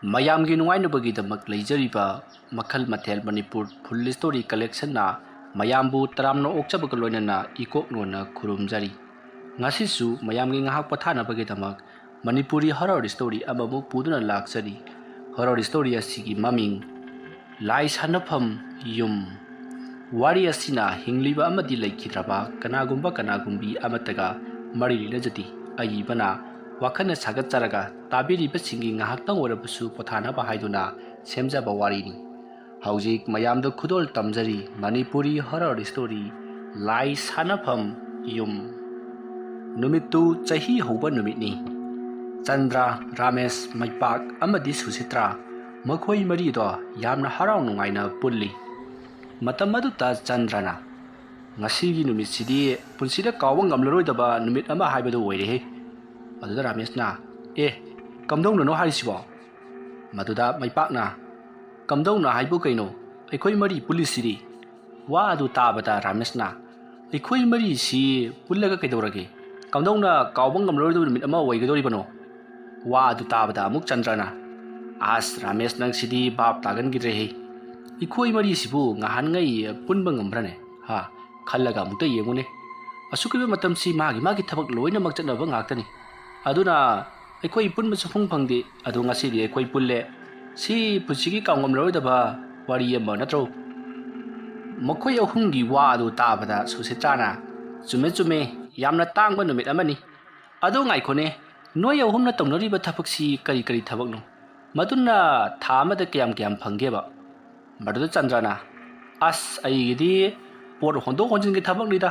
ꯃꯌꯥꯝꯒꯤ ꯅꯨꯡꯉꯥꯏꯅꯕꯒꯤꯗꯃꯛ ꯂꯩꯖꯔꯤꯕ ꯃꯈꯜ ꯃꯊꯦꯜ ꯃꯅꯤꯄꯨꯔ ꯐꯨꯜ ꯁ꯭ꯇꯣꯔꯤ ꯀꯂꯦꯛꯁꯟꯅ ꯃꯌꯥꯝꯕꯨ ꯇꯔꯥꯝꯅ ꯑꯣꯛꯆꯕꯒ ꯂꯣꯏꯅꯅ ꯏꯀꯣꯛꯅꯣꯅ ꯈꯨꯔꯨꯝꯖꯔꯤ꯫ ꯉꯁꯤꯁꯨ ꯃꯌꯥꯝꯒꯤ ꯉꯥꯏꯍꯥꯛ ꯄꯣꯊꯥꯅꯕꯒꯤꯗꯃꯛ ꯃꯅꯤꯄꯨꯔꯤ ꯍꯣꯔꯔ ꯁ꯭ꯇꯣꯔꯤ ꯑꯃꯃꯨꯛ ꯄꯨꯗꯨꯅ ꯂꯥꯛꯆꯔꯤ꯫ ꯍꯣꯔꯔ ꯁ꯭ꯇꯣꯔꯤ ꯑꯁꯤꯒꯤ ꯃꯃꯤꯡ ꯂꯥꯏ ꯁꯥꯟꯅꯐꯝ ꯌꯨꯝ꯫ ꯋꯥꯔꯤ ꯑꯁꯤꯅ ꯍꯤꯡꯂꯤꯕ ꯑꯃꯗꯤ ꯂꯩꯈꯤꯗ꯭ꯔꯕ ꯀꯅꯥꯒꯨꯝꯕ ꯀꯅꯥꯒꯨꯝꯕꯤ ꯑꯃꯠꯇꯒ ꯃꯔꯤ ꯂꯩꯅꯖꯗꯦ꯫ ꯑꯏꯕꯅ ꯋꯥꯈꯜꯅ ꯁꯥꯒꯠꯆꯔꯒ ꯇꯥꯕꯤꯔꯤꯕꯁꯤꯡꯒꯤ ꯉꯥꯏꯍꯥꯛꯇꯪ ꯑꯣꯏꯔꯕꯁꯨ ꯄꯣꯊꯥꯅꯕ ꯍꯥꯏꯗꯨꯅ ꯁꯦꯝꯖꯕ ꯋꯥꯔꯤꯅꯤ꯫ ꯍꯧꯖꯤꯛ ꯃꯌꯥꯝꯗ ꯈꯨꯗꯣꯜ ꯇꯝꯖꯔꯤ ꯃꯅꯤꯄꯨꯔꯤ ꯍꯣꯔꯔ ꯁ꯭ꯇꯣꯔꯤ ꯂꯥꯏ ꯁꯥꯟꯅꯐꯝ ꯌꯨꯝ꯫ ꯅꯨꯃꯤꯠꯇꯨ ꯆꯍꯤ ꯍꯧꯕ ꯅꯨꯃꯤꯠꯅꯤ꯫ ꯆꯟꯗ꯭ꯔ, ꯔꯥꯃꯦꯁ, ꯃꯩꯄꯥꯛ ꯑꯃꯗꯤ ꯁꯨꯁꯤꯇ꯭ꯔꯥ ꯃꯈꯣꯏ ꯃꯔꯤꯗꯣ ꯌꯥꯝꯅ ꯍꯔꯥꯎ ꯅꯨꯡꯉꯥꯏꯅ ꯄꯨꯜꯂꯤ꯫ ꯃꯇꯝ ꯑꯗꯨꯗ ꯆꯟꯗ꯭ꯔꯅ ꯉꯁꯤꯒꯤ ꯅꯨꯃꯤꯠꯁꯤꯗꯤ ꯄꯨꯟꯁꯤꯗ ꯀꯥꯎꯕ ꯉꯝꯂꯔꯣꯏꯗꯕ ꯅꯨꯃꯤꯠ ꯑꯃ ꯍꯥꯏꯕꯗꯨ ꯑꯣꯏꯔꯦꯍꯦ꯫ ꯑꯗꯨꯗ ꯔꯥꯃꯦꯁꯅ ꯀꯝꯗꯧꯅꯅꯣ ꯍꯥꯏꯔꯤꯁꯤꯕꯣ? ꯃꯗꯨꯗ ꯃꯩꯄꯥꯛꯅ ꯀꯝꯗꯧꯅ ꯍꯥꯏꯕꯨ ꯀꯩꯅꯣ, ꯑꯩꯈꯣꯏ ꯃꯔꯤ ꯄꯨꯜꯂꯤꯁꯤꯗꯤ꯫ ꯋꯥ ꯑꯗꯨ ꯇꯥꯕꯗ ꯔꯥꯃꯦꯁꯅ ꯑꯩꯈꯣꯏ ꯃꯔꯤꯁꯤ ꯄꯨꯜꯂꯒ ꯀꯩꯗꯧꯔꯒꯦ? ꯀꯝꯗꯧꯅ ꯀꯥꯎꯕ ꯉꯝꯂꯔꯣꯏꯗꯕ ꯅꯨꯃꯤꯠ ꯑꯃ ꯑꯣꯏꯒꯗꯧꯔꯤꯕꯅꯣ? ꯋꯥ ꯑꯗꯨ ꯇꯥꯕꯗ ꯑꯃꯨꯛ ꯆꯟꯗ꯭ꯔꯅ ꯑꯁ ꯔꯥꯃꯦꯁ ꯅꯪꯁꯤꯗꯤ ꯚꯥꯞ ꯇꯥꯒꯟꯈꯤꯗ꯭ꯔꯦꯍꯦ꯫ ꯑꯩꯈꯣꯏ ꯃꯔꯤꯁꯤꯕꯨ ꯉꯍꯥꯟꯉꯩ ꯄꯨꯟꯕ ꯉꯝꯕ꯭ꯔꯅꯦ? ꯈꯜꯂꯒ ꯑꯃꯨꯛꯇ ꯌꯦꯡꯉꯨꯅꯦ꯫ ꯑꯁꯨꯛꯀꯤꯕ ꯃꯇꯝꯁꯤ ꯃꯥꯒꯤ ꯊꯕꯛ ꯂꯣꯏꯅꯃꯛ ꯆꯠꯅꯕ ꯉꯥꯛꯇꯅꯤ꯫ ꯑꯗꯨꯅ ꯑꯩꯈꯣই ꯄꯨꯟꯕ ꯁꯨꯡꯐꯪ ꯐꯪꯗꯦ꯫ ꯑꯗꯣ ꯉꯁꯤꯗꯤ ꯑꯩꯈꯣꯏ ꯄꯨꯜꯂꯦ꯫ ꯁꯤ ꯄꯨꯟꯁꯤꯒꯤ ꯀꯥꯎꯉꯝꯂꯔꯣꯏꯗꯕ ꯋꯥꯔꯤ ꯑꯃ ꯅꯠꯇ꯭ꯔꯣ? ꯃꯈꯣꯏ ꯑꯍꯨꯝꯒꯤ ꯋꯥ ꯑꯗꯨ ꯇꯥꯕꯗ ꯁꯨꯁꯤꯇ꯭ꯔꯥꯅ ꯆꯨꯝꯃꯦ, ꯌꯥꯝꯅ ꯇꯥꯡꯕ ꯅꯨꯃꯤꯠ ꯑꯃꯅꯤ꯫ ꯑꯗꯣ ꯉꯥꯏꯈꯣꯅꯦ, ꯅꯣꯏ ꯑꯍꯨꯝꯅ ꯇꯧꯅꯔꯤꯕ ꯊꯕꯛꯁꯤ ꯀꯔꯤ ꯊꯕꯛꯅꯣ? ꯃꯗꯨꯅ ꯊꯥ ꯑꯃꯗ ꯀꯌꯥꯝ ꯐꯪꯒꯦꯕ? ꯃꯗꯨꯗ ꯆꯟꯗ꯭ꯔꯅ ꯑꯁ ꯑꯩꯒꯤꯗꯤ ꯄꯣꯠ ꯍꯣꯟꯗꯣꯛ ꯍꯣꯟꯖꯤꯟꯒꯤ ꯊꯕꯛꯅꯤꯗ꯫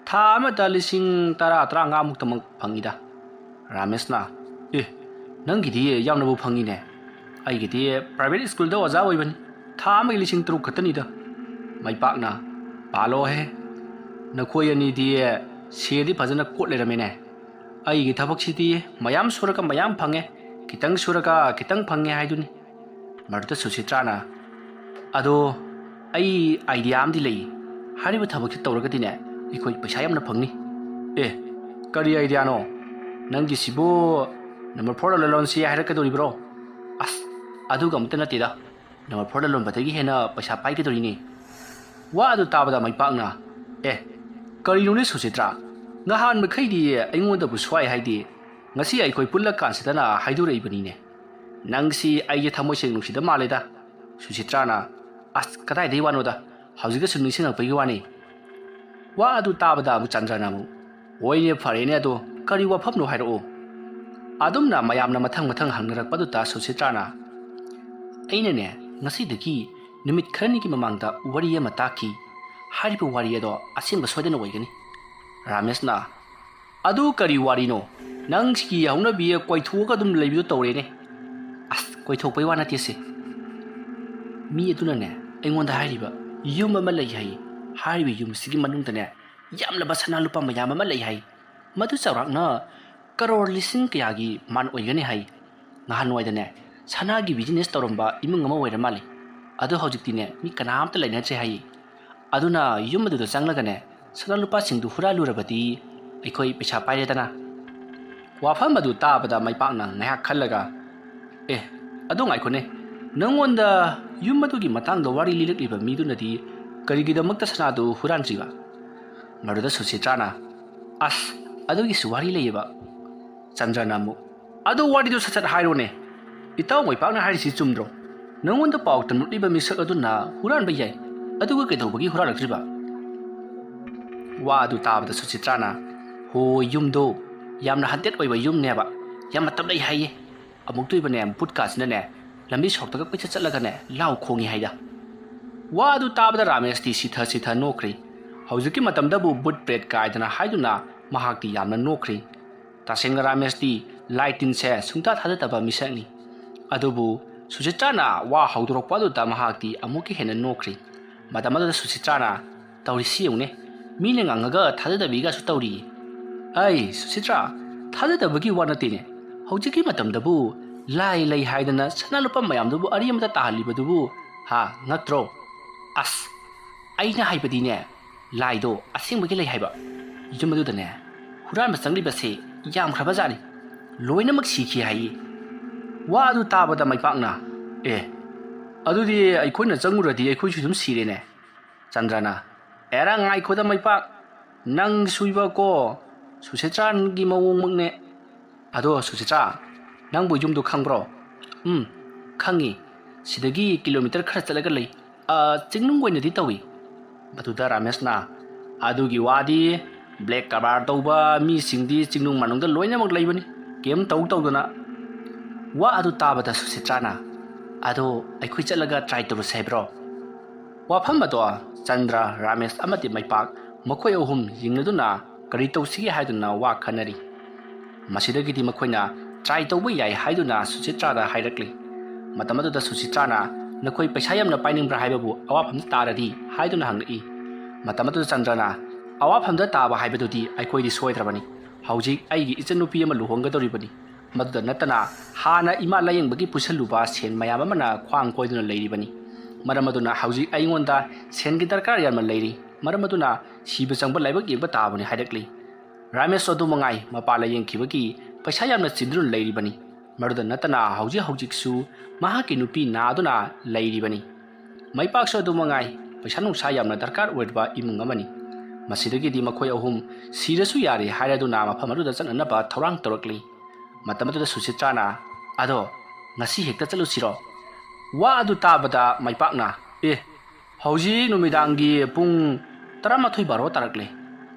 ꯊꯥ ꯑꯃꯗ ꯂꯤꯁꯤꯡ 10-15ꯃꯨꯛꯇꯃꯛ ꯐꯪꯉꯤꯗ꯫ ꯔꯥꯃꯦꯁꯅ ꯅꯪꯒꯤꯗꯤ ꯌꯥꯝꯅꯕꯨ ꯐꯪꯉꯤꯅꯦ꯫ ꯑꯩꯒꯤꯗꯤ ꯄ꯭ꯔꯥꯏꯚꯦꯠ ꯁ꯭ꯀꯨꯜꯗ ꯑꯣꯖꯥ ꯑꯣꯏꯕꯅꯤ꯫ ꯊꯥ ꯑꯃꯒꯤ ꯂꯤꯁꯤꯡ 3 ꯈꯛꯇꯅꯤꯗ꯫ ꯃꯩꯄꯥꯛꯅ ꯄꯥꯜꯂꯣꯍꯦ, ꯅꯈꯣꯏ ꯑꯅꯤꯗꯤ ꯁꯦꯜꯗꯤ ꯐꯖꯅ ꯀꯣꯠ ꯂꯩꯔꯝꯃꯦꯅꯦ꯫ ꯑꯩꯒꯤ ꯊꯕꯛꯁꯤꯗꯤ ꯃꯌꯥꯝ ꯁꯨꯔꯒ ꯃꯌꯥꯝ ꯐꯪꯉꯦ, ꯈꯤꯇꯪ ꯁꯨꯔꯒ ꯈꯤꯇꯪ ꯐꯪꯉꯦ ꯍꯥꯏꯗꯨꯅꯤ꯫ ꯃꯗꯨꯗ ꯁꯨꯁꯤꯇ꯭ꯔꯥꯅ ꯑꯗꯣ ꯑꯩ ꯑꯥꯏꯗꯤꯌꯥ ꯑꯃꯗꯤ ꯂꯩ꯫ ꯍꯥꯏꯔꯤꯕ ꯊꯕꯛꯁꯤ ꯇꯧꯔꯒꯗꯤꯅꯦ ꯑꯩꯈꯣꯏ ꯄꯩꯁꯥ ꯌꯥꯝꯅ ꯐꯪꯅꯤ꯫ ꯀꯔꯤ ꯑꯥꯏꯗꯤꯌꯥꯅꯣ? ꯅꯪꯒꯤꯁꯤꯕꯨ ꯅꯝꯕꯔ 4ꯗ ꯂꯂꯣꯟꯁꯤ ꯍꯥꯏꯔꯛꯀꯗꯧꯔꯤꯕ꯭ꯔꯣ? ꯑꯁ ꯑꯗꯨꯒ ꯑꯃꯇ ꯅꯠꯇꯦꯗ, ꯅꯝꯕꯔ 4ꯗ ꯂꯣꯟꯕꯗꯒꯤ ꯍꯦꯟꯅ ꯄꯩꯁꯥ ꯄꯥꯏꯒꯗꯧꯔꯤꯅꯤ꯫ ꯋꯥ ꯑꯗꯨ ꯇꯥꯕꯗ ꯃꯩꯄꯥꯛꯅ ꯀꯔꯤꯅꯣꯅꯦ ꯁꯨꯁꯤꯇ꯭ꯔꯥ, ꯅꯍꯥꯟ ꯃꯈꯩꯗꯤ ꯑꯩꯉꯣꯟꯗꯕꯨ ꯁ꯭ꯋꯥꯏ ꯍꯥꯏꯗꯤ ꯉꯁꯤ ꯑꯩꯈꯣꯏ ꯄꯨꯜꯂꯀꯥꯟꯁꯤꯗꯅ ꯍꯥꯏꯗꯣꯔꯛꯏꯕꯅꯤꯅꯦ꯫ ꯅꯪꯁꯤ ꯑꯩꯒꯤ ꯊꯃꯣꯏꯁꯦꯡ ꯅꯨꯡꯁꯤꯗ ꯃꯥꯜꯂꯦꯗ꯫ ꯁꯨꯁꯤꯇ꯭ꯔꯥꯅ ꯑꯁ ꯀꯗꯥꯏꯗꯒꯤ ꯋꯥꯅꯣꯗ, ꯍꯧꯖꯤꯛꯇ ꯁꯨꯝ ꯅꯤꯡꯁꯤꯡꯉꯛꯄꯒꯤ ꯋꯥꯅꯤ꯫ ꯋꯥ ꯑꯗꯨ ꯇꯥꯕꯗ ꯑꯃꯨꯛ ꯆꯟꯗ꯭ꯔꯅ ꯑꯃꯨꯛ ꯍꯣꯏꯅꯦ ꯐꯔꯦꯅꯦ, ꯑꯗꯣ ꯀꯔꯤ ꯋꯥꯐꯝꯅꯣ ꯍꯥꯏꯔꯛꯑꯣ꯫ ꯑꯗꯨꯝꯅ ꯃꯌꯥꯝꯅ ꯃꯊꯪ ꯍꯪꯅꯔꯛꯄꯗꯨꯗ ꯁꯨꯁꯤꯇ꯭ꯔꯥꯅ ꯑꯩꯅꯅꯦ ꯉꯁꯤꯗꯒꯤ ꯅꯨꯃꯤꯠ ꯈꯔꯅꯤꯒꯤ ꯃꯃꯥꯡꯗ ꯋꯥꯔꯤ ꯑꯃ ꯇꯥꯈꯤ꯫ ꯍꯥꯏꯔꯤꯕ ꯋꯥꯔꯤ ꯑꯗꯣ ꯑꯁꯦꯡꯕ ꯁꯣꯏꯗꯅ ꯑꯣꯏꯒꯅꯤ꯫ ꯔꯥꯃꯦꯁꯅ ꯑꯗꯨ ꯀꯔꯤ ꯋꯥꯔꯤꯅꯣ? ꯅꯪꯁꯤꯒꯤ ꯍꯧꯅꯕꯤ ꯀꯣꯏꯊꯣꯛꯑꯒ ꯑꯗꯨꯝ ꯂꯩꯕꯗꯣ ꯇꯧꯔꯦꯅꯦ꯫ ꯑꯁ ꯀꯣꯏꯊꯣꯛꯄꯩ ꯋꯥ ꯅꯠꯇꯦꯁꯦ꯫ ꯃꯤ ꯑꯗꯨꯅꯅꯦ ꯑꯩꯉꯣꯟꯗ ꯍꯥꯏꯔꯤꯕ ꯌꯨꯝ ꯑꯃ ꯂꯩ ꯍꯥꯏ꯫ ꯍꯥꯏꯔꯤꯕ ꯌꯨꯝꯁꯤꯒꯤ ꯃꯅꯨꯡꯗꯅꯦ ꯌꯥꯝꯂꯕ ꯁꯅꯥ ꯂꯨꯄꯥ ꯃꯌꯥꯝ ꯑꯃ ꯂꯩ ꯍꯥꯏ꯫ ꯃꯗꯨ ꯆꯥꯎꯔꯥꯛꯅ ꯀꯔꯣꯔ ꯂꯤꯁꯤꯡ ꯀꯌꯥꯒꯤ ꯃꯥꯟ ꯑꯣꯏꯒꯅꯤ ꯍꯥꯏ꯫ ꯅꯍꯥꯟꯋꯥꯏꯗꯅꯦ ꯁꯅꯥꯒꯤ ꯕꯤꯖꯤꯅꯦꯁ ꯇꯧꯔꯝꯕ ꯏꯃꯨꯡ ꯑꯃ ꯑꯣꯏꯔ ꯃꯥꯜꯂꯤ꯫ ꯑꯗꯣ ꯍꯧꯖꯤꯛꯇꯤꯅꯦ ꯃꯤ ꯀꯅꯥꯝꯇ ꯂꯩꯅꯗ꯭ꯔꯦ ꯍꯥꯏ꯫ ꯑꯗꯨꯅ ꯌꯨꯝ ꯑꯗꯨꯗ ꯆꯪꯂꯒꯅꯦ ꯁꯅꯥ ꯂꯨꯄꯥꯁꯤꯡꯗꯨ ꯍꯨꯔꯥꯜꯂꯨꯔꯕꯗꯤ ꯑꯩꯈꯣই ꯄꯩꯁꯥ ꯄꯥꯏꯔꯦꯗꯅ꯫ ꯋꯥꯐꯝ ꯑꯗꯨ ꯇꯥꯕꯗ ꯃꯩꯄꯥꯛꯅ ꯉꯥꯏꯍꯥꯛ ꯈꯜꯂꯒ ꯑꯗꯣ ꯉꯥꯏꯈꯣꯅꯦ, ꯅꯪꯉꯣꯟꯗ ꯌꯨꯝ ꯑꯗꯨꯒꯤ ꯃꯇꯥꯡꯗ ꯋꯥꯔꯤ ꯂꯤꯔꯛꯂꯤꯕ ꯃꯤꯗꯨꯅꯗꯤ ꯀꯔꯤꯒꯤꯗꯃꯛꯇ ꯁꯅꯥꯗꯨ ꯍꯨꯔꯥꯟꯗ꯭ꯔꯤꯕ? ꯃꯗꯨꯗ ꯁꯨꯁꯤꯇ꯭ꯔꯥꯅ ꯑꯁ ꯑꯗꯨꯒꯤꯁꯨ ꯋꯥꯔꯤ ꯂꯩꯌꯦꯕ꯫ ꯆꯟꯗ꯭ꯔꯅ ꯑꯃꯨꯛ ꯑꯗꯣ ꯋꯥꯔꯤꯗꯨ ꯁꯠ ꯍꯥꯏꯔꯣꯅꯦ꯫ ꯏꯇꯥꯎ ꯃꯩꯄꯥꯛꯅ ꯍꯥꯏꯔꯤꯁꯤ ꯆꯨꯝꯗ꯭ꯔꯣ? ꯅꯪꯉꯣꯟꯗ ꯄꯥꯎ ꯇꯝꯂꯛꯂꯤꯕ ꯃꯤꯁꯛ ꯑꯗꯨꯅ ꯍꯨꯔꯥꯟꯕ ꯌꯥꯏ, ꯑꯗꯨꯒ ꯀꯩꯗꯧꯕꯒꯤ ꯍꯨꯔꯥꯜꯂꯛꯇ꯭ꯔꯤꯕ? ꯋꯥ ꯑꯗꯨ ꯇꯥꯕꯗ ꯁꯨꯁꯤꯇ꯭ꯔꯥꯅ ꯍꯣꯏ ꯌꯨꯝꯗꯣ ꯌꯥꯝꯅ ꯍꯟꯇꯦꯠ ꯑꯣꯏꯕ ꯌꯨꯝꯅꯦꯕ, ꯌꯥꯝ ꯃꯇꯝ ꯂꯩ ꯍꯥꯏꯌꯦ꯫ ꯑꯃꯨꯛꯇꯣꯏꯕꯅꯦ ꯕꯨꯠꯀꯥꯁꯤꯅꯅꯦ ꯂꯝꯕꯤ ꯁꯣꯔꯣꯛꯇꯒ ꯀꯣꯏꯆꯠ ꯆꯠꯂꯒꯅꯦ ꯂꯥꯎ ꯈꯣꯡꯉꯤ ꯍꯥꯏꯗ꯫ ꯋꯥ ꯑꯗꯨ ꯇꯥꯕꯗ ꯔꯥꯃꯦꯁꯇꯤ ꯁꯤꯊ ꯅꯣꯛꯈ꯭ꯔꯤ꯫ ꯍꯧꯖꯤꯛꯀꯤ ꯃꯇꯝꯗꯕꯨ ꯕꯨꯠ ꯄ꯭ꯔꯦꯠ ꯀꯥꯏꯗꯅ ꯍꯥꯏꯗꯨꯅ ꯃꯍꯥꯛꯇꯤ ꯌꯥꯝꯅ ꯅꯣꯛꯈ꯭ꯔꯤ꯫ ꯇꯁꯦꯡꯅ ꯔꯥꯃꯦꯁꯇꯤ ꯂꯥꯏ ꯇꯤꯟꯁꯦ ꯁꯨꯡꯊꯥ ꯊꯥꯖꯗꯕ ꯃꯤꯁꯛꯅꯤ꯫ ꯑꯗꯨꯕꯨ ꯁꯨꯁꯤꯇ꯭ꯔꯥꯅ ꯋꯥ ꯍꯧꯗꯣꯔꯛꯄ ꯑꯗꯨꯗ ꯃꯍꯥꯛꯇꯤ ꯑꯃꯨꯛꯀ ꯍꯦꯟꯅ ꯅꯣꯛꯈ꯭ꯔꯤ꯫ ꯃꯇꯝ ꯑꯗꯨꯗ ꯁꯨꯁꯤꯇ꯭ꯔꯥꯅ ꯇꯧꯔꯤꯁꯤ ꯌꯦꯡꯉꯨꯅꯦ, ꯃꯤꯅ ꯉꯥꯡꯉꯒ ꯊꯥꯖꯗꯕꯤꯒꯁꯨ ꯇꯧꯔꯤꯌꯦ꯫ ꯁꯨꯁꯤꯇ꯭ꯔꯥ, ꯊꯥꯖꯗꯕꯒꯤ ꯋꯥ ꯅꯠꯇꯦꯅꯦ꯫ ꯍꯧꯖꯤꯛꯀꯤ ꯃꯇꯝꯗꯕꯨ ꯂꯥꯏ ꯂꯩ ꯍꯥꯏꯗꯅ ꯁꯅꯥ ꯂꯨꯄꯥ ꯃꯌꯥꯝꯗꯨꯕꯨ ꯑꯔꯦꯝꯕꯗ ꯇꯥꯍꯜꯂꯤꯕꯗꯨꯕꯨ ꯉꯛꯇ꯭ꯔꯣ? ꯑꯁ ꯑꯩꯅ ꯍꯥꯏꯕꯗꯤꯅꯦ, ꯂꯥꯏꯗꯣ ꯑꯁꯦꯡꯕꯒꯤ ꯂꯩ ꯍꯥꯏꯕ꯫ ꯌꯨꯝ ꯑꯗꯨꯗꯅꯦ ꯍꯨꯔꯥꯟꯕ ꯆꯪꯂꯤꯕꯁꯦ ꯌꯥꯝꯈ꯭ꯔꯕꯖꯥꯠꯅꯤ, ꯂꯣꯏꯅꯃꯛ ꯁꯤꯈꯤ ꯍꯥꯏꯌꯦ꯫ ꯋꯥ ꯑꯗꯨ ꯇꯥꯕꯗ ꯃꯩꯄꯥꯛꯅ ꯑꯦ ꯑꯗꯨꯗꯤ ꯑꯩꯈꯣꯏꯅ ꯆꯪꯉꯨꯔꯗꯤ ꯑꯩꯈꯣꯏꯁꯨ ꯑꯗꯨꯝ ꯁꯤꯔꯦꯅꯦ ꯆꯟꯗ꯭ꯔꯅ ꯑꯦꯔꯥ ꯉꯥꯏꯈꯣꯗ ꯃꯩꯄꯥꯛ ꯅꯪ ꯁꯨꯏꯕꯀꯣ ꯁꯨꯁꯤꯇ꯭ꯔꯥꯒꯤ ꯃꯑꯣꯡꯃꯛꯅꯦ ꯑꯗꯣ ꯁꯨꯁꯤꯇ꯭ꯔꯥ ꯅꯪꯕꯨ ꯌꯨꯝꯗꯣ ꯈꯪꯕ꯭ꯔꯣ ꯈꯪꯉꯤ ꯁꯤꯗꯒꯤ ꯀꯤꯂꯣꯃꯤꯇꯔ ꯈꯔ ꯆꯠꯂꯒ ꯂꯩ ꯆꯤꯡꯅꯨꯡ ꯑꯣꯏꯅꯗꯤ ꯇꯧꯏ ꯃꯗꯨꯗ ꯔꯥꯃꯦꯁꯅ ꯑꯗꯨꯒꯤ ꯋꯥꯗꯤ ꯕ꯭ꯂꯦꯛ ꯀꯕꯥꯔ ꯇꯧꯕ ꯃꯤꯁꯤꯡꯗꯤ ꯆꯤꯡꯅꯨꯡ ꯃꯅꯨꯡꯗ ꯂꯣꯏꯅꯃꯛ ꯂꯩꯕꯅꯤ ꯀꯦꯝ ꯇꯧꯗꯅ ꯋꯥ ꯑꯗꯨ ꯇꯥꯕꯗ ꯁꯨꯁꯤꯇ꯭ꯔꯥꯅ ꯑꯗꯣ ꯑꯩꯈꯣꯏ ꯆꯠꯂꯒ ꯇ꯭ꯔꯥꯏ ꯇꯧꯔꯨꯁꯦ ꯍꯥꯏꯕ꯭ꯔꯣ ꯋꯥꯐꯝ ꯑꯗꯣ ꯆꯟꯗ꯭ꯔ ꯔꯥꯃꯦꯁ ꯑꯃꯗꯤ ꯃꯩꯄꯥꯛ ꯃꯈꯣꯏ ꯑꯍꯨꯝ ꯌꯦꯡꯅꯗꯨꯅ ꯀꯔꯤ ꯇꯧꯁꯤꯒꯦ ꯍꯥꯏꯗꯨꯅ ꯋꯥ ꯈꯟꯅꯔꯤ ꯃꯁꯤꯗꯒꯤꯗꯤ ꯃꯈꯣꯏꯅ ꯇ꯭ꯔꯥꯏ ꯇꯧꯕ ꯌꯥꯏ ꯍꯥꯏꯗꯨꯅ ꯁꯨꯁꯤꯇ꯭ꯔꯥꯗ ꯍꯥꯏꯔꯛꯂꯤ ꯃꯇꯝ ꯑꯗꯨꯗ ꯁꯨꯁꯤꯇ꯭ꯔꯥꯅ ꯅꯈꯣꯏ ꯄꯩꯁꯥ ꯌꯥꯝꯅ ꯄꯥꯏꯅꯤꯡꯕ꯭ꯔꯥ ꯍꯥꯏꯕꯕꯨ ꯑꯋꯥꯐꯝ ꯇꯥꯔꯗꯤ ꯍꯥꯏꯗꯨꯅ ꯍꯪꯂꯛꯏ ꯃꯇꯝ ꯑꯗꯨꯗ ꯆꯟꯗ꯭ꯔꯅ ꯑꯋꯥꯐꯝꯗ ꯇꯥꯕ ꯍꯥꯏꯕꯗꯨꯗꯤ ꯑꯩꯈꯣꯏꯗꯤ ꯁꯣꯏꯗ꯭ꯔꯕꯅꯤ ꯍꯧꯖꯤꯛ ꯑꯩꯒꯤ ꯏꯆꯟꯅꯨꯄꯤ ꯑꯃ ꯂꯨꯍꯣꯡꯒꯗꯧꯔꯤꯕꯅꯤ ꯃꯗꯨꯗ ꯅꯠꯇꯅ ꯍꯥꯟꯅ ꯏꯃꯥ ꯂꯥꯌꯦꯡꯕꯒꯤ ꯄꯨꯁꯜꯂꯨꯕ ꯁꯦꯟ ꯃꯌꯥꯝ ꯑꯃꯅ ꯈ꯭ꯋꯥꯡ ꯀꯣꯏꯗꯨꯅ ꯂꯩꯔꯤꯕꯅꯤ ꯃꯔꯝ ꯑꯗꯨꯅ ꯍꯧꯖꯤꯛ ꯑꯩꯉꯣꯟꯗ ꯁꯦꯟꯒꯤ ꯗꯔꯀꯥꯔ ꯌꯥꯝꯅ ꯂꯩꯔꯤ ꯃꯔꯝ ꯑꯗꯨꯅ ꯁꯤꯕ ꯆꯪꯕ ꯂꯥꯏꯕꯛ ꯌꯦꯡꯕ ꯇꯥꯕꯅꯤ ꯍꯥꯏꯔꯛꯂꯤ ꯔꯥꯃꯦꯁ ꯑꯗꯨ ꯃꯉꯥꯏ ꯃꯄꯥ ꯂꯥꯌꯦꯡꯈꯤꯕꯒꯤ ꯄꯩꯁꯥ ꯌꯥꯝꯅ ꯆꯤꯟꯗꯨꯅ ꯂꯩꯔꯤꯕꯅꯤ ꯃꯗꯨꯗ ꯅꯠꯇꯅ ꯍꯧꯖꯤꯛꯁꯨ ꯃꯍꯥꯛꯀꯤ ꯅꯨꯄꯤ ꯅꯥꯗꯨꯅ ꯂꯩꯔꯤꯕꯅꯤ ꯃꯩꯄꯥꯛꯁꯨ ꯑꯗꯨ ꯃꯉꯥꯏ ꯄꯩꯁꯥ ꯅꯨꯡꯁꯥ ꯌꯥꯝꯅ ꯗꯔꯀꯥꯔ ꯑꯣꯏꯔꯤꯕ इमुंग अमनी मसिदगिदी मखोय अहुम सिरसु यारे हायदुना मफम अदुदा चननबा थौरांग तौरक्ली मतम अदुदा सुचित्राना अदो ngasi hekta chalusiro wa adu tabada maipakna e hauji numidangi pung 13 baro tarakle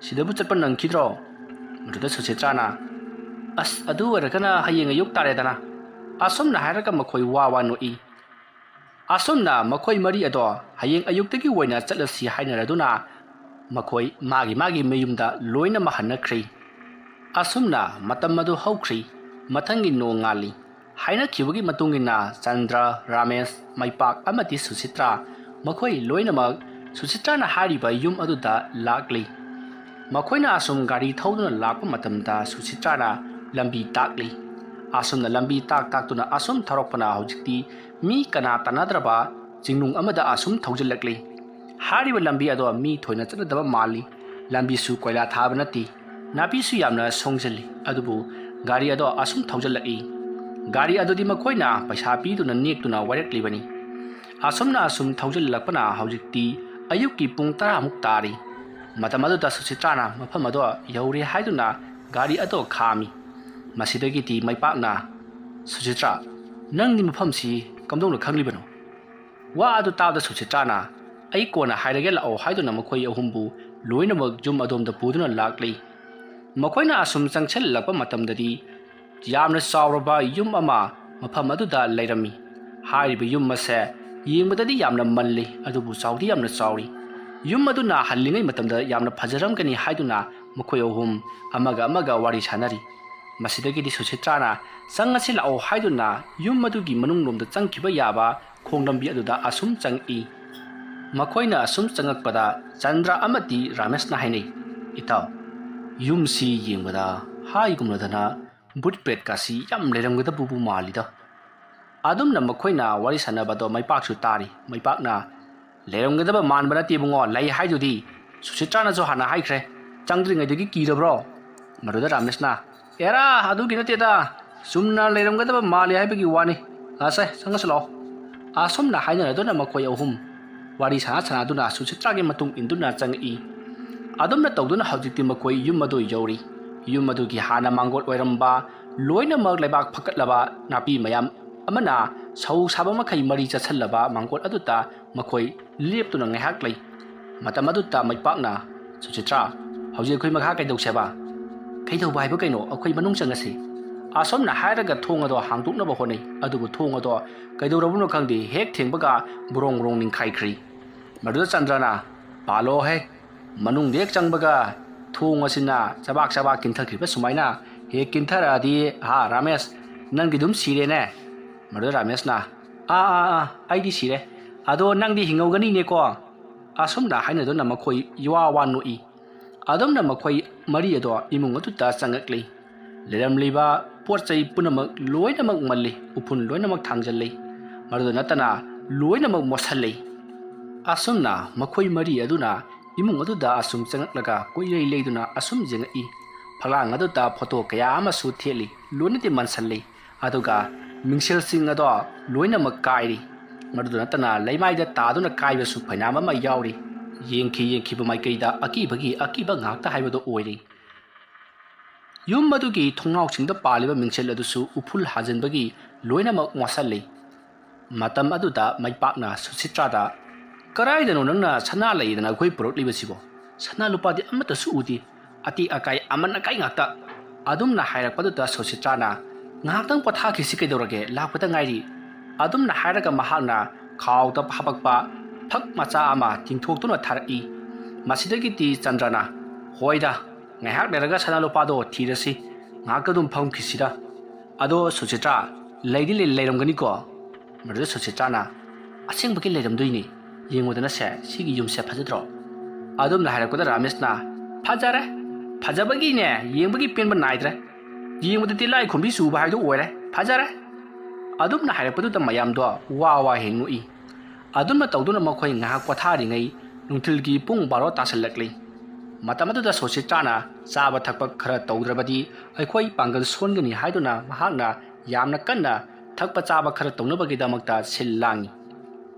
sidabu chatpa nangkhidro mududa suchitrana as adu waragana hayeng ayuk taredana asomna hairaga makhoi wa no i asomna makhoi mari ado hayeng ayuktagi woina chatlasi hainaraduna makhoi magi meyumda loina mahanakri asomna matam adu haukhri mathangi no ngali हाइना खिबगी मतुंगिना Chandra Ramesh मैपाक अमति Suchitra मखोई लोइनमक सुचित्राना हारिबा yum अदुदा लाक्ली मखोइना assume गाड़ी थौदुना लाकपा मतमदा सुचित्राना लंबी ताकली असुमना लंबी ताकतुना assume थरकपना हौजिक्ति मी कना तनाद्रबा जिंगनुंग अमदा assume थौजलक्ली हारिबा लंबी अदो मी थोइना चनदबा माली लंबी सु कोइला थाबा नति नापीसु यामना सोंगजली अदुबु गाड़ी अदो असुम थौजलक्ई गाड़ी अदुदी मखोइना पैसा पीदुना नेक्तुना वायरक्लिबनी असुमना असुम थौजललकपना हौजिक्ति अयुक्की पुंग 10 मुक तारी मतम अदुदा सुचित्राना मफम अदो यौरे हाइदुना गाड़ी अदो खामी मसिदगिति मैपाकना सुचित्रा नंगनि मफमसी कमदोंना खंगलिबनो वा अदु तादा सुचित्राना अई कोना हाइरगे लाओ हाइदुना मखोइ अहुमबु लोइनमक जुम अदोमदा पुदुना लाक्ली मखोइना असुम चंगछललकपा मतमददी यामना सावरबा युम अमा मफम अदुदा लैरमी हारिबा युम मसे येंबददी यामना मल्ली अदुबु साउदी यामना साउरी युम अदुना हल्लिङै मतमदा यामना फजरमगनी हाइदुना मखोय अहुम अमगा वारी सानरी मसिदगिदी सुचित्राना चंगasi लाओ हाइदुना युम अदुगी मनुंगलोमदा चंगखिबा याबा खोंगलंबी अदुदा असुम चंगई मखोइना असुम चंगकपदा चंद्र अमति रामेशना हाइनै इताव युमसी येंबदा हाइगुमलदना बुट प्लेट कासी याम लेरमगदा बुबु मालिदा अदुमना मखोइना वारी सानबदो मैपाकसु तारी मैपाकना लेरमगदा मानबना तेबुंगो लै हाइदुदी सुचित्राना जो हाना हाइख्रे चंगद्रिङैदगी किरब्रो मरुदा रामेशना एरा अदुगी नतेदा सुमना लेरमगदा माले हाइबगी वानी आसे संगसलो आसोमना हाइनरदोना मखोय अहुम वारी सानादुना सुचित्रागे मतुंग इंदुना चंगई अदुमना तौदुना हौजिक्ति मखोय युमदो यौरी युम अदुगी हाना मांगोल ओइरंबा लोइनमक लेबाक फकटलबा नापी मयाम अमना सौ साबा मखै मरी चछलबा मांगोल अदुता मखोय लेपतुना ngaiहak lei matam aduta maipakna Suchitra हौजे खै मखा कैदौसेबा कैदौबा हाइबो कैनो अखै मनुंग चंगसे आसोमना हाइरगा थोंग अदो हांगतुकनबा होनै अदुबु थोंग अदो कैदौरबुनो खंगदि हेक थेंबगा बुरोंग बुरोंग निंखाइख्रि मदुदा चंद्रना पालो है मनुंग देक चंगबगा थोंग असिना चबाक किंथखिबा सुमाइना हे किंथरादी हा रामेश नंगी दुम सिरेने मदुदा रामेशना आइदी सिरे अदो नंगदी हिंगौगनी नेको असोमना हाइनदोना मखोय युवा वानुई अदोमना मखोय मरी अदो इमुंग अदुता चंगक्ली लेरमलिबा पोरचै पुनमक लोइनमक मल्ली उफुन लोइनमक थांजल्लै मदुदा नतना लोइनमक मोसल्लै असोमना मखोय मरी अदुना इमुंग अदुदा असुम चंगक्लगा कोइरै लेदुना असुम जेंगई फलांग अदुदा फोटो कया अमसु थेली लोनति मनसल्लै अदुगा ꯃꯤꯡꯁꯦꯜꯁꯤꯡ ꯑꯗꯣ ꯂꯣꯏꯅꯃꯛ ꯀꯥꯏꯔꯤ ꯃꯗꯨꯗ ꯅꯠꯇꯅ ꯂꯩꯃꯥꯏꯗ ꯇꯥꯗꯨꯅ ꯀꯥꯏꯕꯁꯨ ꯐꯩꯅꯥꯝ ꯑꯃ ꯌꯥꯎꯔꯤ ꯌꯦꯡꯈꯤꯕ ꯃꯥꯏꯀꯩꯗ ꯑꯀꯤꯕ ꯉꯥꯛꯇ ꯍꯥꯏꯕꯗꯣ ꯑꯣꯏꯔꯤ ꯌꯨꯝ ꯑꯗꯨꯒꯤ ꯊꯣꯡꯅꯥꯎꯁꯤꯡꯗ ꯄꯥꯜꯂꯤꯕ ꯃꯤꯡꯁꯦꯜ ꯑꯗꯨꯁꯨ ꯎꯐꯨꯜ ꯍꯥꯖꯤꯟꯕꯒꯤ ꯂꯣꯏꯅꯃꯛ ꯃꯣꯠꯁꯜꯂꯤ ꯃꯇꯝ ꯑꯗꯨꯗ ꯃꯩꯄꯥꯛꯅ ꯁꯨꯁꯤꯇ꯭ꯔꯥꯗ ꯀꯔꯥꯏꯗꯅꯣ ꯅꯪꯅ ꯁꯅꯥ ꯂꯩꯗꯅ ꯑꯩꯈꯣꯏ ꯄꯨꯔꯛꯂꯤꯕꯁꯤꯕꯣ ꯁꯅꯥ ꯂꯨꯄꯥꯗꯤ ꯑꯃꯠꯇꯁꯨ ꯎꯗꯦ ꯑꯇꯦꯛ ꯑꯀꯥꯏ ꯑꯃꯟ ꯑꯀꯥꯏ ꯉꯥꯛꯇ ꯑꯗꯨꯝꯅ ꯍꯥꯏꯔꯛꯄꯗꯨꯗ ꯁꯨꯁꯤꯇ꯭ꯔꯥꯅ ꯉꯥꯏꯍꯥꯛꯇꯪ ꯄꯣꯊꯥꯈꯤꯁꯤ ꯀꯩꯗꯧꯔꯒꯦ ꯂꯥꯛꯄꯗ ꯉꯥꯏꯔꯤ ꯑꯗꯨꯝꯅ ꯍꯥꯏꯔꯒ ꯃꯍꯥꯛꯅ ꯈꯥꯎꯗ ꯍꯥꯄꯛꯄ ꯐꯛ ꯃꯆꯥ ꯑꯃ ꯇꯤꯡꯊꯣꯛꯇꯨꯅ ꯊꯥꯔꯛꯏ ꯃꯁꯤꯗꯒꯤꯗꯤ ꯆꯟꯗ꯭ꯔꯅ ꯍꯣꯏꯗ ꯉꯥꯏꯍꯥꯛ ꯂꯩꯔꯒ ꯁꯅꯥ ꯂꯨꯄꯥꯗꯣ ꯊꯤꯔꯁꯤ ꯉꯥꯏꯍꯥꯛꯇ ꯑꯗꯨꯝ ꯐꯝꯈꯤꯁꯤꯗ ꯑꯗꯣ ꯁꯨꯁꯤꯇ꯭ꯔꯥ ꯂꯩꯗꯤ ꯂꯩꯔꯝꯒꯅꯤꯀꯣ ꯃꯗꯨꯗ ꯁꯨꯁꯤꯇ꯭ꯔꯥꯅ ꯑꯁꯦꯡꯕꯒꯤ ꯂꯩꯔꯝꯗꯣꯏꯅꯤ ꯌꯦꯡꯉꯨꯗꯅꯁꯦ ꯁꯤꯒꯤ ꯌꯨꯝꯁꯦ ꯐꯖꯗ꯭ꯔꯣ ꯑꯗꯨꯝꯅ ꯍꯥꯏꯔꯛꯄꯗ ꯔꯥꯃꯦꯁꯅ ꯐꯖꯔꯦ ꯐꯖꯕꯒꯤꯅꯦ ꯌꯦꯡꯕꯒꯤ ꯄꯦꯟꯕ ꯅꯥꯏꯗ꯭ꯔꯦ ꯌꯦꯡꯕꯗꯗꯤ ꯂꯥꯏ ꯈꯨꯝꯕꯤ ꯆꯨꯕ ꯍꯥꯏꯗꯣ ꯑꯣꯏꯔꯦ ꯐꯖꯔꯦ ꯑꯗꯨꯝꯅ ꯍꯥꯏꯔꯛꯄꯗꯨꯗ ꯃꯌꯥꯝꯗꯣ ꯋꯥ ꯍꯦꯛ ꯅꯣꯛꯏ ꯑꯗꯨꯝꯅ ꯇꯧꯗꯨꯅ ꯃꯈꯣꯏ ꯉꯥꯏꯍꯥꯛ ꯄꯣꯊꯥꯔꯤꯉꯩ ꯅꯨꯡꯊꯤꯜꯒꯤ ꯄꯨꯡ 12 ꯇꯥꯁꯜꯂꯛꯂꯤ ꯃꯇꯝ ꯑꯗꯨꯗ ꯁꯨꯁꯤꯇ꯭ꯔꯥꯅ ꯆꯥꯕ ꯊꯛꯄ ꯈꯔ ꯇꯧꯗ꯭ꯔꯕꯗꯤ ꯑꯩꯈꯣꯏ ꯄꯥꯡꯒꯜ ꯁꯣꯟꯒꯅꯤ ꯍꯥꯏꯗꯨꯅ ꯃꯍꯥꯛꯅ ꯌꯥꯝꯅ ꯀꯟꯅ ꯊꯛꯄ ꯆꯥꯕ ꯈꯔ ꯇꯧꯅꯕꯒꯤꯗꯃꯛꯇ ꯁꯤꯜ ꯂꯥꯡꯏ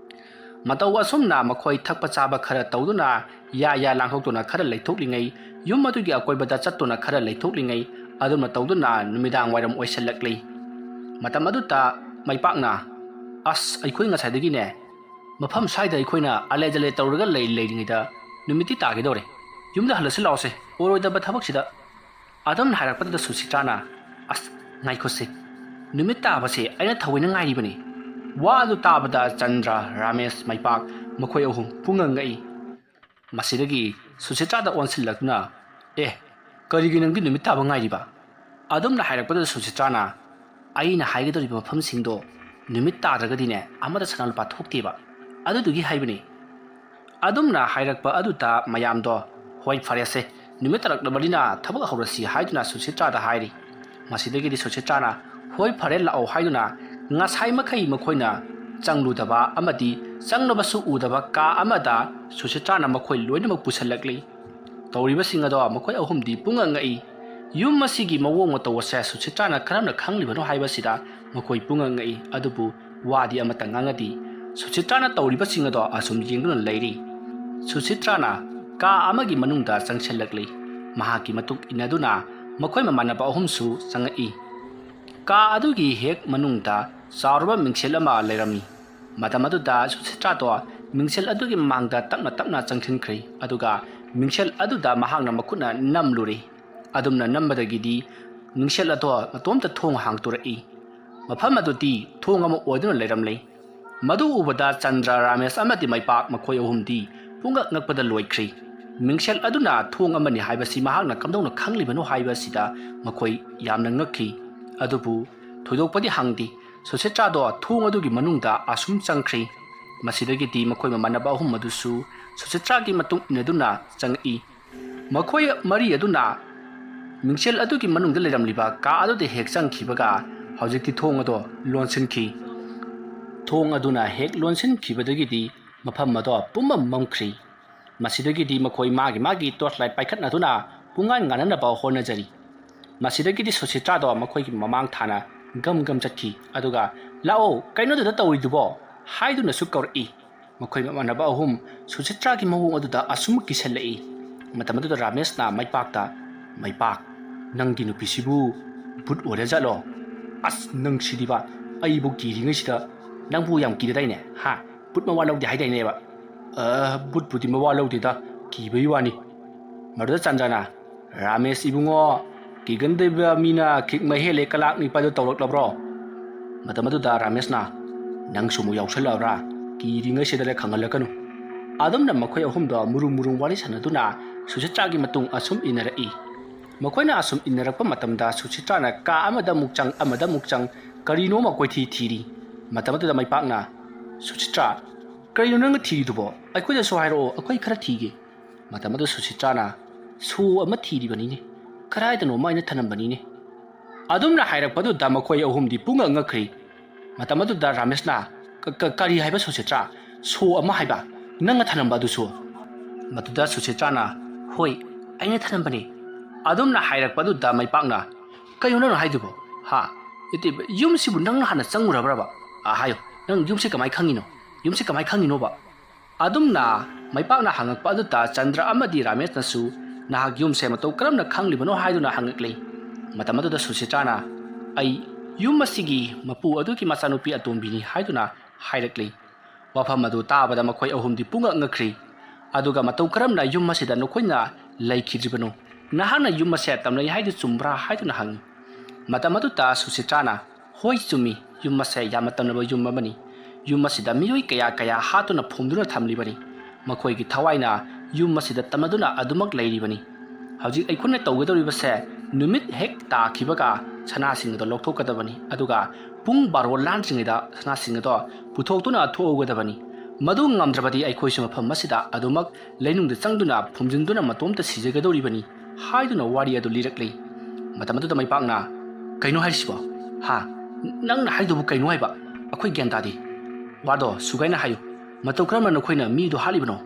ꯃꯇꯧ ꯑꯁꯨꯝꯅ ꯃꯈꯣꯏ ꯊꯛꯄ ꯆꯥꯕ ꯈꯔ ꯇꯧꯗꯨꯅ ꯌꯥ ꯂꯥꯡꯊꯣꯛꯇꯨꯅ ꯈꯔ ꯂꯩꯊꯣꯛꯂꯤꯉꯩ ꯌꯨꯝ ꯑꯗꯨꯒꯤ ꯑꯀꯣꯏꯕꯗ ꯆꯠꯇꯨꯅ ꯈꯔ ꯂꯩꯊꯣꯛꯂꯤꯉꯩ ꯑꯗꯨꯝꯅ ꯇꯧꯗꯨꯅ ꯅꯨꯃꯤꯗꯥꯡ ꯋꯥꯏꯔꯝ ꯑꯣꯏꯁꯜꯂꯛꯂꯤ ꯃꯇꯝ ꯑꯗꯨꯗ ꯃꯩꯄꯥꯛꯅ ꯑꯁ ꯑꯩꯈꯣꯏ ꯉꯁꯥꯏꯗꯒꯤꯅꯦ ꯃꯐꯝ ꯁ꯭ꯋꯥꯏꯗ ꯑꯩꯈꯣꯏꯅ ꯑꯂꯦ ꯖꯂꯦ ꯇꯧꯔꯒ ꯂꯩꯔꯤꯉꯩꯗ ꯅꯨꯃꯤꯠꯇꯤ ꯇꯥꯒꯗꯧꯔꯦ ꯌꯨꯝꯗ ꯍꯜꯂꯁꯤ ꯂꯥꯛꯑꯣꯁꯦ ꯑꯣꯏꯔꯣꯏꯗꯕ ꯊꯕꯛꯁꯤꯗ ꯑꯗꯨꯝꯅ ꯍꯥꯏꯔꯛꯄꯗꯨꯗ ꯁꯨꯁꯤꯇ꯭ꯔꯥꯅ ꯑꯁ ꯉꯥꯏꯈꯣꯁꯦ ꯅꯨꯃꯤꯠ ꯇꯥꯕꯁꯦ ꯑꯩꯅ ꯊꯑꯣꯏꯅ ꯉꯥꯏꯔꯤꯕꯅꯤ ꯋꯥ ꯑꯗꯨ ꯇꯥꯕꯗ ꯆꯟꯗ꯭ꯔ ꯔꯥꯃꯦꯁ ꯃꯩꯄꯥꯛ ꯃꯈꯣꯏ ꯑꯍꯨꯝ ꯄꯨꯡꯉꯛꯏ ꯃꯁꯤꯗꯒꯤ ꯁꯨꯁꯤꯇ꯭ꯔꯥꯗ ꯑꯣꯟꯁꯤꯜꯂꯛꯇꯨꯅ ꯀꯔꯤꯒꯤ ꯅꯪꯗꯤ ꯅꯨꯃꯤꯠ ꯇꯥꯕ ꯉꯥꯏꯔꯤꯕ ꯑꯗꯨꯝꯅ ꯍꯥꯏꯔꯛꯄꯗꯨꯗ ꯁꯨꯁꯤꯇ꯭ꯔꯥꯅ ꯑꯩꯅ ꯍꯥꯏꯒꯗꯧꯔꯤꯕ ꯃꯐꯝꯁꯤꯡꯗꯣ ꯅꯨꯃꯤꯠ ꯇꯥꯗ꯭ꯔꯒꯗꯤꯅꯦ ꯑꯃꯗ ꯁꯅꯥ ꯂꯨꯄꯥ ꯊꯣꯛꯇꯦꯕ ꯑꯗꯨꯗꯨꯒꯤ ꯍꯥꯏꯕꯅꯤ ꯑꯗꯨꯝꯅ ꯍꯥꯏꯔꯛꯄ ꯑꯗꯨꯗ ꯃꯌꯥꯝꯗꯣ ꯍꯣꯏ ꯐꯔꯦꯁꯦ ꯅꯨꯃꯤꯠ ꯇꯥꯔꯛꯂꯕꯅꯤꯅ ꯊꯕꯛ ꯍꯧꯔꯁꯤ ꯍꯥꯏꯗꯨꯅ ꯁꯨꯁꯤꯇ꯭ꯔꯥꯗ ꯍꯥꯏꯔꯤ ꯃꯁꯤꯗꯒꯤꯗꯤ ꯁꯨꯁꯤꯇ꯭ꯔꯥꯅ ꯍꯣꯏ ꯐꯔꯦ ꯂꯥꯛꯑꯣ ꯍꯥꯏꯗꯨꯅ ꯉꯁꯥꯏ ꯃꯈꯩ ꯃꯈꯣꯏꯅ ꯆꯪꯂꯨꯗꯕ ꯑꯃꯗꯤ ꯆꯪꯅꯕꯁꯨ ꯎꯗꯕ ꯀꯥ ꯑꯃꯗ ꯁꯨꯁꯤꯇ꯭ꯔꯥꯅ ꯃꯈꯣꯏ ꯂꯣꯏꯅꯃꯛ ꯄꯨꯁꯜꯂꯛꯂꯤ ꯇꯧꯔꯤꯕꯁꯤꯡ ꯑꯗꯣ ꯃꯈꯣꯏ ꯑꯍꯨꯝꯗꯤ ꯄꯨꯡꯉꯛꯏ ꯌꯨꯝ ꯑꯁꯤꯒꯤ ꯃꯑꯣꯡ ꯃꯇꯧ ꯑꯁꯦ ꯁꯨꯁꯤꯇ꯭ꯔꯥꯅ ꯀꯔꯝꯅ ꯈꯪꯂꯤꯕꯅꯣ ꯍꯥꯏꯕꯁꯤꯗ ꯃꯈꯣꯏ ꯄꯨꯡꯉꯛꯏ ꯑꯗꯨꯕꯨ ꯋꯥꯗꯤ ꯑꯃꯠꯇ ꯉꯥꯡꯉꯗꯤ ꯁꯨꯁꯤꯇ꯭ꯔꯥꯅ ꯇꯧꯔꯤꯕꯁꯤꯡ ꯑꯗꯣ ꯑꯁꯨꯝ ꯌꯦꯡꯗꯨꯅ ꯂꯩꯔꯤ ꯁꯨꯁꯤꯇ꯭ꯔꯥꯅ ꯀꯥ ꯑꯃꯒꯤ ꯃꯅꯨꯡꯗ ꯆꯪꯁꯤꯜꯂꯛꯂꯤ ꯃꯍꯥꯛꯀꯤ ꯃꯇꯨꯡ ꯏꯟꯅꯗꯨꯅ ꯃꯈꯣꯏ ꯃꯃꯥꯟꯅꯕ ꯑꯍꯨꯝꯁꯨ ꯆꯪꯉꯛꯏ ꯀꯥ ꯑꯗꯨꯒꯤ ꯍꯦꯛ ꯃꯅꯨꯡꯗ ꯆꯥꯎꯔꯕ ꯃꯤꯡꯁꯦꯜ ꯑꯃ ꯂꯩꯔꯝꯃꯤ ꯃꯇꯝ ꯑꯗꯨꯗ ꯁꯨꯁꯤꯇ꯭ꯔꯥꯗꯣ ꯃꯤꯡꯁꯦꯜ ꯑꯗꯨꯒꯤ ꯃꯃꯥꯡꯗ ꯇꯞꯅ ꯆꯪꯁꯤꯟꯈ꯭ꯔꯦ ꯑꯗꯨꯒ ꯃꯤꯡꯁꯦꯜ ꯑꯗꯨꯗ ꯃꯍꯥꯛꯅ ꯃꯈꯨꯠꯅ ꯅꯝꯂꯨꯔꯦ ꯑꯗꯨꯝꯅ ꯅꯝꯕꯗꯒꯤꯗꯤ ꯃꯤꯡꯁꯦꯜ ꯑꯗꯣ ꯃꯇꯣꯝꯇ ꯊꯣꯡ ꯍꯥꯡꯇꯣꯔꯛꯏ ꯃꯐꯝ ꯑꯗꯨꯗꯤ ꯊꯣꯡ ꯑꯃ ꯑꯣꯏꯗꯨꯅ ꯂꯩꯔꯝꯂꯦ ꯃꯗꯨ ꯎꯕꯗ ꯆꯟꯗ꯭ꯔ ꯔꯥꯃꯦꯁ ꯑꯃꯗꯤ ꯃꯩꯄꯥꯛ ꯃꯈꯣꯏ ꯑꯍꯨꯝꯗꯤ ꯄꯨꯡꯉꯛ ꯉꯛꯄꯗ ꯂꯣꯏꯈ꯭ꯔꯦ ꯃꯤꯡꯁꯦꯜ ꯑꯗꯨꯅ ꯊꯣꯡ ꯑꯃꯅꯤ ꯍꯥꯏꯕꯁꯤ ꯃꯍꯥꯛꯅ ꯀꯝꯗꯧꯅ ꯈꯪꯂꯤꯕꯅꯣ ꯍꯥꯏꯕꯁꯤꯗ ꯃꯈꯣꯏ ꯌꯥꯝꯅ ꯉꯛꯈꯤ ꯑꯗꯨꯕꯨ ꯊꯣꯏꯗꯣꯛꯄꯗꯤ ꯍꯪꯗꯦ ꯁꯨꯁꯤꯇ꯭ꯔꯥꯗꯣ ꯊꯣꯡ ꯑꯗꯨꯒꯤ ꯃꯅꯨꯡꯗ ꯑꯁꯨꯝ ꯆꯪꯈ꯭ꯔꯦ ꯃꯁꯤꯗꯒꯤꯗꯤ ꯃꯈꯣꯏ ꯃꯃꯥꯟꯅꯕ ꯑꯍꯨꯝ ꯑꯗꯨꯁꯨ ꯁꯨꯁꯤꯇ꯭ꯔꯥꯒꯤ ꯃꯇꯨꯡ ꯏꯟꯅꯗꯨꯅ ꯆꯪꯉꯛꯏ ꯃꯈꯣꯏ ꯃꯔꯤ ꯑꯗꯨꯅ ꯃꯤꯡꯁꯦꯜ ꯑꯗꯨꯒꯤ ꯃꯅꯨꯡꯗ ꯂꯩꯔꯝꯂꯤꯕ ꯀꯥ ꯑꯗꯨꯗ ꯍꯦꯛ ꯆꯪꯈꯤꯕꯒ ꯍꯧꯖꯤꯛꯇꯤ ꯊꯣꯡ ꯑꯗꯣ ꯂꯣꯟꯁꯤꯟꯈꯤ ꯊꯣꯡ ꯑꯗꯨꯅ ꯍꯦꯛ ꯂꯣꯟꯁꯤꯟꯈꯤꯕꯗꯒꯤꯗꯤ ꯃꯐꯝ ꯑꯗꯣ ꯄꯨꯝꯃꯝ ꯃꯝꯈ꯭ꯔꯤ ꯃꯁꯤꯗꯒꯤꯗꯤ ꯃꯈꯣꯏ ꯃꯥꯒꯤ ꯇꯣꯔꯆ ꯂꯥꯏꯠ ꯄꯥꯏꯈꯠꯅꯗꯨꯅ ꯄꯨꯡꯉꯥꯟ ꯉꯥꯟꯅꯅꯕ ꯍꯣꯠꯅꯖꯔꯤ ꯃꯁꯤꯗꯒꯤꯗꯤ ꯁꯨꯁꯤꯇ꯭ꯔꯥꯗꯣ ꯃꯈꯣꯏꯒꯤ ꯃꯃꯥꯡ ꯊꯥꯅ ꯒꯝ ꯆꯠꯈꯤ ꯑꯗꯨꯒ ꯂꯥꯛꯑꯣ ꯀꯩꯅꯣꯗꯨꯗ ꯇꯧꯔꯤꯗꯨꯕꯣ ꯍꯥꯏꯗꯨꯅꯁꯨ ꯀꯧꯔꯛꯏ ꯃꯈꯣꯏ ꯃꯃꯥꯟꯅꯕ ꯑꯍꯨꯝ ꯁꯨꯁꯤꯇ꯭ꯔꯥꯒꯤ ꯃꯑꯣꯡ ꯑꯗꯨꯗ ꯑꯁꯨꯝ ꯀꯤꯁꯜꯂꯛꯏ ꯃꯇꯝ ꯑꯗꯨꯗ ꯔꯥꯃꯦꯁꯅ ꯃꯩꯄꯥꯛꯇ ꯃꯩꯄꯥꯛ ꯅꯪꯒꯤ ꯅꯨꯄꯤꯁꯤꯕꯨ ꯕꯨꯠ ꯑꯣꯏꯔꯖꯥꯠꯂꯣ ꯑꯁ ꯅꯪꯁꯤꯗꯤꯕ ꯑꯩꯕꯨ ꯀꯤꯔꯤꯉꯩꯁꯤꯗ ꯅꯪꯕꯨ ꯌꯥꯝ ꯀꯤꯗꯗꯥꯏꯅꯦ ꯕꯨꯠ ꯃꯋꯥ ꯂꯧꯗꯦ ꯍꯥꯏꯗꯥꯏꯅꯦꯕ ꯕꯨꯠꯄꯨꯗꯤ ꯃꯋꯥ ꯂꯧꯗꯦꯗ ꯀꯤꯕꯩ ꯋꯥꯅꯤ ꯃꯗꯨꯗ ꯆꯟꯗ꯭ꯔꯅ ꯔꯥꯃꯦꯁ ꯏꯕꯨꯡꯉꯣ ꯀꯤꯒꯟꯗꯕ ꯃꯤꯅ ꯈꯤꯛꯃ ꯍꯦꯜꯂꯦ ꯀꯂꯥꯛ ꯅꯤꯄꯥꯗꯣ ꯇꯧꯔꯛꯂꯕ꯭ꯔꯣ ꯃꯇꯝ ꯑꯗꯨꯗ ꯔꯥꯃꯦꯁꯅ ꯅꯪꯁꯨ ꯑꯃꯨꯛ ꯌꯥꯎꯁꯜꯂꯛꯑꯕ꯭ꯔꯥ ꯀꯤꯔꯤꯉꯩꯁꯤꯗ ꯈꯪꯍꯜꯂꯛꯀꯅꯨ ꯑꯗꯨꯝꯅ ꯃꯈꯣꯏ ꯑꯍꯨꯝꯗꯣ ꯃꯨꯔꯨꯝ ꯋꯥꯔꯤ ꯁꯥꯟꯅꯗꯨꯅ ꯁꯨꯁꯤꯇ꯭ꯔꯥꯒꯤ ꯃꯇꯨꯡ ꯑꯁꯨꯝ ꯏꯟꯅꯔꯛꯏ ꯃꯈꯣꯏꯅ ꯑꯁꯨꯝ ꯏꯟꯅꯔꯛꯄ ꯃꯇꯝꯗ ꯁꯨꯁꯤꯇ꯭ꯔꯥꯅ ꯀꯥ ꯑꯃꯗ ꯑꯃꯨꯛ ꯆꯪ ꯑꯃꯗ ꯑꯃꯨꯛ ꯆꯪ ꯀꯔꯤꯅꯣꯃ ꯀꯣꯏꯊꯤ ꯊꯤꯔꯤ ꯃꯇꯝ ꯑꯗꯨꯗ ꯃꯩꯄꯥꯛꯅ ꯁꯨꯁꯤꯇ꯭ꯔꯥ ꯀꯔꯤꯅꯣ ꯅꯪꯅ ꯊꯤꯔꯤꯗꯨꯕꯣ ꯑꯩꯈꯣꯏꯗꯁꯨ ꯍꯥꯏꯔꯛꯑꯣ ꯑꯩꯈꯣꯏ ꯈꯔ ꯊꯤꯒꯦ ꯃꯇꯝ ꯑꯗꯨ ꯁꯨꯁꯤꯇ꯭ꯔꯥꯅ ꯁꯣ ꯑꯃ ꯊꯤꯔꯤꯕꯅꯤꯅꯦ ꯀꯔꯥꯏꯗꯅꯣꯃ ꯑꯩꯅ ꯊꯅꯝꯕꯅꯤꯅꯦ ꯑꯗꯨꯝꯅ ꯍꯥꯏꯔꯛꯄꯗꯨꯗ ꯃꯈꯣꯏ ꯑꯍꯨꯝꯗꯤ ꯄꯨꯡꯉꯛ ꯉꯛꯈ꯭ꯔꯤ ꯃꯇꯝ ꯑꯗꯨꯗ ꯔꯥꯃꯦꯁꯅ ꯀꯔꯤ ꯍꯥꯏꯕ ꯁꯨꯁꯤꯇ꯭ꯔꯥ ꯁꯣ ꯑꯃ ꯍꯥꯏꯕ ꯅꯪꯅ ꯊꯅꯝꯕ ꯑꯗꯨꯁꯨ ꯃꯗꯨꯗ ꯁꯨꯁꯤꯇ꯭ꯔꯥꯅ ꯍꯣꯏ ꯑꯩꯅ ꯊꯅꯝꯕꯅꯤ ꯑꯗꯨꯝꯅ ꯍꯥꯏꯔꯛꯄꯗꯨꯗ ꯃꯩꯄꯥꯛꯅ ꯀꯩꯅꯣ ꯅꯪꯅ ꯍꯥꯏꯗꯨꯕꯣ ꯌꯨꯝꯁꯤꯕꯨ ꯅꯪꯅ ꯍꯥꯟꯅ ꯆꯪꯉꯨꯔꯕ꯭ꯔꯕ ꯍꯥꯏꯌꯣ ꯅꯪ ꯌꯨꯝꯁꯤ ꯀꯃꯥꯏ ꯈꯪꯉꯤꯅꯣ ꯌꯨꯝꯁꯤ ꯀꯃꯥꯏ ꯈꯪꯉꯤꯅꯣꯕ ꯑꯗꯨꯝꯅ ꯃꯩꯄꯥꯛꯅ ꯍꯪꯉꯛꯄ ꯑꯗꯨꯗ ꯆꯟꯗ꯭ꯔ ꯑꯃꯗꯤ ꯔꯥꯃꯦꯁꯅꯁꯨ ꯅꯍꯥꯛ ꯌꯨꯝꯁꯦ ꯃꯇꯧ ꯀꯔꯝꯅ ꯈꯪꯂꯤꯕꯅꯣ ꯍꯥꯏꯗꯨꯅ ꯍꯪꯉꯛꯂꯤ ꯃꯇꯝ ꯑꯗꯨꯗ ꯁꯨꯁꯤꯇ꯭ꯔꯥꯅ ꯑꯩ ꯌꯨꯝ ꯑꯁꯤꯒꯤ ꯃꯄꯨ ꯑꯗꯨꯒꯤ ꯃꯆꯥꯅꯨꯄꯤ ꯑꯇꯣꯝꯕꯤꯅꯤ ꯍꯥꯏꯗꯨꯅ ꯍꯥꯏꯔꯛꯂꯤ ꯋꯥꯐꯝ ꯑꯗꯨ ꯇꯥꯕꯗ ꯃꯈꯣꯏ ꯑꯍꯨꯝꯗꯤ ꯄꯨꯡꯉꯛ ꯉꯛꯈ꯭ꯔꯤ ꯑꯗꯨꯒ ꯃꯇꯧ ꯀꯔꯝꯅ ꯌꯨꯝ ꯑꯁꯤꯗ ꯅꯈꯣꯏꯅ ꯂꯩꯈꯤꯗ꯭ꯔꯤꯕꯅꯣ ꯅꯍꯥꯛꯅ ꯌꯨꯝ ꯑꯁꯦ ꯇꯝꯅꯩ ꯍꯥꯏꯗꯨ ꯆꯨꯝꯕ꯭ꯔꯥ ꯍꯥꯏꯗꯨꯅ ꯍꯪꯉꯤ ꯃꯇꯝ ꯑꯗꯨꯗ ꯁꯨꯁꯤꯇ꯭ꯔꯥꯅ ꯍꯣꯏ ꯆꯨꯝꯃꯤ ꯌꯨꯝ ꯑꯁꯦ ꯌꯥꯝꯅ ꯇꯝꯅꯕ ꯌꯨꯝ ꯑꯃꯅꯤ ꯌꯨꯝ ꯑꯁꯤꯗ ꯃꯤꯑꯣꯏ ꯀꯌꯥ ꯍꯥꯠꯇꯨꯅ ꯐꯨꯝꯗꯨꯅ ꯊꯝꯂꯤꯕꯅꯤ ꯃꯈꯣꯏꯒꯤ ꯊꯋꯥꯏꯅ ꯌꯨꯝ ꯑꯁꯤꯗ ꯇꯝꯅꯗꯨꯅ ꯑꯗꯨꯃꯛ ꯂꯩꯔꯤꯕꯅꯤ ꯍꯧꯖꯤꯛ ꯑꯩꯈꯣꯏꯅ ꯇꯧꯒꯗꯧꯔꯤꯕꯁꯦ ꯅꯨꯃꯤꯠ ꯍꯦꯛ ꯇꯥꯈꯤꯕꯒ ꯁꯅꯥꯁꯤꯡ ꯑꯗꯨ ꯂꯧꯊꯣꯛꯀꯗꯕꯅꯤ ꯑꯗꯨꯒ ꯄꯨꯡ 12 ꯂꯥꯟꯗ꯭ꯔꯤꯉꯩꯗ ꯁꯅꯥꯁꯤꯡ ꯑꯗꯨ ꯄꯨꯊꯣꯛꯇꯨꯅ ꯊꯣꯛꯍꯧꯒꯗꯕꯅꯤ ꯃꯗꯨ ꯉꯝꯗ꯭ꯔꯕꯗꯤ ꯑꯩꯈꯣꯏꯁꯨ ꯃꯐꯝ ꯑꯁꯤꯗ ꯑꯗꯨꯃꯛ ꯂꯩꯅꯨꯡꯗ ꯆꯪꯗꯨꯅ ꯐꯨꯝꯖꯤꯟꯗꯨꯅ ꯃꯇꯣꯝꯇ ꯁꯤꯖꯒꯗꯧꯔꯤꯕꯅꯤ ꯍꯥꯏꯗꯨꯅ ꯋꯥꯔꯤ ꯑꯗꯨ ꯂꯤꯔꯛꯂꯤ ꯃꯇꯝ ꯑꯗꯨꯗ ꯃꯩꯄꯥꯛꯅ ꯀꯩꯅꯣ ꯍꯥꯏꯔꯤꯁꯤꯕꯣ ꯅꯪꯅ ꯍꯥꯏꯗꯨꯕꯨ ꯀꯩꯅꯣ ꯍꯥꯏꯕ ꯑꯩꯈꯣꯏ ꯒ꯭ꯌꯥꯟ ꯇꯥꯗꯦ ꯋꯥꯗꯣ ꯁꯨꯒꯥꯏꯅ ꯍꯥꯏꯌꯨ ꯃꯇꯧ ꯀꯔꯝꯅ ꯅꯈꯣꯏꯅ ꯃꯤꯗꯣ ꯍꯥꯠꯂꯤꯕꯅꯣ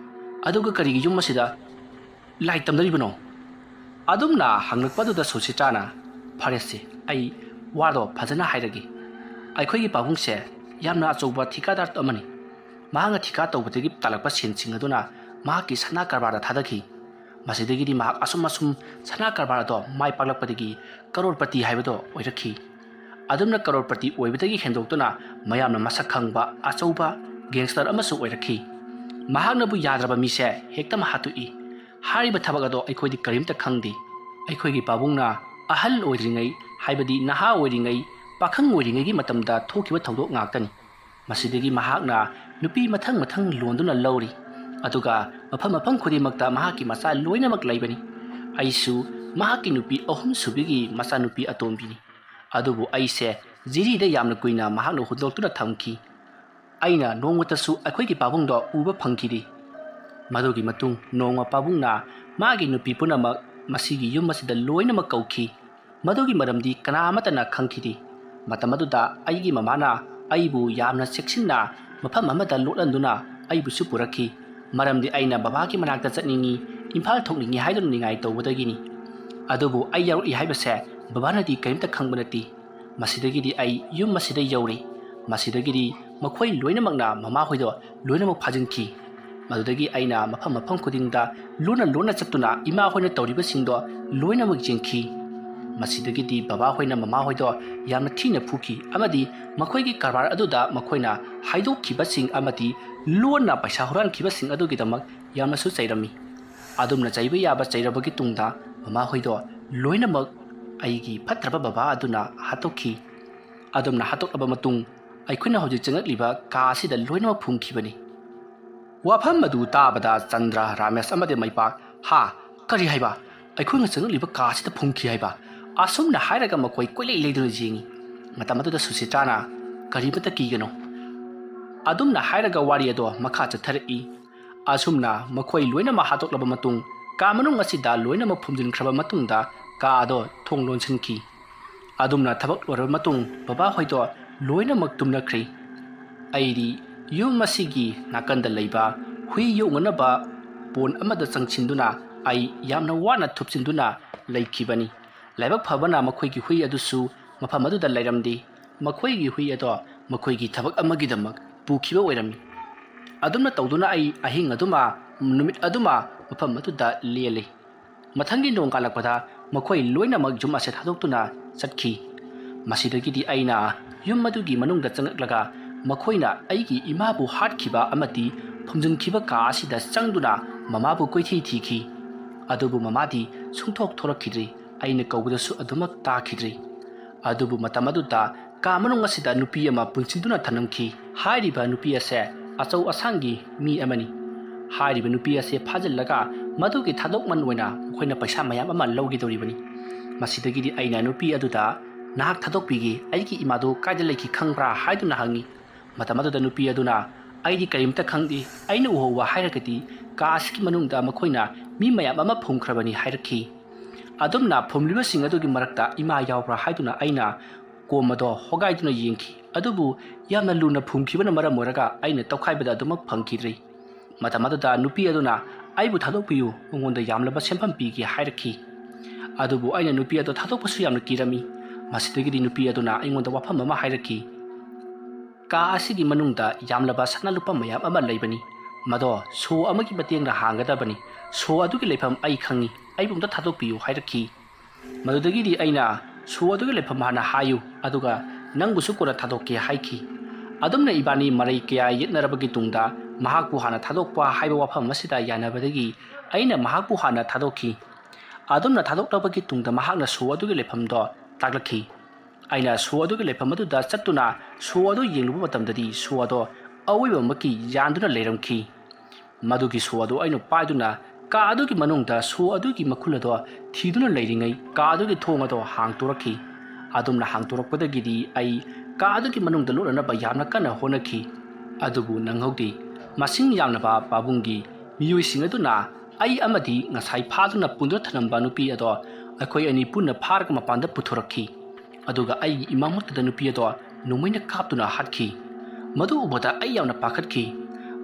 ꯑꯗꯨꯒ ꯀꯔꯤꯒꯤ ꯌꯨꯝ ꯑꯁꯤꯗ ꯂꯥꯏ ꯇꯝꯅꯔꯤꯕꯅꯣ ꯑꯗꯨꯝꯅ ꯍꯪꯂꯛꯄꯗꯨꯗ ꯁꯨꯁꯤꯇ꯭ꯔꯥꯅ ꯐꯔꯦꯁꯦ ꯑꯩ ꯋꯥꯗꯣ ꯐꯖꯅ ꯍꯥꯏꯔꯒꯦ ꯑꯩꯈꯣꯏꯒꯤ ꯄꯥꯕꯨꯡꯁꯦ ꯌꯥꯝꯅ ꯑꯆꯧꯕ ꯊꯤꯀꯥꯗꯥꯔ ꯑꯃꯅꯤ ꯃꯍꯥꯛꯅ ꯊꯤꯀꯥ ꯇꯧꯕꯗꯒꯤ ꯇꯥꯜꯂꯛꯄ ꯁꯦꯟꯁꯤꯡ ꯑꯗꯨꯅ ꯃꯍꯥꯛꯀꯤ ꯁꯅꯥ ꯀꯔꯕꯥꯔꯗ ꯊꯥꯗꯈꯤ ꯃꯁꯤꯗꯒꯤꯗꯤ ꯃꯍꯥꯛ ꯑꯁꯨꯝ ꯁꯅꯥ ꯀꯔꯕꯥꯔ ꯑꯗꯣ ꯃꯥꯏ ꯄꯥꯛꯂꯛꯄꯗꯒꯤ ꯀꯔꯣꯔꯄꯇꯤ ꯍꯥꯏꯕꯗꯣ ꯑꯣꯏꯔꯛꯈꯤ ꯑꯗꯨꯝꯅ ꯀꯔꯣꯔꯄꯇꯤ ꯑꯣꯏꯕꯗꯒꯤ ꯍꯦꯟꯗꯣꯛꯇꯨꯅ ꯃꯌꯥꯝꯅ ꯃꯁꯛ ꯈꯪꯕ ꯑꯆꯧꯕ ꯒꯦꯡꯁꯇꯔ ꯑꯃꯁꯨ ꯑꯣꯏꯔꯛꯈꯤ ꯃꯍꯥꯛꯅꯕꯨ ꯌꯥꯗ꯭ꯔꯕ ꯃꯤꯁꯦ ꯍꯦꯛꯇ ꯍꯥꯠꯇꯣꯛꯏ ꯍꯥꯏꯔꯤꯕ ꯊꯕꯛ ꯑꯗꯣ ꯑꯩꯈꯣꯏꯗꯤ ꯀꯔꯤꯝꯇ ꯈꯪꯗꯦ ꯑꯩꯈꯣꯏꯒꯤ ꯄꯥꯕꯨꯡꯅ ꯑꯍꯜ ꯑꯣꯏꯗ꯭ꯔꯤꯉꯩ ꯍꯥꯏꯕꯗꯤ ꯅꯍꯥ ꯑꯣꯏꯔꯤꯉꯩ ꯄꯥꯈꯪ ꯑꯣꯏꯔꯤꯉꯩꯒꯤ ꯃꯇꯝꯗ ꯊꯣꯛꯈꯤꯕ ꯊꯧꯗꯣꯛ ꯉꯥꯛꯇꯅꯤ ꯃꯁꯤꯗꯒꯤ ꯃꯍꯥꯛꯅ ꯅꯨꯄꯤ ꯃꯊꯪ ꯂꯣꯟꯗꯨꯅ ꯂꯧꯔꯤ ꯑꯗꯨꯒ ꯃꯐꯝ ꯈꯨꯗꯤꯡꯃꯛꯇ ꯃꯍꯥꯛꯀꯤ ꯃꯆꯥ ꯂꯣꯏꯅꯃꯛ ꯂꯩꯕꯅꯤ ꯑꯩꯁꯨ ꯃꯍꯥꯛꯀꯤ ꯅꯨꯄꯤ ꯑꯍꯨꯝꯁꯨꯕꯤꯒꯤ ꯃꯆꯥꯅꯨꯄꯤ ꯑꯇꯣꯝꯕꯤꯅꯤ ꯑꯗꯨꯕꯨ ꯑꯩꯁꯦ ꯖꯤꯔꯤꯗ ꯌꯥꯝꯅ ꯀꯨꯏꯅ ꯃꯍꯥꯛꯅ ꯍꯨꯟꯗꯣꯛꯇꯨꯅ ꯊꯝꯈꯤ ꯑꯩꯅ ꯅꯣꯡꯃꯇꯁꯨ ꯑꯩꯈꯣꯏꯒꯤ ꯄꯥꯕꯨꯡꯗꯣ ꯎꯕ ꯐꯪꯈꯤꯗꯦ ꯃꯗꯨꯒꯤ ꯃꯇꯨꯡ ꯅꯣꯡꯃ ꯄꯥꯕꯨꯡꯅ ꯃꯥꯒꯤ ꯅꯨꯄꯤ ꯄꯨꯝꯅꯃꯛ ꯃꯁꯤꯒꯤ ꯌꯨꯝ ꯑꯁꯤꯗ ꯂꯣꯏꯅꯃꯛ ꯀꯧꯈꯤ ꯃꯗꯨꯒꯤ ꯃꯔꯝꯗꯤ ꯀꯅꯥ ꯑꯃꯠꯇꯅ ꯈꯪꯈꯤꯗꯦ ꯃꯇꯝ ꯑꯗꯨꯗ ꯑꯩꯒꯤ ꯃꯃꯥꯅ ꯑꯩꯕꯨ ꯌꯥꯝꯅ ꯆꯦꯛꯁꯤꯟꯅ ꯃꯐꯝ ꯑꯃꯗ ꯂꯣꯠꯍꯟꯗꯨꯅ ꯑꯩꯕꯨꯁꯨ ꯄꯨꯔꯛꯈꯤ ꯃꯔꯝꯗꯤ ꯑꯩꯅ ꯕꯕꯥꯒꯤ ꯃꯅꯥꯛꯇ ꯆꯠꯅꯤꯡꯉꯤ ꯏꯝꯐꯥꯜ ꯊꯣꯛꯅꯤꯡꯉꯤ ꯍꯥꯏꯗꯨꯅ ꯅꯤꯡꯉꯥꯏ ꯇꯧꯕꯗꯒꯤꯅꯤ ꯑꯗꯨꯕꯨ ꯑꯩ ꯌꯥꯎꯔꯛꯏ ꯍꯥꯏꯕꯁꯦ ꯕꯕꯥꯅꯗꯤ ꯀꯔꯤꯝꯇ ꯈꯪꯕ ꯅꯠꯇꯦ ꯃꯁꯤꯗꯒꯤꯗꯤ ꯑꯩ ꯌꯨꯝ ꯑꯁꯤꯗ ꯌꯧꯔꯤ ꯃꯁꯤꯗꯒꯤꯗꯤ ꯃꯈꯣꯏ ꯂꯣꯏꯅꯃꯛꯅ ꯃꯃꯥꯍꯣꯏꯗꯣ ꯂꯣꯏꯅꯃꯛ ꯐꯥꯖꯤꯟꯈꯤ ꯃꯗꯨꯗꯒꯤ ꯑꯩꯅ ꯃꯐꯝ ꯈꯨꯗꯤꯡꯗ ꯂꯣꯟꯅ ꯆꯠꯇꯨꯅ ꯏꯃꯥꯍꯣꯏꯅ ꯇꯧꯔꯤꯕꯁꯤꯡꯗꯣ ꯂꯣꯏꯅꯃꯛ ꯌꯦꯡꯈꯤ ꯃꯁꯤꯗꯒꯤꯗꯤ ꯕꯕꯥꯍꯣꯏꯅ ꯃꯃꯥꯍꯣꯏꯗꯣ ꯌꯥꯝꯅ ꯊꯤꯅ ꯐꯨꯈꯤ ꯑꯃꯗꯤ ꯃꯈꯣꯏꯒꯤ ꯀꯔꯕꯥꯔ ꯑꯗꯨꯗ ꯃꯈꯣꯏꯅ ꯍꯥꯏꯗꯣꯛꯈꯤꯕꯁꯤꯡ ꯑꯃꯗꯤ ꯂꯣꯟꯅ ꯄꯩꯁꯥ ꯍꯨꯔꯥꯟꯈꯤꯕꯁꯤꯡ ꯑꯗꯨꯒꯤꯗꯃꯛ ꯌꯥꯝꯅꯁꯨ ꯆꯩꯔꯝꯃꯤ ꯑꯗꯨꯝꯅ ꯆꯩꯕ ꯌꯥꯕ ꯆꯩꯔꯕꯒꯤ ꯇꯨꯡꯗ ꯃꯃꯥꯍꯣꯏꯗꯣ ꯂꯣꯏꯅꯃꯛ ꯑꯩꯒꯤ ꯐꯠꯇ꯭ꯔꯕ ꯕꯕꯥ ꯑꯗꯨꯅ ꯍꯥꯠꯇꯣꯛꯈꯤ ꯑꯗꯨꯝꯅ ꯍꯥꯠꯇꯣꯛꯂꯕ ꯃꯇꯨꯡ ꯑꯩꯈꯣꯏꯅ ꯍꯧꯖꯤꯛ ꯆꯪꯂꯛꯂꯤꯕ ꯀꯥ ꯑꯁꯤꯗ ꯂꯣꯏꯅꯃꯛ ꯐꯨꯝꯈꯤꯕꯅꯤ ꯋꯥꯐꯝ ꯑꯗꯨ ꯇꯥꯕꯗ ꯆꯟꯗ꯭ꯔ ꯔꯥꯃꯦꯁ ꯑꯃꯗꯤ ꯃꯩꯄꯥꯛ ꯀꯔꯤ ꯍꯥꯏꯕ ꯑꯩꯈꯣꯏꯅ ꯆꯪꯂꯛꯂꯤꯕ ꯀꯥ ꯑꯁꯤꯗ ꯐꯨꯝꯈꯤ ꯍꯥꯏꯕ ꯑꯁꯨꯝꯅ ꯍꯥꯏꯔꯒ ꯃꯈꯣꯏ ꯀꯣꯏꯂꯩ ꯂꯩꯗꯨꯅ ꯌꯦꯡꯉꯤ ꯃꯇꯝ ꯑꯗꯨꯗ ꯁꯨꯁꯤꯇ꯭ꯔꯥꯅ ꯀꯔꯤꯃꯇ ꯀꯤꯒꯅꯣ ꯑꯗꯨꯝꯅ ꯍꯥꯏꯔꯒ ꯋꯥꯔꯤ ꯑꯗꯣ ꯃꯈꯥ ꯆꯠꯊꯔꯛꯏ ꯑꯁꯨꯝꯅ ꯃꯈꯣꯏ ꯂꯣꯏꯅꯃꯛ ꯍꯥꯠꯇꯣꯛꯂꯕ ꯃꯇꯨꯡ ꯀꯥ ꯃꯅꯨꯡ ꯑꯁꯤꯗ ꯂꯣꯏꯅꯃꯛ ꯐꯨꯝꯖꯤꯟꯈ꯭ꯔꯕ ꯃꯇꯨꯡꯗ ꯀꯥ ꯑꯗꯣ ꯊꯣꯡ ꯂꯣꯟꯁꯤꯟꯈꯤ ꯑꯗꯨꯝꯅ ꯊꯕꯛ ꯂꯣꯏꯔꯕ ꯃꯇꯨꯡ ꯕꯕꯥꯍꯣꯏꯗꯣ ꯂꯣꯏꯅꯃꯛ ꯇꯨꯝꯅꯈ꯭ꯔꯤ ꯑꯩꯗꯤ ꯌꯨꯝ ꯑꯁꯤꯒꯤ ꯅꯥꯀꯟꯗ ꯂꯩꯕ ꯍꯨꯏ ꯌꯣꯛꯅꯅꯕ ꯄꯣꯟ ꯑꯃꯗ ꯆꯪꯁꯤꯟꯗꯨꯅ ꯑꯩ ꯌꯥꯝꯅ ꯋꯥꯅ ꯊꯨꯞꯆꯤꯟꯗꯨꯅ ꯂꯩꯈꯤꯕꯅꯤ ꯂꯥꯏꯕꯛ ꯐꯕꯅ ꯃꯈꯣꯏꯒꯤ ꯍꯨꯏ ꯑꯗꯨꯁꯨ ꯃꯐꯝ ꯑꯗꯨꯗ ꯂꯩꯔꯝꯗꯦ ꯃꯈꯣꯏꯒꯤ ꯍꯨꯏ ꯑꯗꯣ ꯃꯈꯣꯏꯒꯤ ꯊꯕꯛ ꯑꯃꯒꯤꯗꯃꯛ ꯄꯨꯈꯤꯕ ꯑꯣꯏꯔꯝꯃꯤ ꯑꯗꯨꯝꯅ ꯇꯧꯗꯨꯅ ꯑꯩ ꯑꯍꯤꯡ ꯑꯗꯨꯃ ꯅꯨꯃꯤꯠ ꯑꯗꯨꯃ ꯃꯐꯝ ꯑꯗꯨꯗ ꯂꯦꯜꯂꯤ ꯃꯊꯪꯒꯤ ꯅꯣꯡ ꯀꯥꯜꯂꯛꯄꯗ ꯃꯈꯣꯏ ꯂꯣꯏꯅꯃꯛ ꯌꯨꯝ ꯑꯁꯦ ꯊꯥꯗꯣꯛꯇꯨꯅ ꯆꯠꯈꯤ ꯃꯁꯤꯗꯒꯤꯗꯤ ꯑꯩꯅ ꯌꯨꯝ ꯑꯗꯨꯒꯤ ꯃꯅꯨꯡꯗ ꯆꯪꯂꯛꯂꯒ ꯃꯈꯣꯏꯅ ꯑꯩꯒꯤ ꯏꯃꯥꯕꯨ ꯍꯥꯠꯈꯤꯕ ꯑꯃꯗꯤ ꯐꯨꯝꯖꯤꯟꯈꯤꯕ ꯀꯥ ꯑꯁꯤꯗ ꯆꯪꯗꯨꯅ ꯃꯃꯥꯕꯨ ꯀꯣꯏꯊꯤ ꯊꯤꯈꯤ ꯑꯗꯨꯕꯨ ꯃꯃꯥꯗꯤ ꯁꯨꯡꯊꯣꯛ ꯊꯣꯔꯛꯈꯤꯗ꯭ꯔꯤ ꯑꯩꯅ ꯀꯧꯕꯗꯁꯨ ꯑꯗꯨꯃꯛ ꯇꯥꯈꯤꯗ꯭ꯔꯤ ꯑꯗꯨꯕꯨ ꯃꯇꯝ ꯑꯗꯨꯗ ꯀꯥ ꯃꯅꯨꯡ ꯑꯁꯤꯗ ꯅꯨꯄꯤ ꯑꯃ ꯄꯨꯟꯁꯤꯟꯗꯨꯅ ꯊꯅꯝꯈꯤ ꯍꯥꯏꯔꯤꯕ ꯅꯨꯄꯤ ꯑꯁꯦ ꯑꯆꯧ ꯑꯁꯥꯡꯒꯤ ꯃꯤ ꯑꯃꯅꯤ ꯍꯥꯏꯔꯤꯕ ꯅꯨꯄꯤ ꯑꯁꯦ ꯐꯥꯖꯤꯜꯂꯒ ꯃꯗꯨꯒꯤ ꯊꯥꯗꯣꯛꯃꯟ ꯑꯣꯏꯅ ꯃꯈꯣꯏꯅ ꯄꯩꯁꯥ ꯃꯌꯥꯝ ꯑꯃ ꯂꯧꯒꯗꯧꯔꯤꯕꯅꯤ ꯃꯁꯤꯗꯒꯤꯗꯤ ꯑꯩꯅ ꯅꯨꯄꯤ ꯑꯗꯨꯗ ꯅꯍꯥꯛ ꯊꯥꯗꯣꯛꯄꯤꯒꯦ ꯑꯩꯒꯤ ꯏꯃꯥꯗꯨ ꯀꯥꯏꯗ ꯂꯩꯈꯤ ꯈꯪꯕ꯭ꯔꯥ ꯍꯥꯏꯗꯨꯅ ꯍꯪꯉꯤ ꯃꯇꯝ ꯑꯗꯨꯗ ꯅꯨꯄꯤ ꯑꯗꯨꯅ ꯑꯩꯗꯤ ꯀꯔꯤꯝꯇ ꯈꯪꯗꯦ ꯑꯩꯅ ꯎꯍꯧꯕ ꯍꯥꯏꯔꯒꯗꯤ ꯀꯥ ꯑꯁꯤꯒꯤ ꯃꯅꯨꯡꯗ ꯃꯈꯣꯏꯅ ꯃꯤ ꯃꯌꯥꯝ ꯑꯃ ꯐꯨꯝꯈ꯭ꯔꯕꯅꯤ ꯍꯥꯏꯔꯛꯈꯤ ꯑꯗꯨꯝꯅ ꯐꯨꯝꯂꯤꯕꯁꯤꯡ ꯑꯗꯨꯒꯤ ꯃꯔꯛꯇ ꯏꯃꯥ ꯌꯥꯎꯕ꯭ꯔꯥ ꯍꯥꯏꯗꯨꯅ ꯑꯩꯅ ꯀꯣꯝ ꯑꯗꯣ ꯍꯣꯒꯥꯏꯗꯨꯅ ꯌꯦꯡꯈꯤ ꯑꯗꯨꯕꯨ ꯌꯥꯝꯅ ꯂꯨꯅ ꯐꯨꯝꯈꯤꯕꯅ ꯃꯔꯝ ꯑꯣꯏꯔꯒ ꯑꯩꯅ ꯇꯧꯈꯥꯏꯕꯗ ꯑꯗꯨꯃꯛ ꯐꯪꯈꯤꯗ꯭ꯔꯤ ꯃꯇꯝ ꯑꯗꯨꯗ ꯅꯨꯄꯤ ꯑꯗꯨꯅ ꯑꯩꯕꯨ ꯊꯥꯗꯣꯛꯄꯤꯌꯨ ꯃꯉꯣꯟꯗ ꯌꯥꯝꯂꯕ ꯁꯦꯟꯐꯝ ꯄꯤꯒꯦ ꯍꯥꯏꯔꯛꯈꯤ ꯑꯗꯨꯕꯨ ꯑꯩꯅ ꯅꯨꯄꯤ ꯑꯗꯨ ꯊꯥꯗꯣꯛꯄꯁꯨ ꯌꯥꯝꯅ ꯀꯤꯔꯝꯃꯤ ꯃꯁꯤꯗꯒꯤꯗꯤ ꯅꯨꯄꯤ ꯑꯗꯨꯅ ꯑꯩꯉꯣꯟꯗ ꯋꯥꯐꯝ ꯑꯃ ꯍꯥꯏꯔꯛꯈꯤ꯫ ꯀꯥ ꯑꯁꯤꯒꯤ ꯃꯅꯨꯡꯗ ꯌꯥꯝꯂꯕ ꯁꯅꯥ ꯂꯨꯄꯥ ꯃꯌꯥꯝ ꯑꯃ ꯂꯩꯕꯅꯤ, ꯃꯗꯣ ꯁꯣ ꯑꯃꯒꯤ ꯃꯇꯦꯡꯅ ꯍꯥꯡꯒꯗꯕꯅꯤ, ꯁꯣ ꯑꯗꯨꯒꯤ ꯂꯩꯐꯝ ꯑꯩ ꯈꯪꯏ, ꯑꯩꯕꯨ ꯑꯝꯇ ꯊꯥꯗꯣꯛꯄꯤꯌꯨ ꯍꯥꯏꯔꯛꯈꯤ꯫ ꯃꯗꯨꯗꯒꯤꯗꯤ ꯑꯩꯅ ꯁꯣ ꯑꯗꯨꯒꯤ ꯂꯩꯐꯝ ꯍꯥꯟꯅ ꯍꯥꯏꯌꯨ, ꯑꯗꯨꯒ ꯅꯪꯕꯨꯁꯨ ꯀꯣꯟꯅ ꯊꯥꯗꯣꯛꯀꯦ ꯍꯥꯏꯈꯤ꯫ ꯑꯗꯨꯝꯅ ꯏꯕꯥꯅꯤ ꯃꯔꯩ ꯀꯌꯥ ꯌꯦꯠꯅꯔꯕꯒꯤ ꯇꯨꯡꯗ ꯃꯍꯥꯛꯄꯨ ꯍꯥꯟꯅ ꯊꯥꯗꯣꯛꯄ ꯍꯥꯏꯕ ꯋꯥꯐꯝ ꯑꯁꯤꯗ ꯌꯥꯅꯕꯗꯒꯤ ꯑꯩꯅ ꯃꯍꯥꯛꯄꯨ ꯍꯥꯟꯅ ꯊꯥꯗꯣꯛꯈꯤ꯫ ꯑꯗꯨꯝꯅ ꯊꯥꯗꯣꯛꯂꯕꯒꯤ ꯇꯨꯡꯗ ꯃꯍꯥꯛꯅ ꯁꯣ ꯑꯗꯨꯒꯤ ꯂꯩꯐꯝꯗꯣ ꯇꯥꯛꯂꯛꯈꯤ꯫ ꯑꯩꯅ ꯁꯣ ꯑꯗꯨꯒꯤ ꯂꯩꯐꯝ ꯑꯗꯨꯗ ꯆꯠꯇꯨꯅ ꯁꯣ ꯑꯗꯨ ꯌꯦꯡꯂꯨꯕ ꯃꯇꯝꯗꯗꯤ ꯁꯣ ꯑꯗꯣ ꯑꯋꯣꯏꯕꯃꯛꯀꯤ ꯌꯥꯟꯗꯨꯅ ꯂꯩꯔꯝꯈꯤ꯫ ꯃꯗꯨꯒꯤ ꯁꯣ ꯑꯗꯨ ꯑꯩꯅ ꯄꯥꯏꯗꯨꯅ ꯀꯥ ꯑꯗꯨꯒꯤ ꯃꯅꯨꯡꯗ ꯁꯣ ꯑꯗꯨꯒꯤ ꯃꯈꯨꯜ ꯑꯗꯣ ꯊꯤꯗꯨꯅ ꯂꯩꯔꯤꯉꯩ ꯀꯥ ꯑꯗꯨꯒꯤ ꯊꯣꯡ ꯑꯗꯣ ꯍꯥꯡꯇꯣꯔꯛꯈꯤ꯫ ꯑꯗꯨꯝꯅ ꯍꯥꯡꯇꯣꯔꯛꯄꯗꯒꯤꯗꯤ ꯑꯩ ꯀꯥ ꯑꯗꯨꯒꯤ ꯃꯅꯨꯡꯗ ꯂꯣꯠꯅꯅꯕ ꯌꯥꯝꯅ ꯀꯟꯅ ꯍꯣꯠꯅꯈꯤ, ꯑꯗꯨꯕꯨ ꯅꯪꯍꯧꯗꯦ꯫ ꯃꯁꯤꯡ ꯌꯥꯝꯂꯕ ꯄꯥꯕꯨꯡꯒꯤ ꯃꯤꯑꯣꯏꯁꯤꯡ ꯑꯗꯨꯅ ꯑꯩ ꯑꯃꯗꯤ ꯉꯁꯥꯏ ꯐꯥꯗꯨꯅ ꯄꯨꯟꯗꯨꯅ ꯊꯅꯝꯕ ꯅꯨꯄꯤ ꯑꯗꯣ ꯑꯩꯈꯣꯏ ꯑꯅꯤ ꯄꯨꯟꯅ ꯐꯥꯔꯒ ꯃꯄꯥꯟꯗ ꯄꯨꯊꯣꯔꯛꯈꯤ, ꯑꯗꯨꯒ ꯑꯩꯒꯤ ꯏꯃꯥꯡꯃꯛꯇꯗ ꯅꯨꯄꯤ ꯑꯗꯣ ꯅꯣꯡꯃꯩꯅ ꯀꯥꯞꯇꯨꯅ ꯍꯥꯠꯈꯤ꯫ ꯃꯗꯨ ꯎꯕꯗ ꯑꯩ ꯌꯥꯝꯅ ꯄꯥꯈꯠꯈꯤ꯫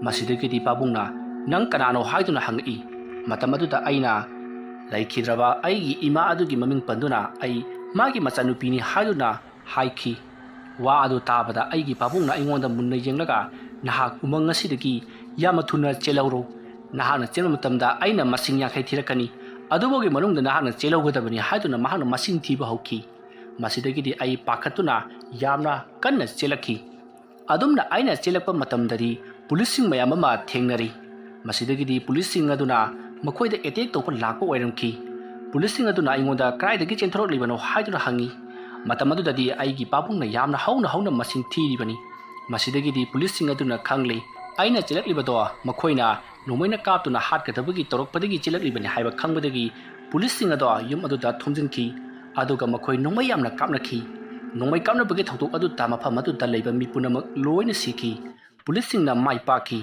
ꯃꯁꯤꯗꯒꯤꯗꯤ ꯄꯥꯕꯨꯡꯅ ꯅꯪ ꯀꯅꯥꯅꯣ ꯍꯥꯏꯗꯨꯅ ꯍꯪꯉꯛꯏ꯫ ꯃꯇꯝ ꯑꯗꯨꯗ ꯑꯩꯅ ꯂꯩꯈꯤꯗ꯭ꯔꯕ ꯑꯩꯒꯤ ꯏꯃꯥ ꯑꯗꯨꯒꯤ ꯃꯃꯤꯡ ꯄꯟꯗꯨꯅ ꯑꯩ ꯃꯥꯒꯤ ꯃꯆꯥꯅꯨꯄꯤꯅꯤ ꯍꯥꯏꯗꯨꯅ ꯍꯥꯏꯈꯤ꯫ ꯋꯥ ꯑꯗꯨ ꯇꯥꯕꯗ ꯑꯩꯒꯤ ꯄꯥꯕꯨꯡꯅ ꯑꯩꯉꯣꯟꯗ ꯃꯨꯟꯅ ꯌꯦꯡꯂꯒ ꯅꯍꯥꯛ ꯎꯃꯪ ꯑꯁꯤꯗꯒꯤ ꯌꯥꯝꯅ ꯊꯨꯅ ꯆꯦꯜꯍꯧꯔꯣ, ꯅꯍꯥꯛꯅ ꯆꯦꯟꯕ ꯃꯇꯝꯗ ꯑꯩꯅ ꯃꯁꯤꯡ 50 ꯊꯤꯔꯛꯀꯅꯤ, ꯑꯗꯨꯐꯥꯎꯒꯤ ꯃꯅꯨꯡꯗ ꯅꯍꯥꯛꯅ ꯆꯦꯜꯍꯧꯒꯗꯕꯅꯤ ꯍꯥꯏꯗꯨꯅ ꯃꯍꯥꯛꯅ ꯃꯁꯤꯡ ꯊꯤꯕ ꯍꯧꯈꯤ꯫ ꯃꯁꯤꯗꯒꯤꯗꯤ ꯑꯩ ꯄꯥꯈꯠꯇꯨꯅ ꯌꯥꯝꯅ ꯀꯟꯅ ꯆꯦꯜꯂꯛꯈꯤ꯫ ꯑꯗꯨꯝꯅ ꯑꯩꯅ ꯆꯦꯜꯂꯛꯄ ꯃꯇꯝꯗꯗꯤ ꯄꯨꯂꯤꯁꯁꯤꯡ ꯃꯌꯥꯝ ꯑꯃ ꯊꯦꯡꯅꯔꯤ꯫ ꯃꯁꯤꯗꯒꯤꯗꯤ ꯄꯨꯂꯤꯁꯁꯤꯡ ꯑꯗꯨꯅ ꯃꯈꯣꯏꯗ ꯑꯦꯇꯦꯛ ꯇꯧꯕ ꯂꯥꯛꯄ ꯑꯣꯏꯔꯝꯈꯤ꯫ ꯄꯨꯂꯤꯁꯁꯤꯡ ꯑꯗꯨꯅ ꯑꯩꯉꯣꯟꯗ ꯀꯗꯥꯏꯗꯒꯤ ꯆꯦꯟꯊꯣꯔꯛꯂꯤꯕꯅꯣ ꯍꯥꯏꯗꯨꯅ ꯍꯪꯉꯤ꯫ ꯃꯇꯝ ꯑꯗꯨꯗꯗꯤ ꯑꯩꯒꯤ ꯄꯥꯕꯨꯡꯅ ꯌꯥꯝꯅ ꯍꯧꯅ ꯃꯁꯤꯡ ꯊꯤꯔꯤꯕꯅꯤ꯫ ꯃꯁꯤꯗꯒꯤꯗꯤ ꯄꯨꯂꯤꯁꯁꯤꯡ ꯑꯗꯨꯅ ꯈꯪꯂꯤ ꯑꯩꯅ ꯆꯦꯜꯂꯛꯂꯤꯕꯗꯣ ꯃꯈꯣꯏꯅ ꯅꯣꯡꯃꯩꯅ ꯀꯥꯞꯇꯨꯅ ꯍꯥꯠꯀꯗꯕꯒꯤ ꯇꯧꯔꯛꯄꯗꯒꯤ ꯆꯦꯜꯂꯛꯂꯤꯕꯅꯤ ꯍꯥꯏꯕ ꯈꯪꯕꯗꯒꯤ ꯄꯨꯂꯤꯁꯁꯤꯡ ꯑꯗꯣ ꯌꯨꯝ ꯑꯗꯨꯗ ꯊꯣꯝꯖꯤꯟꯈꯤ, ꯑꯗꯨꯒ ꯃꯈꯣꯏ ꯅꯣꯡꯃꯩ ꯌꯥꯝꯅ ꯀꯥꯞꯅꯈꯤ꯫ ꯅꯣꯡꯃꯩ ꯀꯥꯞꯅꯕꯒꯤ ꯊꯧꯗꯣꯛ ꯑꯗꯨꯗ ꯃꯐꯝ ꯑꯗꯨꯗ ꯂꯩꯕ ꯃꯤ ꯄꯨꯝꯅꯃꯛ ꯂꯣꯏꯅ ꯁꯤꯈꯤ꯫ ꯄꯨꯂꯤꯁꯁꯤꯡꯅ ꯃꯥꯏ ꯄꯥꯛꯈꯤ꯫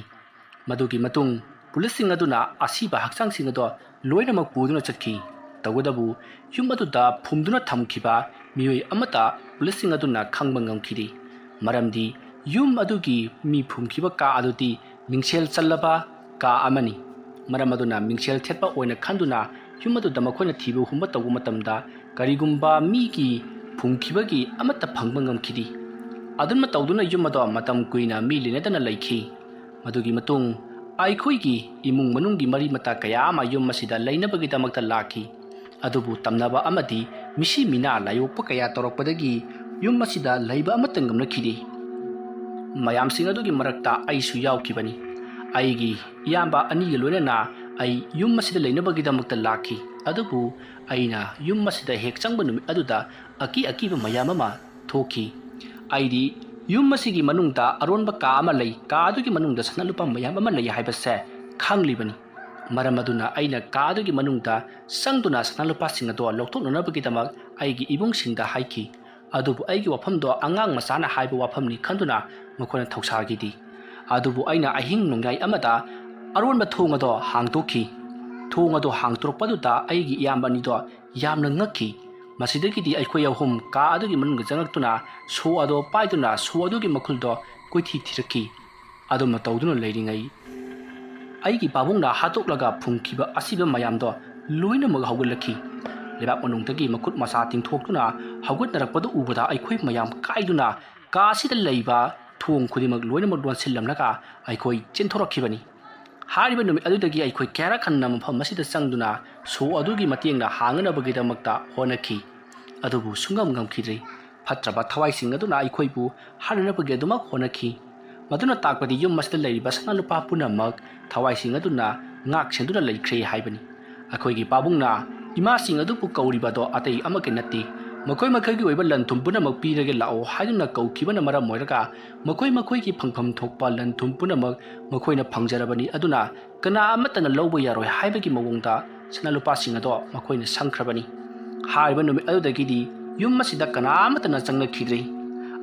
ꯃꯗꯨꯒꯤ ꯃꯇꯨꯡ ꯄꯨꯂꯤꯁꯁꯤꯡ ꯑꯗꯨꯅ ꯑꯁꯤꯕ ꯍꯛꯆꯥꯡꯁꯤꯡ ꯑꯗꯣ ꯂꯣꯏꯅꯃꯛ ꯄꯨꯗꯨꯅ ꯆꯠꯈꯤ꯫ ꯇꯧꯕꯇꯕꯨ ꯌꯨꯝ ꯑꯗꯨꯗ ꯐꯨꯝꯗꯨꯅ ꯊꯝꯈꯤꯕ ꯃꯤꯑꯣꯏ ꯑꯃꯠꯇ ꯄꯨꯂꯤꯁꯁꯤꯡ ꯑꯗꯨꯅ ꯈꯪꯕ ꯉꯝꯈꯤꯗꯦ, ꯃꯔꯝꯗꯤ ꯌꯨꯝ ꯑꯗꯨꯒꯤ ꯃꯤ ꯐꯨꯝꯈꯤꯕ ꯀꯥ ꯑꯗꯨꯗꯤ ꯃꯤꯡꯁꯦꯜ ꯆꯜꯂꯕ ꯀꯥ ꯑꯃꯅꯤ꯫ ꯃꯔꯝ ꯑꯗꯨꯅ ꯃꯤꯡꯁꯦꯜ ꯊꯦꯠꯄ ꯑꯣꯏꯅ ꯈꯟꯗꯨꯅ ꯌꯨꯝ ꯑꯗꯨꯗ ꯃꯈꯣꯏꯅ ꯊꯤꯕ ꯍꯨꯝꯕ ꯇꯧꯕ ꯃꯇꯝꯗ ꯀꯔꯤꯒꯨꯝꯕ ꯃꯤꯒꯤ ꯐꯨꯝꯈꯤꯕꯒꯤ ꯑꯃꯠꯇ ꯐꯪꯕ ꯉꯝꯈꯤꯗꯦ꯫ ꯑꯗꯨꯝꯅ ꯇꯧꯗꯨꯅ ꯌꯨꯝ ꯑꯗꯣ ꯃꯇꯝ ꯀꯨꯏꯅ ꯃꯤ ꯂꯩꯅꯗꯅ ꯂꯩꯈꯤ꯫ ꯃꯗꯨꯒꯤ ꯃꯇꯨꯡ ꯑꯩꯈꯣꯏꯒꯤ ꯏꯃꯨꯡ ꯃꯅꯨꯡꯒꯤ ꯃꯔꯤ ꯃꯇꯥ ꯀꯌా ꯑꯃ ꯌꯨꯝ ꯑꯁꯤꯗ ꯂꯩꯅꯕꯒꯤꯗꯃꯛꯇ ꯂꯥꯛꯈꯤ, ꯑꯗꯨꯕꯨ ꯇꯝꯅꯕ ꯑꯃꯗꯤ ꯃꯤꯁꯤ ꯃꯤꯅꯥ ꯂꯥꯏꯌꯣꯛꯄ ꯀꯌా ꯇꯧꯔꯛꯄꯗꯒꯤ ꯌꯨꯝ ꯑꯁꯤꯗ ꯂꯩꯕ ꯑꯃꯠꯇ ꯉꯝꯅꯈꯤꯗꯦ꯫ ꯃꯌꯥꯝꯁꯤꯡ ꯑꯗꯨꯒꯤ ꯃꯔꯛꯇ ꯑꯩꯁꯨ ꯌꯥꯎꯈꯤꯕꯅꯤ꯫ ꯑꯩꯒꯤ ꯏꯌꯥꯝꯕ ꯑꯅꯤꯒ ꯂꯣꯏꯅꯅ ꯑꯩ ꯌꯨꯝ ꯑꯁꯤꯗ ꯂꯩꯅꯕꯒꯤꯗꯃꯛꯇ ꯂꯥꯛꯈꯤ, ꯑꯗꯨꯕꯨ ꯑꯩꯅ ꯌꯨꯝ ꯑꯁꯤꯗ ꯍꯦꯛ ꯆꯪꯕ ꯅꯨꯃꯤꯠ ꯑꯗꯨꯗ ꯑꯀꯤꯕ ꯃꯌꯥꯝ ꯑꯃ ꯊꯣꯛꯈꯤ꯫ ꯑꯩꯗꯤ ꯌꯨꯝ ꯑꯁꯤꯒꯤ ꯃꯅꯨꯡꯗ ꯑꯔꯣꯟꯕ ꯀꯥ ꯑꯃ ꯂꯩ, ꯀꯥ ꯑꯗꯨꯒꯤ ꯃꯅꯨꯡꯗ ꯁꯅꯥ ꯂꯨꯄꯥ ꯃꯌꯥꯝ ꯑꯃ ꯂꯩ ꯍꯥꯏꯕꯁꯦ ꯈꯪꯂꯤꯕꯅꯤ꯫ ꯃꯔꯝ ꯑꯗꯨꯅ ꯑꯩꯅ ꯀꯥ ꯑꯗꯨꯒꯤ ꯃꯅꯨꯡꯗ ꯆꯪꯗꯨꯅ ꯁꯅꯥ ꯂꯨꯄꯥꯁꯤꯡ ꯑꯗꯣ ꯂꯧꯊꯣꯛꯅꯅꯕꯒꯤꯗꯃꯛ ꯑꯩꯒꯤ ꯏꯕꯨꯡꯁꯤꯡꯗ ꯍꯥꯏꯈꯤ, ꯑꯗꯨꯕꯨ ꯑꯩꯒꯤ ꯋꯥꯐꯝꯗꯣ ꯑꯉꯥꯡ ꯃꯆꯥꯅ ꯍꯥꯏꯕ ꯋꯥꯐꯝꯅꯤ ꯈꯟꯗꯨꯅ ꯃꯈꯣꯏꯅ ꯊꯧꯁꯥꯈꯤꯗꯦ꯫ ꯑꯗꯨꯕꯨ ꯑꯩꯅ ꯑꯍꯤꯡ ꯅꯣꯡꯌꯥꯏ ꯑꯃꯗ ꯑꯔꯣꯟꯕ ꯊꯣꯡ ꯑꯗꯣ ꯍꯥꯡꯗꯣꯛꯈꯤ꯫ ꯊꯣꯡ ꯑꯗꯣ ꯍꯥꯡꯇꯣꯔꯛꯄꯗꯨꯗ ꯑꯩꯒꯤ ꯏꯌꯥꯝꯕ ꯑꯅꯤꯗꯣ ꯌꯥꯝꯅ ꯉꯛꯈꯤ꯫ ꯃꯁꯤꯗꯒꯤꯗꯤ ꯑꯩꯈꯣꯏ ꯑꯍꯨꯝ ꯀꯥ ꯑꯗꯨꯒꯤ ꯃꯅꯨꯡꯗ ꯆꯪꯂꯛꯇꯨꯅ ꯁꯣ ꯑꯗꯣ ꯄꯥꯏꯗꯨꯅ ꯁꯣ ꯑꯗꯨꯒꯤ ꯃꯈꯨꯜꯗꯣ ꯀꯣꯏꯊꯤ ꯊꯤꯔꯛꯈꯤ꯫ ꯑꯗꯨꯝꯅ ꯇꯧꯗꯨꯅ ꯂꯩꯔꯤꯉꯩ ꯑꯩꯒꯤ ꯄꯥꯕꯨꯡꯅ ꯍꯥꯠꯇꯣꯛꯂꯒ ꯐꯨꯝꯈꯤꯕ ꯑꯁꯤꯕ ꯃꯌꯥꯝꯗꯣ ꯂꯣꯏꯅꯃꯛ ꯍꯧꯒꯠꯂꯛꯈꯤ꯫ ꯂꯩꯕꯥꯛ ꯃꯅꯨꯡꯗꯒꯤ ꯃꯈꯨꯠ ꯃꯁꯥ ꯇꯤꯡꯊꯣꯛꯇꯨꯅ ꯍꯧꯒꯠꯅꯔꯛꯄꯗꯨ ꯎꯕꯗ ꯑꯩꯈꯣꯏ ꯃꯌꯥꯝ ꯀꯥꯏꯗꯨꯅ ꯀꯥ ꯑꯁꯤꯗ ꯂꯩꯕ ꯊꯣꯡ ꯈꯨꯗꯤꯡꯃꯛ ꯂꯣꯏꯅꯃꯛ ꯂꯣꯟꯁꯤꯜꯂꯝꯂꯒ ꯑꯩꯈꯣꯏ ꯆꯦꯟꯊꯣꯔꯛꯈꯤꯕꯅꯤ꯫ ꯍꯥꯏꯔꯤꯕ ꯅꯨꯃꯤꯠ ꯑꯗꯨꯗꯒꯤ ꯑꯩꯈꯣꯏ ꯀꯌꯥꯔꯛ ꯍꯟꯅ ꯃꯐꯝ ꯑꯁꯤꯗ ꯆꯪꯗꯨꯅ ꯁꯣ ꯑꯗꯨꯒꯤ ꯃꯇꯦꯡꯅ ꯍꯥꯡꯅꯅꯕꯒꯤꯗꯃꯛꯇ ꯍꯣꯠꯅꯈꯤ, ꯑꯗꯨꯕꯨ ꯁꯨꯡꯉꯝ ꯉꯝꯈꯤꯗ꯭ꯔꯦ꯫ ꯐꯠꯇ꯭ꯔꯕ ꯊꯋꯥꯏꯁꯤꯡ ꯑꯗꯨꯅ ꯑꯩꯈꯣꯏꯕꯨ ꯍꯥꯠꯅꯅꯕꯒꯤ ꯑꯗꯨꯃꯛ ꯍꯣꯠꯅꯈꯤ꯫ ꯃꯗꯨꯅ ꯇꯥꯛꯄꯗꯤ ꯌꯨꯝ ꯑꯁꯤꯗ ꯂꯩꯔꯤꯕ ꯁꯅꯥ ꯂꯨꯄꯥ ꯄꯨꯝꯅꯃꯛ ꯊꯋꯥꯏꯁꯤꯡ ꯑꯗꯨꯅ ꯉꯥꯛ ꯁꯦꯟꯗꯨꯅ ꯂꯩꯈ꯭ꯔꯦ ꯍꯥꯏꯕꯅꯤ꯫ ꯑꯩꯈꯣꯏꯒꯤ ꯄꯥꯕꯨꯡꯅ ꯏꯃꯥꯁꯤꯡ ꯑꯗꯨꯕꯨ ꯀꯧꯔꯤꯕꯗꯣ ꯑꯇꯩ ꯑꯃꯠꯇ ꯅꯠꯇꯦ, ꯃꯈꯣꯏꯒꯤ ꯑꯣꯏꯕ ꯂꯟ ꯊꯨꯝ ꯄꯨꯝꯅꯃꯛ ꯄꯤꯔꯒꯦ ꯂꯥꯛꯑꯣ ꯍꯥꯏꯗꯨꯅ ꯀꯧꯈꯤꯕꯅ ꯃꯔꯝ ꯑꯣꯏꯔꯒ ꯃꯈꯣꯏꯒꯤ ꯐꯪꯐꯝ ꯊꯣꯛꯄ ꯂꯟ ꯊꯨꯝ ꯄꯨꯝꯅꯃꯛ ꯃꯈꯣꯏꯅ ꯐꯪꯖꯔꯕꯅꯤ, ꯑꯗꯨꯅ ꯀꯅꯥ ꯑꯃꯠꯇꯅ ꯂꯧꯕ ꯌꯥꯔꯣꯏ ꯍꯥꯏꯕꯒꯤ ꯃꯑꯣꯡꯗ ꯁꯅꯥ ꯂꯨꯄꯥꯁꯤꯡ ꯑꯗꯣ ꯃꯈꯣꯏꯅ ꯁꯪꯈ꯭ꯔꯕꯅꯤ꯫ ꯍꯥꯏꯔꯤꯕ ꯅꯨꯃꯤꯠ ꯑꯗꯨꯗꯒꯤꯗꯤ ꯌꯨꯝ ꯑꯁꯤꯗ ꯀꯅꯥ ꯑꯃꯠꯇꯅ ꯆꯪꯅꯈꯤꯗ꯭ꯔꯦ꯫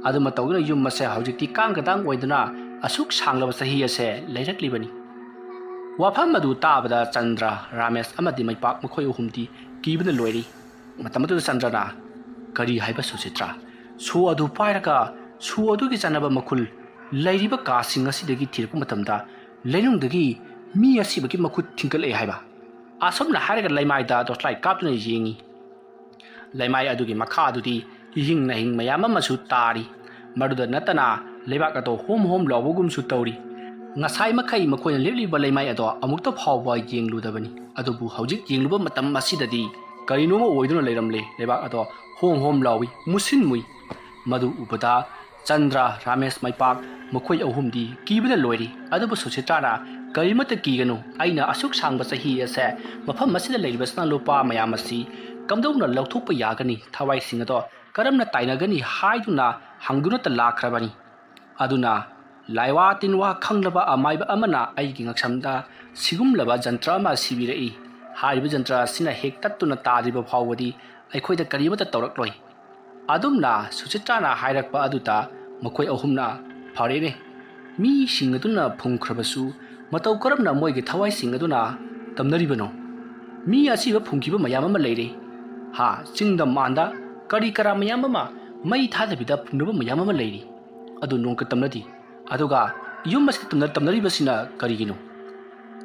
ꯑꯗꯨꯝꯅ ꯇꯧꯗꯨꯅ ꯌꯨꯝ ꯑꯁꯦ ꯍꯧꯖꯤꯛꯇꯤ ꯀꯥꯡꯒꯗꯥꯡ ꯑꯣꯏꯗꯨꯅ ꯑꯁꯨꯛ ꯁꯥꯡꯂꯕ ꯆꯍꯤ ꯑꯁꯦ ꯂꯩꯔꯛꯂꯤꯕꯅꯤ꯫ ꯋꯥꯐꯝ ꯑꯗꯨ ꯇꯥꯕꯗ ꯆꯟꯗ꯭ꯔ, ꯔꯥꯃꯦꯁ ꯑꯃꯗꯤ ꯃꯩꯄꯥꯛ ꯃꯈꯣꯏ ꯑꯍꯨꯝꯗꯤ ꯀꯤꯕꯅ ꯂꯣꯏꯔꯤ꯫ ꯃꯇꯝ ꯑꯗꯨꯗ ꯆꯟꯗ꯭ꯔꯅ ꯀꯔꯤ ꯍꯥꯏꯕ ꯁꯨꯆꯤꯇ꯭ꯔꯥ, ꯁꯣ ꯑꯗꯨ ꯄꯥꯏꯔꯒ ꯁꯣ ꯑꯗꯨꯒꯤ ꯆꯥꯟꯅꯕ ꯃꯈꯨꯜ ꯂꯩꯔꯤꯕ ꯀꯥꯁꯤꯡ ꯑꯁꯤꯗꯒꯤ ꯊꯤꯔꯛꯄ ꯃꯇꯝꯗ ꯂꯩꯅꯨꯡꯗꯒꯤ ꯃꯤ ꯑꯁꯤꯕꯒꯤ ꯃꯈꯨꯠ ꯊꯤꯡꯀꯠꯂꯛꯑꯦ ꯍꯥꯏꯕ꯫ ꯑꯁꯨꯝꯅ ꯍꯥꯏꯔꯒ ꯂꯩꯃꯥꯏꯗ ꯇꯣꯔꯆꯂꯥꯏꯠ ꯀꯥꯞꯇꯨꯅ ꯌꯦꯡꯉꯤ꯫ ꯂꯩꯃꯥꯏ ꯑꯗꯨꯒꯤ ꯃꯈꯥ ꯑꯗꯨꯗꯤ ihing na hing mayam amasu tari maduda natana leibak ato hom hom lawbugumsu tawri ngasai makai makoina lepliba leimai ado amukta phawba yengludabani adubu hawjik yengluba matam masidadi karinoma oiduna leiramle leibak ado hom hom lawi musin mui madu ubada Chandra Ramesh Maipak makhoi ahumdi kibada loiri adubu Suchitra karimata kiganu aina asuk sangba sahi ase mafam masida leiriba sanalupa mayam asi kamdona lauthokpa yagani thawai sing ado karamna tainagani haiduna hangduna ta lakhrabani aduna laiwa tinwa khanglaba amaiba amana aigi ngaksamda sigumlaba jantra ma sibirei hariba jantra sina hek tattuna tariba phawadi aikhoida karimata tawrakloi adumna Suchitrana hairakpa aduta makhoi ahumna pharene mi singaduna phungkhrabasu matau karamna moige thawai singaduna tamnaribano mi asiba phungkiba mayam ama leire ha chingdam manda kari kara mayam ama mai thadabida phungba mayam ama leiri adu nongka tamnadi aduga yum mas tamnaribasina karigino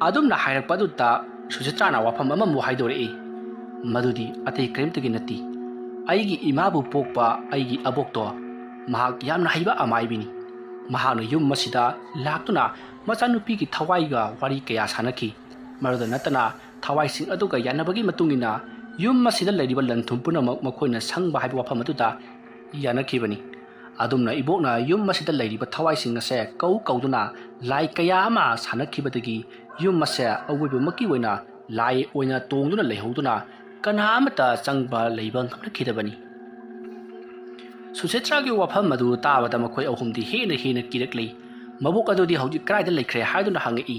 adumna hairakpa aduta Suchitrana wafam ama mu haidore madudi atei kremtagi nati aigi imabu pokpa aigi abokto mahak yamna haiba amaibini mahakna yum masida laktuna machanupi ki thawaiga wari kaya sanaki maruda natana thawai sing aduga yanabagi matungina yum masida leiriba lanthum punamak makhoina sangba haiba wafam aduda yanakibani adumna ibokna yum masida leiriba thawai sing ase kauduna lai kaya ama sanakibadagi yum mase awibu maki oina lai oina tongduna leihoduna kanamata changba leibang khamnakidabani Suchitra gi wafam madu tabada makhoi ahumdi hena kirakli mabuk adudi hauji kraida lekhre haiduna hangi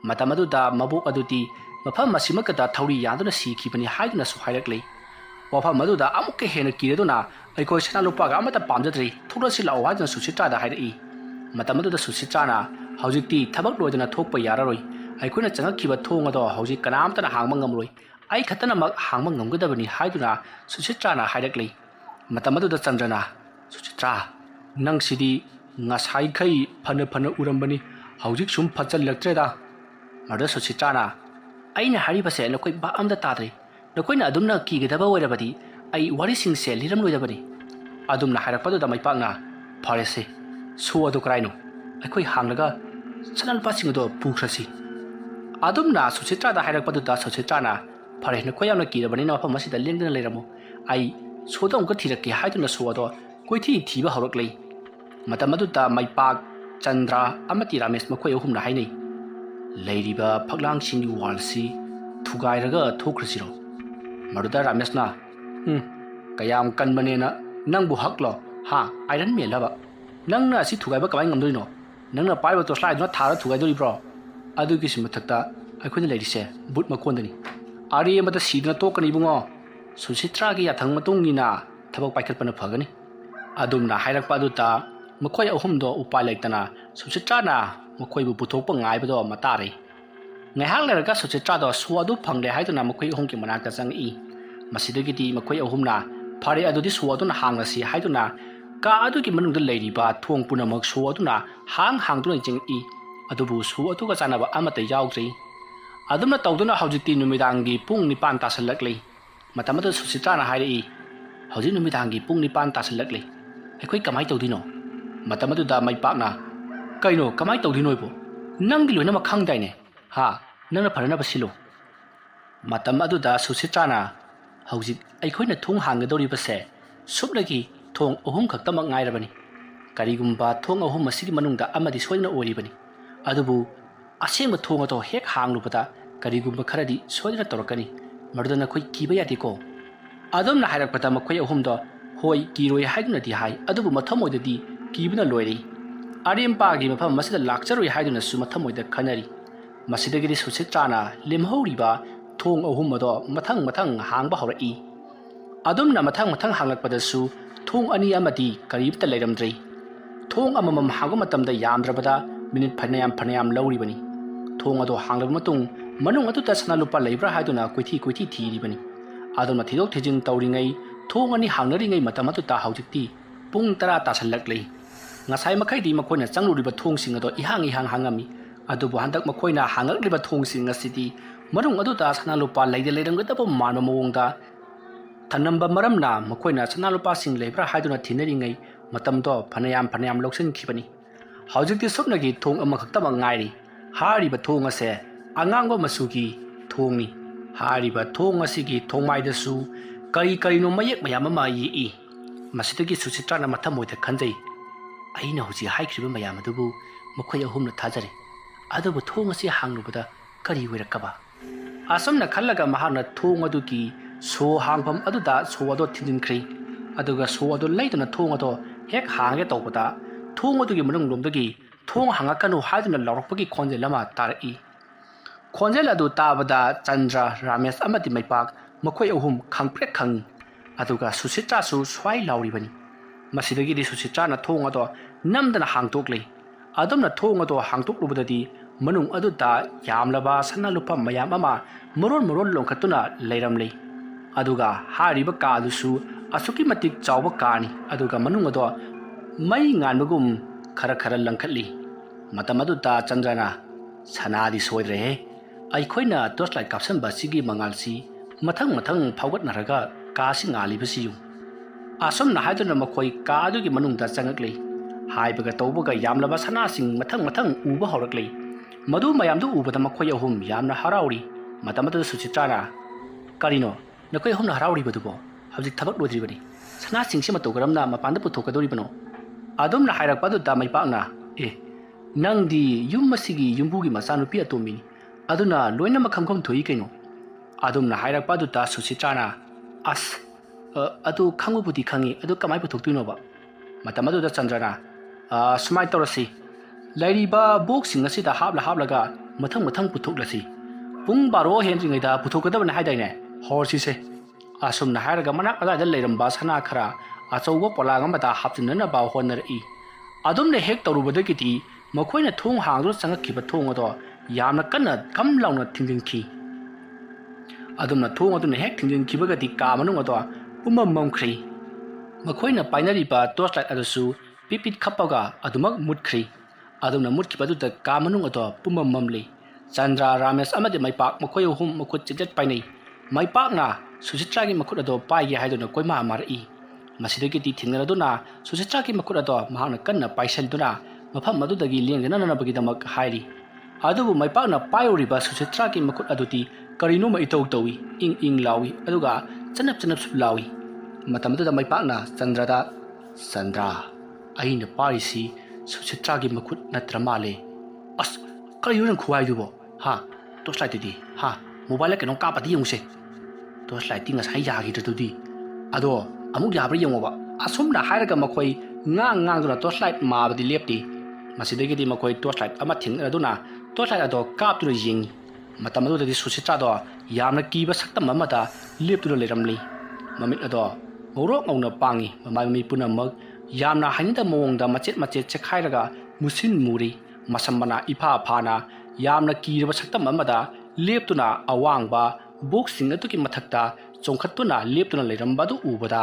matam aduda mabuk adudi mafam masimakada thauri yaduna sikhibani haiduna su hairakli wafam aduda amukke hena kiraduna aikoi sanalupaga amata pamjadri thurasi law haiduna Suchitra da hairai matam aduda Suchitrana haujikti thabak loiduna thokpa yararoi aikoina changakhiba thongado hauji kanamtana hangma ngamroi ai khatana mak hangma ngamgadabani haiduna Suchitrana hairakli matamadu da Chandrana Suchitra nang sidi ngasai khai phana urambani haujik sum phachal laktreda mada Suchitrana aina hari base nakoi ba amda tadri nakoina adumna kigadaba oirabadi ai wari sing se liram loidabani adumna hairapadu da mai pakna pharese su adu kraino aikoi hanglaga sanal pasing do pukhrasi adumna Suchitra da hairapadu da Suchitrana phare nakoi amna kirabani na pham asida lengdana leiramo ai soda ongka thiraki haiduna sodo koithi thiba horoklei matamaduta maipak Chandra amati Ramesh makhoi ahumna hainei leiriba phaklang sini walsi thugairaga thokhrasiro maruda Rameshna kayam kanbanena nangbu haklo ha iron me laba nangna asi thugaiba kamai ngamdoino nangna paiba to slide na thara thugaidori bro adugi simathakta aikhoina leirise but makondani ari amata sidna tokani bungo Suchitra gi yathang matungina thabak paikhatpana phagani adumna hairakpa aduta makhoi ahumdo upai lektana Suchitrana makhoi bu puthokpa ngaibado matare ngaihak leraga Suchitra do suadu phangde haiduna makhoi ahumki manakta changi masidagiti makhoi ahumna phare adudi suaduna hanglasi haiduna ka adugi manungda leiriba thong punamak suaduna hangduna jingi adubu suadu ga chanaba amata yaudri adumna tawduna haujiti numidangi pung 9 tasallaklei matamada Suchitrana hairi hauji numidangi pung 9 tasallaklei aikoi kamai tawdino matamadu da mai pakna kaino kamai tawdino ibo nanggi loina ma khangdaine ha nangna pharana basilo matamadu da Suchitrana hauji aikoina thong hangadori base sublagi thong ohum khaktamak ngairabani karigumba thong ohum masigi manungda amadi soina oribani adubu asengba thong ato hek hanglubada karigumba kharadi soina torakani maduna khoi kiba yadiko adumna hairakpata makhoi ahumdo hoi kiroi haiduna di hai adubu mathamoidadi kibuna loiri arimpa gi mafam masida lakcharoi haiduna su mathamoida khanari masidagiri Suchitrana limhoriba thong ahum ado mathang hangba horai adumna mathang hanglakpada su thong ani amadi karibta leiramdrei thong amamam hangba matamda yamdrabada minute phanayam lauribani thong ado hanglaba matung manung atu tasna lupa leibra haiduna koithi thiribani adumna thidok thijing tauringai thong ani hangnaringai matam atu ta haujikti pung 10 tasallaklei ngasai makhai di makoina changluriba thong sing ado ihang hangami adubu handak makoina hangakliba thong sing asiti manung atu ta tasna lupa leide leiramgata manma mawongda ꯊꯅꯝꯕ ꯃꯔꯝꯅ ꯃꯈꯣꯏꯅ ꯁꯅꯥꯂꯨꯄꯥꯁꯤꯡ ꯂꯩꯕ꯭ꯔꯥ ꯍꯥꯏꯗꯨꯅ ꯊꯤꯅꯔꯤꯉꯩ ꯃꯇꯝꯗꯣ ꯐꯅꯌꯥꯝ ꯂꯧꯁꯤꯟꯈꯤꯕꯅꯤ꯫ ꯍꯧꯖꯤꯛꯇꯤ ꯁꯨꯞꯅꯒꯤ ꯊꯣꯡ ꯑꯃꯈꯛꯇꯃꯛ ꯉꯥꯏꯔꯤ꯫ ꯍꯥꯏꯔꯤꯕ ꯊꯣꯡ ꯑꯁꯦ ꯑꯉꯥꯡꯕ ꯃꯆꯨꯒꯤ ꯊꯣꯡꯅꯤ꯫ ꯍꯥꯏꯔꯤꯕ ꯊꯣꯡ ꯑꯁꯤꯒꯤ ꯊꯣꯡꯃꯥꯏꯗꯁꯨ ꯀꯔꯤꯅꯣ ꯃꯌꯦꯛ ꯃꯌꯥꯝ ꯑꯃ ꯌꯦꯛꯏ꯫ ꯃꯁꯤꯗꯒꯤ ꯁꯨꯆꯤꯇ꯭ꯔꯥꯅ ꯃꯊꯃꯣꯏꯗ ꯈꯟꯖꯩ, ꯑꯩꯅ ꯍꯧꯖꯤꯛ ꯍꯥꯏꯈ꯭ꯔꯤꯕ ꯃꯌꯥꯝ ꯑꯗꯨꯕꯨ ꯃꯈꯣꯏ ꯑꯍꯨꯝꯅ ꯊꯥꯖꯔꯦ, ꯑꯗꯨꯕꯨ ꯊꯣꯡ ꯑꯁꯤ ꯍꯥꯡꯂꯨꯕꯗ ꯀꯔꯤ ꯑꯣꯏꯔꯛꯀꯕ? ꯑꯁꯨꯝꯅ ꯈꯜꯂꯒ ꯃꯍꯥꯛꯅ ꯊꯣꯡ ꯑꯗꯨꯒꯤ ꯁꯣ ꯍꯥꯡꯐꯝ ꯑꯗꯨꯗ ꯁꯣ ꯑꯗꯨ ꯊꯤꯟꯖꯤꯟꯈ꯭ꯔꯤ꯫ ꯑꯗꯨꯒ ꯁꯣ ꯑꯗꯨ ꯂꯩꯗꯨꯅ ꯊꯣꯡ ꯑꯗꯨ ꯍꯦꯛ ꯍꯥꯡꯒꯦ ꯇꯧꯕꯗ ꯊꯣꯡ ꯑꯗꯨꯒꯤ ꯃꯅꯨꯡꯂꯣꯝꯗꯒꯤ ꯊꯣꯡ ꯍꯥꯡꯉꯛꯀꯅꯨ ꯍꯥꯏꯗꯨꯅ ꯂꯥꯎꯔꯛꯄꯒꯤ ꯈꯣꯟꯖꯦꯜ ꯑꯃ ꯇꯥꯔꯛꯏ꯫ ꯈꯣꯟꯖꯦꯜ ꯑꯗꯨ ꯇꯥꯕꯗ ꯆꯟꯗ꯭ꯔ, ꯔꯥꯃꯦꯁ ꯑꯃꯗꯤ ꯃꯩꯄꯥꯛ ꯃꯈꯣꯏ ꯑꯍꯨꯝ ꯈꯪꯄ꯭ꯔꯦꯛ ꯈꯪꯏ꯫ ꯑꯗꯨꯒ ꯁꯨꯆꯤꯇ꯭ꯔꯥꯁꯨ ꯁ꯭ꯋꯥꯏ ꯂꯥꯎꯔꯤꯕꯅꯤ꯫ ꯃꯁꯤꯗꯒꯤꯗꯤ ꯁꯨꯆꯤꯇ꯭ꯔꯥꯅ ꯊꯣꯡ ꯑꯗꯨ ꯅꯝꯗꯅ ꯍꯥꯡꯇꯣꯛꯂꯤ꯫ ꯑꯗꯨꯝꯅ ꯊꯣꯡ ꯑꯗꯨ ꯍꯥꯡꯇꯣꯛꯂꯨꯕꯗꯗꯤ ꯃꯅꯨꯡ ꯑꯗꯨꯗ ꯌꯥꯝꯂꯕ ꯁꯅꯥ ꯂꯨꯄꯥ ꯃꯌꯥꯝ ꯑꯃ ꯃꯔꯣꯟ ꯂꯣꯟꯈꯠꯇꯨꯅ ꯂꯩꯔꯝꯂꯤ꯫ ꯑꯗꯨꯒ ꯍꯥꯏꯔꯤꯕ ꯀꯥ ꯑꯗꯨꯁꯨ ꯑꯁꯨꯛꯀꯤ ꯃꯇꯤꯛ ꯆꯥꯎꯕ ꯀꯥꯅꯤ꯫ ꯑꯗꯨꯒ ꯃꯅꯨꯡ ꯑꯗꯨ ꯃꯩ ꯉꯥꯟꯕꯒꯨꯝ ꯈꯔ ꯂꯪꯈꯠꯂꯤ꯫ ꯃꯇꯝ ꯑꯗꯨꯗ ꯆꯟꯗ꯭ꯔꯅ, ꯁꯅꯥꯗꯤ ꯁꯣꯏꯗ꯭ꯔꯦꯍꯦ, ꯑꯩꯈꯣꯏꯅ ꯇꯣꯔꯆ ꯂꯥꯏꯠ ꯀꯥꯞꯁꯟꯕ ꯑꯁꯤꯒꯤ ꯃꯉꯥꯜꯁꯤ ꯃꯊꯪ ꯐꯥꯎꯒꯠꯅꯔꯒ ꯀꯥꯁꯤ ꯉꯥꯜꯂꯤꯕꯁꯤ ꯌꯨ꯫ ꯑꯁꯨꯝꯅ ꯍꯥꯏꯗꯨꯅ ꯃꯈꯣꯏ ꯀꯥ ꯑꯗꯨꯒꯤ ꯃꯅꯨꯡꯗ ꯆꯪꯉꯛꯂꯤ꯫ ꯍꯥꯏꯕꯒ ꯇꯧꯕꯒ ꯌꯥꯝꯂꯕ ꯁꯅꯥꯁꯤꯡ ꯃꯊꯪ ꯎꯕ ꯍꯧꯔꯛꯂꯤ꯫ ꯃꯗꯨ ꯃꯌꯥꯝꯗꯨ ꯎꯕꯗ ꯃꯈꯣꯏ ꯑꯍꯨꯝ ꯌꯥꯝꯅ ꯍꯔꯥꯎꯔꯤ꯫ ꯃꯇꯝ ꯑꯗꯨꯗ ꯁꯨꯆꯤꯇ꯭ꯔꯥꯅ, ꯀꯔꯤꯅꯣ ꯅꯈꯣꯏ ꯑꯍꯨꯝꯅ ꯍꯔꯥꯎꯔꯤꯕꯗꯨꯕꯣ? ꯍꯧꯖꯤꯛ ꯊꯕꯛ ꯂꯣꯏꯗ꯭ꯔꯤꯕꯅꯤ꯫ ꯁꯅꯥꯁꯤꯡꯁꯤ ꯃꯇꯧ ꯀꯔꯝꯅ ꯃꯄꯥꯟꯗ ꯄꯨꯊꯣꯛꯀꯗꯧꯔꯤꯕꯅꯣ? ꯑꯗꯨꯝꯅ ꯍꯥꯏꯔꯛꯄ ꯑꯗꯨꯗ ꯃꯩꯄꯥꯛꯅ, ꯅꯪꯗꯤ ꯌꯨꯝ ꯑꯁꯤꯒꯤ ꯌꯨꯝꯕꯨꯒꯤ ꯃꯆꯥꯅꯨꯄꯤ ꯑꯇꯣꯝꯕꯤꯅꯤ, ꯑꯗꯨꯅ ꯂꯣꯏꯅꯃꯛ ꯈꯪꯐꯝ ꯊꯣꯛꯏ ꯀꯩꯅꯣ? ꯑꯗꯨꯝꯅ ꯍꯥꯏꯔꯛꯄ ꯑꯗꯨꯗ ꯁꯨꯆꯤꯇ꯭ꯔꯥꯅ, ꯑꯗꯨ ꯈꯪꯕꯕꯨꯗꯤ ꯈꯪꯏ, ꯑꯗꯨ ꯀꯃꯥꯏ ꯄꯨꯊꯣꯛꯇꯣꯏꯅꯣꯕ? ꯃꯇꯝ ꯑꯗꯨꯗ ꯆꯟꯗ꯭ꯔꯅ, ꯁꯨꯃꯥꯏꯅ ꯇꯧꯔꯁꯤ, ꯂꯩꯔꯤꯕ ꯕꯣꯛꯁꯤꯡ ꯑꯁꯤꯗ ꯍꯥꯞꯂꯒ ꯃꯊꯪ ꯄꯨꯊꯣꯛꯂꯁꯤ꯫ ꯄꯨꯡ 12 ꯍꯦꯟꯗ꯭ꯔꯤꯉꯩꯗ ꯄꯨꯊꯣꯛꯀꯗꯕꯅꯤ ꯍꯥꯏꯗꯥꯏꯅꯦ? ꯍꯧꯔꯁꯤꯁꯦ꯫ ꯑꯁꯨꯝꯅ ꯍꯥꯏꯔꯒ ꯃꯅꯥꯛ ꯑꯗꯥꯏꯗ ꯂꯩꯔꯝꯕ ꯁꯅꯥ ꯈꯔ ꯑꯆꯧꯕ ꯄꯣꯂꯥꯡ ꯑꯃꯗ ꯍꯥꯞꯆꯤꯟꯅꯅꯕ ꯍꯣꯠꯅꯔꯛꯏ꯫ ꯑꯗꯨꯝꯅ ꯍꯦꯛ ꯇꯧꯔꯨꯕꯗꯒꯤꯗꯤ ꯃꯈꯣꯏꯅ ꯊꯣꯡ ꯍꯥꯡꯗꯨꯅ ꯆꯪꯉꯛꯈꯤꯕ ꯊꯣꯡ ꯑꯗꯣ ꯌꯥꯝꯅ ꯀꯟꯅ ꯀꯝ ꯂꯥꯎꯅ ꯊꯤꯡꯖꯤꯟꯈꯤ꯫ ꯑꯗꯨꯝꯅ ꯊꯣꯡ ꯑꯗꯨꯅ ꯍꯦꯛ ꯊꯤꯡꯖꯤꯟꯈꯤꯕꯒꯗꯤ ꯀꯥ ꯃꯅꯨꯡ ꯑꯗꯣ ꯄꯨꯝꯃꯝ ꯃꯝꯈ꯭ꯔꯤ꯫ ꯃꯈꯣꯏꯅ ꯄꯥꯏꯅꯔꯤꯕ ꯇꯣꯔꯆ ꯂꯥꯏꯠ ꯑꯗꯨꯁꯨ ꯄꯤꯠ ꯈꯞꯄꯒ ꯑꯗꯨꯃꯛ ꯃꯨꯠꯈ꯭ꯔꯤ꯫ ꯑꯗꯨꯝꯅ ꯃꯨꯠꯈꯤꯕ ꯑꯗꯨꯗ ꯀꯥ ꯃꯅꯨꯡ ꯑꯗꯣ ꯄꯨꯝꯃꯝ ꯃꯝꯂꯤ꯫ ꯆꯟꯗ꯭ꯔ, ꯔꯥꯃꯦꯁ ꯑꯃꯗꯤ ꯃꯩꯄꯥꯛ ꯃꯈꯣꯏ ꯑꯍꯨꯝ ꯃꯈꯨꯠ ꯆꯤꯟꯖꯠ ꯄꯥꯏꯅꯩ꯫ ꯃꯩꯄꯥꯛꯅ ꯁꯨꯆꯤꯇ꯭ꯔꯥꯒꯤ ꯃꯈꯨꯠ ꯑꯗꯣ ꯄꯥꯏꯒꯦ ꯍꯥꯏꯗꯨꯅ ꯀꯣꯏꯃꯥ ꯃꯥꯔꯛꯏ꯫ ꯃꯁꯤꯗꯒꯤꯗꯤ ꯊꯦꯡꯅꯔꯗꯨꯅ ꯁꯨꯆꯤꯇ꯭ꯔꯥꯒꯤ ꯃꯈꯨꯠ ꯑꯗꯣ ꯃꯍꯥꯛꯅ ꯀꯟꯅ ꯄꯥꯏꯁꯤꯟꯗꯨꯅ ꯃꯐꯝ ꯑꯗꯨꯗꯒꯤ ꯂꯦꯡꯗꯅꯅꯕꯒꯤꯗꯃꯛ ꯍꯥꯏꯔꯤ꯫ ꯑꯗꯨꯕꯨ ꯃꯩꯄꯥꯛꯅ ꯄꯥꯏꯔꯨꯔꯤꯕ ꯁꯨꯆꯤꯇ꯭ꯔꯥꯒꯤ ꯃꯈꯨꯠ ꯑꯗꯨꯗꯤ ꯀꯔꯤꯅꯣꯃ ꯏꯇꯧ ꯇꯧꯏ, ꯏꯪ ꯂꯥꯎꯏ, ꯑꯗꯨꯒ ꯆꯅꯞꯁꯨ ꯂꯥꯎꯏ꯫ ꯃꯇꯝ ꯑꯗꯨꯗ ꯃꯩꯄꯥꯛꯅ ꯆꯟꯗ꯭ꯔꯗ, ꯆꯟꯗ꯭ꯔ, ꯑꯩꯅ ꯄꯥꯏꯔꯤꯁꯤ ꯁꯨꯆꯤꯇ꯭ꯔꯥꯒꯤ ꯃꯈꯨꯠ ꯅꯠꯇ꯭ꯔ ꯃꯥꯜꯂꯦ꯫ ꯀꯔꯤꯅꯣ ꯅꯪ ꯈꯨꯍꯥꯏꯗꯨꯕꯣ? ꯇꯣꯔꯆ ꯂꯥꯏꯠꯇꯨꯗꯤ? ꯃꯣꯕꯥꯏꯜꯗ ꯀꯩꯅꯣꯝ ꯀꯥꯞꯄꯗꯤ ꯌꯦꯡꯉꯨꯁꯦ꯫ ꯇꯣꯔꯆ ꯂꯥꯏꯠꯇꯤ ꯉꯁꯥꯏ ꯌꯥꯈꯤꯗ꯭ꯔꯗꯨꯗꯤ? ꯑꯗꯣ ꯑꯃꯨꯛ ꯌꯥꯕ꯭ꯔꯥ ꯌꯦꯡꯉꯣꯕ꯫ ꯑꯁꯨꯝꯅ ꯍꯥꯏꯔꯒ ꯃꯈꯣই ꯉꯥꯡꯗꯨꯅ ꯇꯣꯔꯆ ꯂꯥꯏꯠ ꯃꯥꯕꯗꯤ ꯂꯦꯞꯇꯦ꯫ ꯃꯁꯤꯗꯒꯤꯗꯤ ꯃꯈꯣꯏ ꯇꯣꯔꯆ ꯂꯥꯏꯠ ꯑꯃ ꯊꯤꯡꯅꯗꯨꯅ ꯇꯣꯔꯆ ꯂꯥꯏꯠ ꯑꯗꯣ ꯀꯥꯞꯇꯨꯅ ꯌꯦꯡꯉꯤ꯫ ꯃꯇꯝ ꯑꯗꯨꯗꯗꯤ ꯁꯨꯆꯤꯇ꯭ꯔꯥꯗꯣ ꯌꯥꯝꯅ ꯀꯤꯕ ꯁꯛꯇꯝ ꯑꯃꯗ ꯂꯦꯞꯇꯨꯅ ꯂꯩꯔꯝꯂꯤ꯫ ꯃꯃꯤꯠ ꯑꯗꯣ ꯉꯧꯔꯣꯛ ꯉꯧꯅ ꯄꯥꯡꯉꯤ꯫ ꯃꯃꯥꯏ ꯃꯃꯤꯠ ꯄꯨꯝꯅꯃꯛ ꯌꯥꯝꯅ ꯍꯩꯅꯗꯕ ꯃꯑꯣꯡꯗ ꯃꯆꯦꯠ ꯆꯦꯛꯈꯥꯏꯔꯒ ꯃꯨꯁꯤꯟ ꯃꯨꯔꯤ꯫ ꯃꯁꯝ ꯃꯅꯥ ꯏꯐꯥ ꯐꯥꯅ ꯌꯥꯝꯅ ꯀꯤꯔꯕ ꯁꯛꯇꯝ ꯑꯃꯗ ꯂꯦꯞꯇꯨꯅ ꯑꯋꯥꯡꯕ ꯕꯣꯛꯁꯁꯤꯡ ꯑꯗꯨꯒꯤ ꯃꯊꯛꯇ ꯆꯣꯡꯈꯠꯇꯨꯅ ꯂꯦꯞꯇꯨꯅ ꯂꯩꯔꯝꯕ ꯑꯗꯨ ꯎꯕꯗ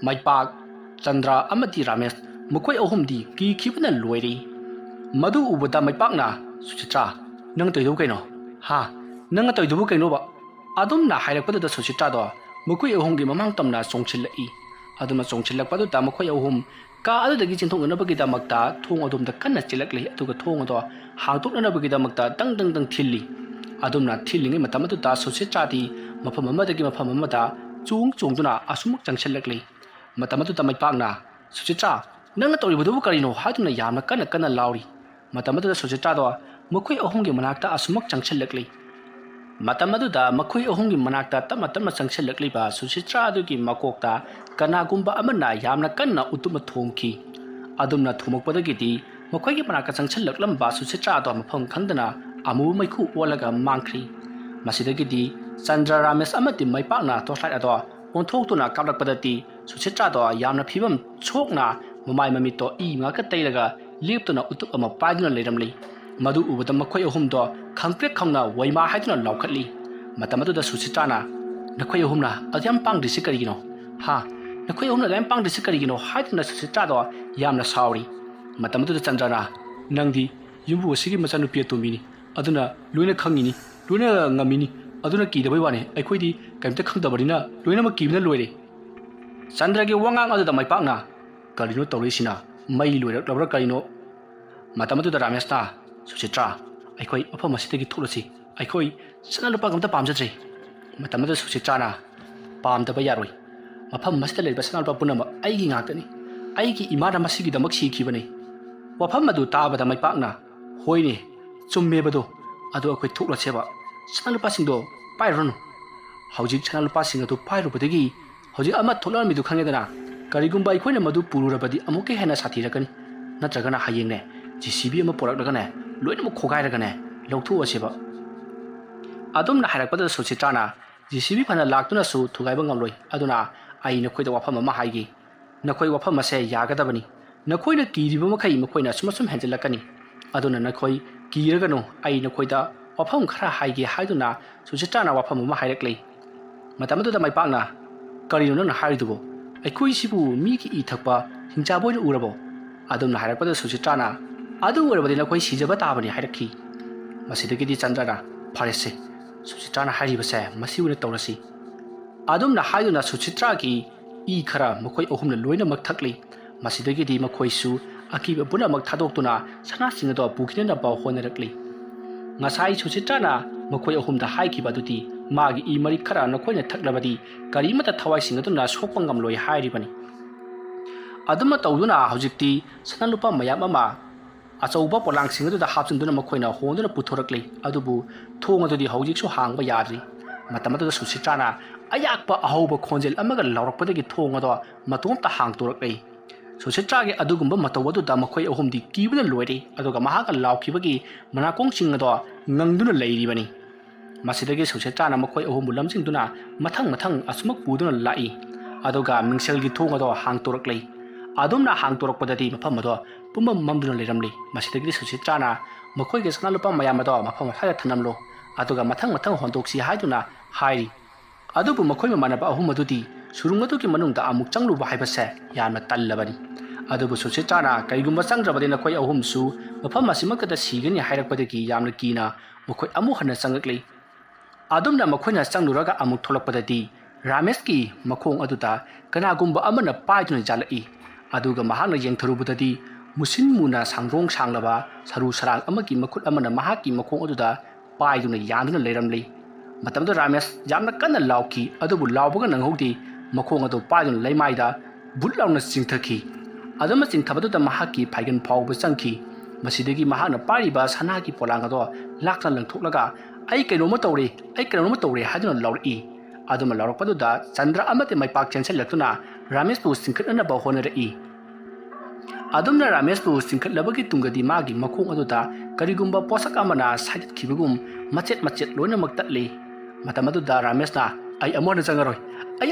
ꯃꯩꯄꯥꯛ, ꯆꯟꯗ꯭ꯔ ꯑꯃꯗꯤ ꯔꯥꯃꯦꯁ ꯃꯈꯣꯏ ꯑꯍꯨꯝꯗꯤ ꯀꯤꯈꯤꯕꯅ ꯂꯣꯏꯔꯤ꯫ ꯃꯗꯨ ꯎꯕꯗ ꯃꯩꯄꯥꯛꯅ, ꯁꯨꯆꯤꯇ꯭ꯔꯥ, ꯅꯪ ꯇꯧꯏꯗꯨꯕꯨ ꯀꯩꯅꯣ? ꯅꯪꯅ ꯇꯧꯏꯗꯨꯕꯨ ꯀꯩꯅꯣꯕ? ꯑꯗꯨꯝꯅ ꯍꯥꯏꯔꯛꯄꯗꯨꯗ ꯁꯨꯆꯤꯇ꯭ꯔꯥꯗꯣ ꯃꯈꯣꯏ ꯑꯍꯨꯝꯒꯤ ꯃꯃꯥꯡ ꯇꯝꯅ ꯆꯣꯡꯁꯤꯜꯂꯛꯏ꯫ ꯑꯗꯨꯅ ꯆꯣꯡꯁꯤꯜꯂꯛꯄꯗꯨꯗ ꯃꯈꯣꯏ ꯑꯍꯨꯝ ꯀꯥ ꯑꯗꯨꯗꯒꯤ ꯆꯦꯟꯊꯣꯛꯅꯅꯕꯒꯤꯗꯃꯛꯇ ꯊꯣꯡ ꯑꯗꯣꯝꯗ ꯀꯟꯅ ꯆꯦꯜꯂꯛꯂꯤ꯫ ꯑꯗꯨꯒ ꯊꯣꯡ ꯑꯗꯣ ꯍꯥꯡꯗꯣꯛꯅꯅꯕꯒꯤꯗꯃꯛꯇ ꯗꯪ ꯊꯤꯜꯂꯤ꯫ ꯑꯗꯨꯝꯅ ꯊꯤꯜꯂꯤꯉꯩ ꯃꯇꯝ ꯑꯗꯨꯗ ꯁꯨꯆꯤꯇ꯭ꯔꯥꯗꯤ ꯃꯐꯝ ꯑꯃꯗꯒꯤ ꯃꯐꯝ ꯑꯃꯗ ꯆꯣꯡꯗꯨꯅ ꯑꯁꯨꯃꯛ ꯆꯪꯁꯤꯜꯂꯛꯂꯤ꯫ ꯃꯇꯝ ꯑꯗꯨꯗ ꯃꯩꯄꯥꯛꯅ, ꯁꯨꯆꯤꯇ꯭ꯔꯥ, ꯅꯪꯅ ꯇꯧꯔꯤꯕꯗꯨꯕꯨ ꯀꯔꯤꯅꯣ ꯍꯥꯏꯗꯨꯅ ꯌꯥꯝꯅ ꯀꯟꯅ ꯂꯥꯎꯔꯤ꯫ ꯃꯇꯝ ꯑꯗꯨꯗ ꯁꯨꯆꯤꯇ꯭ꯔꯥꯗꯣ ꯃꯈꯣꯏ ꯑꯍꯨꯝꯒꯤ ꯃꯅꯥꯛꯇ ꯑꯁꯨꯃꯛ ꯆꯪꯁꯤꯜꯂꯛꯂꯤ꯫ ꯃꯇꯝ ꯑꯗꯨꯗ ꯃꯈꯣꯏ ꯑꯍꯨꯝꯒꯤ ꯃꯅꯥꯛꯇ ꯇꯞꯅ ꯆꯪꯁꯤꯜꯂꯛꯂꯤꯕ ꯁꯨꯆꯤꯇ꯭ꯔꯥ ꯑꯗꯨꯒꯤ ꯃꯀꯣꯛꯇ ꯀꯅꯥꯒꯨꯝꯕ ꯑꯃꯅ ꯌꯥꯝꯅ ꯀꯟꯅ ꯎꯇꯨꯞꯅ ꯊꯣꯝꯈꯤ꯫ ꯑꯗꯨꯝꯅ ꯊꯣꯝꯃꯛꯄꯗꯒꯤꯗꯤ ꯃꯈꯣꯏꯒꯤ ꯃꯅꯥꯛꯇ ꯆꯪꯁꯤꯜꯂꯛꯂꯝꯕ ꯁꯨꯆꯤꯇ꯭ꯔꯥ ꯑꯗꯣ ꯃꯐꯝ ꯈꯪꯗꯅ ꯑꯃꯨꯕ ꯃꯩꯈꯨ ꯑꯣꯜꯂꯒ ꯃꯥꯡꯈ꯭ꯔꯤ꯫ ꯃꯁꯤꯗꯒꯤꯗꯤ ꯆꯟꯗ꯭ꯔ, ꯔꯥꯃꯦꯁ ꯑꯃꯗꯤ ꯃꯩꯄꯥꯛꯅ ꯇꯣꯔꯆ ꯂꯥꯏꯠ ꯑꯗꯣ ꯑꯣꯟꯊꯣꯛꯇꯨꯅ ꯀꯥꯞꯂꯛꯄꯗꯗꯤ ꯁꯨꯆꯤꯇ꯭ꯔꯥꯗꯣ ꯌꯥꯝꯅ ꯐꯤꯕꯝ ꯁꯣꯛꯅ ꯃꯃꯥꯏ ꯃꯃꯤꯠꯇꯣ ꯏ ꯉꯥꯛꯇ ꯇꯩꯔꯒ ꯂꯦꯞꯇꯨꯅ ꯎꯇꯨꯞ ꯑꯃ ꯄꯥꯏꯗꯨꯅ ꯂꯩꯔꯝꯂꯤ꯫ ꯃꯗꯨ ꯎꯕꯗ ꯃꯈꯣꯏ ꯑꯍꯨꯝꯗꯣ ꯈꯪꯄ꯭ꯔꯦꯛ ꯈꯪꯅ ꯋꯩꯃꯥ ꯍꯥꯏꯗꯨꯅ ꯂꯥꯎꯈꯠꯂꯤ꯫ ꯃꯇꯝ ꯑꯗꯨꯗ ꯁꯨꯆꯤꯇ꯭ꯔꯥꯅ, ꯅꯈꯣꯏ ꯑꯍꯨꯝꯅ ꯑꯗꯨꯌꯥꯝ ꯄꯥꯡꯗ꯭ꯔꯤꯁꯤ ꯀꯔꯤꯒꯤꯅꯣ? ꯅꯈꯣꯏ ꯑꯍꯨꯝꯅ ꯑꯗꯨꯌꯥꯝ ꯄꯥꯡꯗ꯭ꯔꯤꯁꯤ ꯀꯔꯤꯒꯤꯅꯣ ꯍꯥꯏꯗꯨꯅ ꯁꯨꯆꯤꯇ꯭ꯔꯥꯗꯣ ꯌꯥꯝꯅ ꯁꯥꯎꯔꯤ꯫ ꯃꯇꯝ ꯑꯗꯨꯗ ꯆꯟꯗ꯭ꯔꯅ, ꯅꯪꯗꯤ ꯌꯨꯝꯕꯨ ꯑꯁꯤꯒꯤ ꯃꯆꯥꯅꯨꯄꯤ ꯑꯇꯣꯝꯕꯤꯅꯤ, ꯑꯗꯨꯅ ꯂꯣꯏꯅ ꯈꯪꯉꯤꯅꯤ, ꯂꯣꯏꯅ ꯉꯝꯃꯤꯅꯤ, ꯑꯗꯨꯅ ꯀꯤꯗꯕꯩ ꯋꯥꯅꯤ ꯑꯩꯈꯣꯏꯗꯤ ꯀꯩꯝꯇ ꯈꯪꯗꯕꯅꯤꯅ ꯂꯣꯏꯅꯃꯛ ꯀꯤꯕꯅ ꯂꯣꯏꯔꯦ ꯆꯟꯗ꯭ꯔꯒꯤ ꯋꯥꯉꯥꯡ ꯑꯗꯨꯗ ꯃꯥꯏꯄꯥꯛꯅ ꯀꯔꯤꯅꯣ ꯇꯧꯔꯤꯁꯤꯅ ꯃꯩ ꯂꯣꯏꯔꯛꯂꯕ꯭ꯔꯥ ꯀꯔꯤꯅꯣ ꯃꯇꯝ ꯑꯗꯨꯗ ꯔꯥꯃꯦꯁꯅ ꯁꯨꯆꯤꯇ꯭ꯔꯥ ꯑꯩꯈꯣꯏ ꯃꯐꯝ ꯑꯁꯤꯗꯒꯤ ꯊꯣꯛꯂꯁꯤ ꯑꯩꯈꯣꯏ ꯁꯅꯥꯂꯨꯄꯥ ꯑꯝꯇ ꯄꯥꯝꯖꯗ꯭ꯔꯦ ꯃꯇꯝ ꯑꯗꯨꯗ ꯁꯨꯆꯤꯇ꯭ꯔꯥꯅ ꯄꯥꯝꯗꯕ ꯌꯥꯔꯣꯏ ꯃꯐꯝ ꯑꯁꯤꯗ ꯂꯩꯔꯤꯕ ꯁꯅꯥꯂꯨꯄꯥ ꯄꯨꯝꯅꯃꯛ ꯑꯩꯒꯤ ꯉꯥꯛꯇꯅꯤ ꯑꯩꯒꯤ ꯏꯃꯥꯅ ꯃꯁꯤꯒꯤꯗꯃꯛ ꯁꯤꯈꯤꯕꯅꯤ ꯋꯥꯐꯝ ꯑꯗꯨ ꯇꯥꯕꯗ ꯃꯥꯏꯄꯥꯛꯅ ꯍꯣꯏꯅꯦ ꯆꯨꯝꯃꯦꯕꯗꯣ ꯑꯗꯣ ꯑꯩꯈꯣꯏ ꯊꯣꯛꯂꯁꯦꯕ ꯁꯅꯥꯂꯨꯄꯥꯁꯤꯡꯗꯣ ꯄꯥꯏꯔꯨꯔꯅꯨ ꯍꯧꯖꯤꯛ ꯁꯅꯥꯂꯨꯄꯥꯁꯤꯡ ꯑꯗꯨ ꯄꯥꯏꯔꯨꯕꯗꯒꯤ ꯍꯧꯖꯤꯛ ꯑꯃ ꯊꯣꯛꯂꯛꯂꯝꯃꯤꯗꯨ ꯈꯪꯉꯦꯗꯅ ꯀꯔꯤꯒꯨꯝꯕ ꯑꯩꯈꯣꯏꯅ ꯃꯗꯨ ꯄꯨꯔꯨꯔꯕꯗꯤ ꯑꯃꯨꯛꯀ ꯍꯦꯟꯅ ꯁꯥꯊꯤꯔꯛꯀꯅꯤ ꯅꯠꯇ꯭ꯔꯒꯅ ꯍꯌꯦꯡꯅꯦ JCB ꯑꯃ ꯄꯣꯔꯛꯂꯒꯅꯦ ꯂꯣꯏꯅꯃꯛ ꯈꯣꯒꯥꯏꯔꯒꯅꯦ ꯂꯧꯊꯣꯛꯑꯁꯦꯕ ꯑꯗꯨꯝꯅ ꯍꯥꯏꯔꯛꯄꯗ ꯁꯨꯆꯤꯇ꯭ꯔꯥꯅ JCB ꯐꯅ ꯂꯥꯛꯇꯨꯅꯁꯨ ꯊꯨꯒꯥꯏꯕ ꯉꯝꯂꯣꯏ ꯑꯗꯨꯅ ꯑꯩ ꯅꯈꯣꯏꯗ ꯋꯥꯐꯝ ꯑꯃ ꯍꯥꯏꯒꯦ नखोई वफम असे यागदबनी नखोइना कीरिबा मखै मखोइना सुमसुम हेंजलकनी अदुना नखोइ कीरगनो आई नखोइदा वफम खरा हाइगे हाइदुना सुचित्राना वफम अमा हाइरक्लै मतमदुदा माइपाकना करिनो नन हाइदुबो अखोइ सिबु मीकी इ थकपा हिंचाबोइन उरबो अदुना हाइरकपदा सुचित्राना अदु उरबदि नखोइ सिजबा ताबनी हाइरखी मसिदगिदि चंद्रना फरेसे सुचित्राना हाइरिबसे मसि उना तौरसी अदुमना हाइदुना सुचित्रागी इ खरा मखोइ अहुमना लोइनमक थक्ली मसिदगिदि मखोइसु अकीब पुनमक थादोक्तुना सनासिंगदो पुखिनना पाउ होनरक्ली ngasai suchitrana मखोइ अहुमदा हाइखिबदुति मागी इ मरि खरा नखोइना थक्लबदि करिमता थवाइ सिंगदुना सोकपंगम लोइ हाइरिबनि अदुमा तौदुना हौजिक्ति सनालुपा मयाम अमा अचौबा पोलांग सिंगदुदा हापचुंदुना मखोइना होंदुना पुथोरक्ली अदुबु थोंगदुदि हौजिकसु हांगबा याद्रि मतमदुदा सुचित्राना अयाकपा अहौबा खोंजेल अमगा लौरकपदगी थोंगदो मतोमता हांगतोरक्लै सुचित्रागे अदुगुंबा मतौबदुदा मखोइ अहुमदि कीबना लोइरे अदुगा महाका लाउखिबगी मनाकोंग चिंगदो ngangduna leiribani masidagi suchitrana मखोइ अहुमबु लमसिंगदुना मथंग मथंग असुमक पुदुना लाई अदुगा मिंगसेलगी थोंगदो हांगतोरक्लै अदुमना हांगतोरकपददि मफमदो पुमम ममदुना लेरमलै मसिदगी सुचित्राना मखोइगे सनालुपा मयामदो मफम हाया थनमलो अदुगा मथंग मथंग होंदोक्सि हाइदुना हाइरि अदुबु मखोइ ममानबा अहुमदुदि सुरुंगदुगी मनुंगदा अमुक चंगलुबा हाइबसे यामना तल्लबनि अदुबु सुचित्राना करिगुंबा चंग्रबदि नखोइ अहुमसु मफम असिमकदा सिगनि हाइरकपदगी यामना कीना मखोइ अमु हन्ना चंगक्लै अदुमना मखोइना चंगलुरगा अमुक थोलकपददि रामेशकी मखोंग अदुदा कनागुंबा अमना पाइदुना जालई अदुगा महाना येंथरुबददि मुसिन मुना सांग्रोंग सांगलबा सरु सरांग अमकी मखुट अमना महाकी मखोंग अदुदा पाइदुना यानदुना लेरमलै मतमदो रामेश यामना कन्ना लाउखी अदुबु लाउबगा नंगौदि मखोंग अदु पाइदुना लैमाइदा बुटलाउना चिंथखी अदुमा चिंथबदुदा महाकी फाइगन फाउबा चंखी मसिदगी महाना पारिबा सनागी पोलांगदो लाक्ना लंथोक्लगा आई कैनोमा तौरे हादुना लाउरई अदुमा लाउरकपदुदा चंद्र अमते माइपाक चेंसलक्तुना रामेश बु सिंखटनबा होनरई अदुमना रामेश बु सिंखटलबगी तुंगदी मागी मखोंग अदुदा करिगुंबा पोसक अमना साइदखिबगुम मचेत मचेत लोइनमक तत्ले मतमदुदा रामेशना आई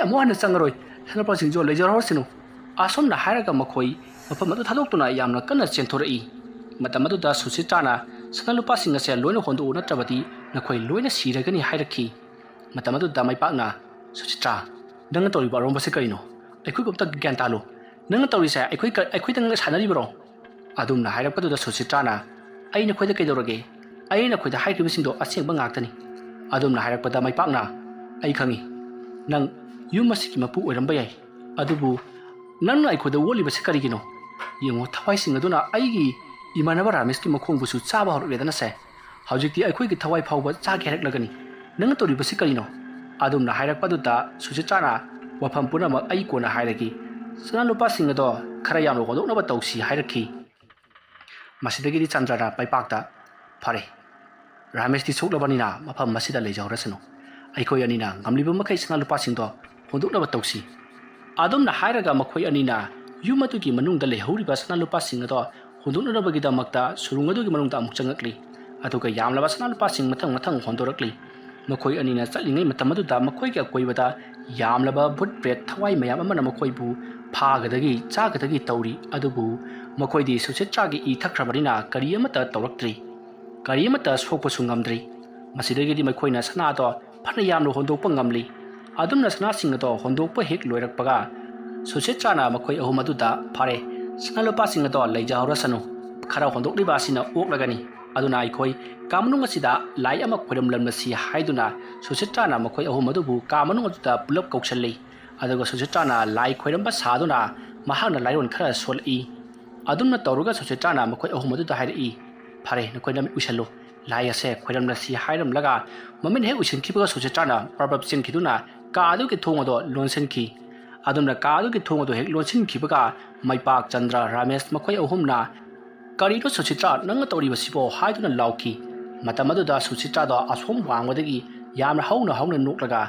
अमोहन चंगरोय सनपसिंजो लेजरहरसिनु असोमना हायरगा मखोइ मफम अदु थादोक्तुना यामना कन्ना चेंथोरई मतमदुदा सुचित्राना सनालुपासिंग असे लोइना होंदो नत्रबदि नखोइ लोइना सिरगनि हायरखी मतमदुदा माइपाकना सुचित्रा नंग तौरिबा रोंबसे करिनो अखोइ गोप्ता ज्ञान तालो नंग तौरिसे अखोइ तंग सानरिबरो अदुमना हायरकपदुदा सुचित्राना आई नखोइदा कैदौरगे आई नखोइदा हायरिबसिंदो असेंबा ngaktani अदुमना हायरकपदा माइपाकना आई खंगी नंग युम मसिकी मपु ओइरंबा याई अदुबु नंगना अखोइदा वोलिबसे करिगिनो यंगो थवाइसिंग अदुना आईगी इमानबा रामेशकी मखोंबुसु चाबा हरलेदनसे हौजिक्ति अखोइगी थवाइ फाउबा चागेरकलगनी नंग तौरिबसे करिनो अदुमना हायरकपदुदा सुचित्राना वफम पुनमक आई कोना हायरगी सनालुपासिंग अदो खरा यामनो होदोकनबा तौसी हायरखी मसिदगिदि चंद्रना पाइपाकता फरे रामेशति सोक्लबनिना मफम मसिदा लेजहरसनु अखोइ अनिना गमलिबा मखै सनालुपासिंगदो होदोकनबा तौसी अदुमना हायरगा मखोइ अनिना युमतुगी मनुंगदा लेहौरिबा सनालुपासिंग अदो होदोकनबगिदमक्ता सुरुंगदुगी मनुंगदा अमुक चंगक्ली अदुगा यामलबा सनालुपासिंग मथंग मथंग होंदोरक्ली मखोइ अनिना चलिङै मतमदुदा मखोइगा कोइबदा यामलबा भूत प्रेत थवाइ मयाम अमना मखोइबु फागदगी चागदगी तौरी अदुबु मखोइदि सुचित्रागी इ थख्रबनिना करियमता तौरक्त्रि करियमता सोकपसु ngamdri मसिदगिदि मखोइना सनादो फना यामनो होंदोकपा ngamli अदुमना सनासिंगदो होंदोकपा हेक लोइरकपगा सुचित्राना मखोइ अहुमदुदा फारे सनालुपासिंगदो लेजहरसनु खरा होंदोकलिबासिना ओक्लगनी aduna aikoi kamanung asida lai ama khoiram lamnasi haiduna Suchitra makoi ahum adubu kamanung aduda pulap kauksallei aduga Suchitra lai khoiram ba saduna mahana lairon khara sol'i adumna tawruga Suchitra makoi ahum aduda hairi phare nakoi nam usallo lai ase khoiram nasi hairam laga mamin he usin khibaga Suchitra parbab sin khiduna ka adu ki thong ado lonsen khi adumna ka adu ki thong ado hek lonsin khibaga Maipak Chandra Ramesh makoi ahumna Karino Suchitra nang tawri basibo haiduna lauki matamaduda Suchitra da asom wangwadagi yamna hauna noklaga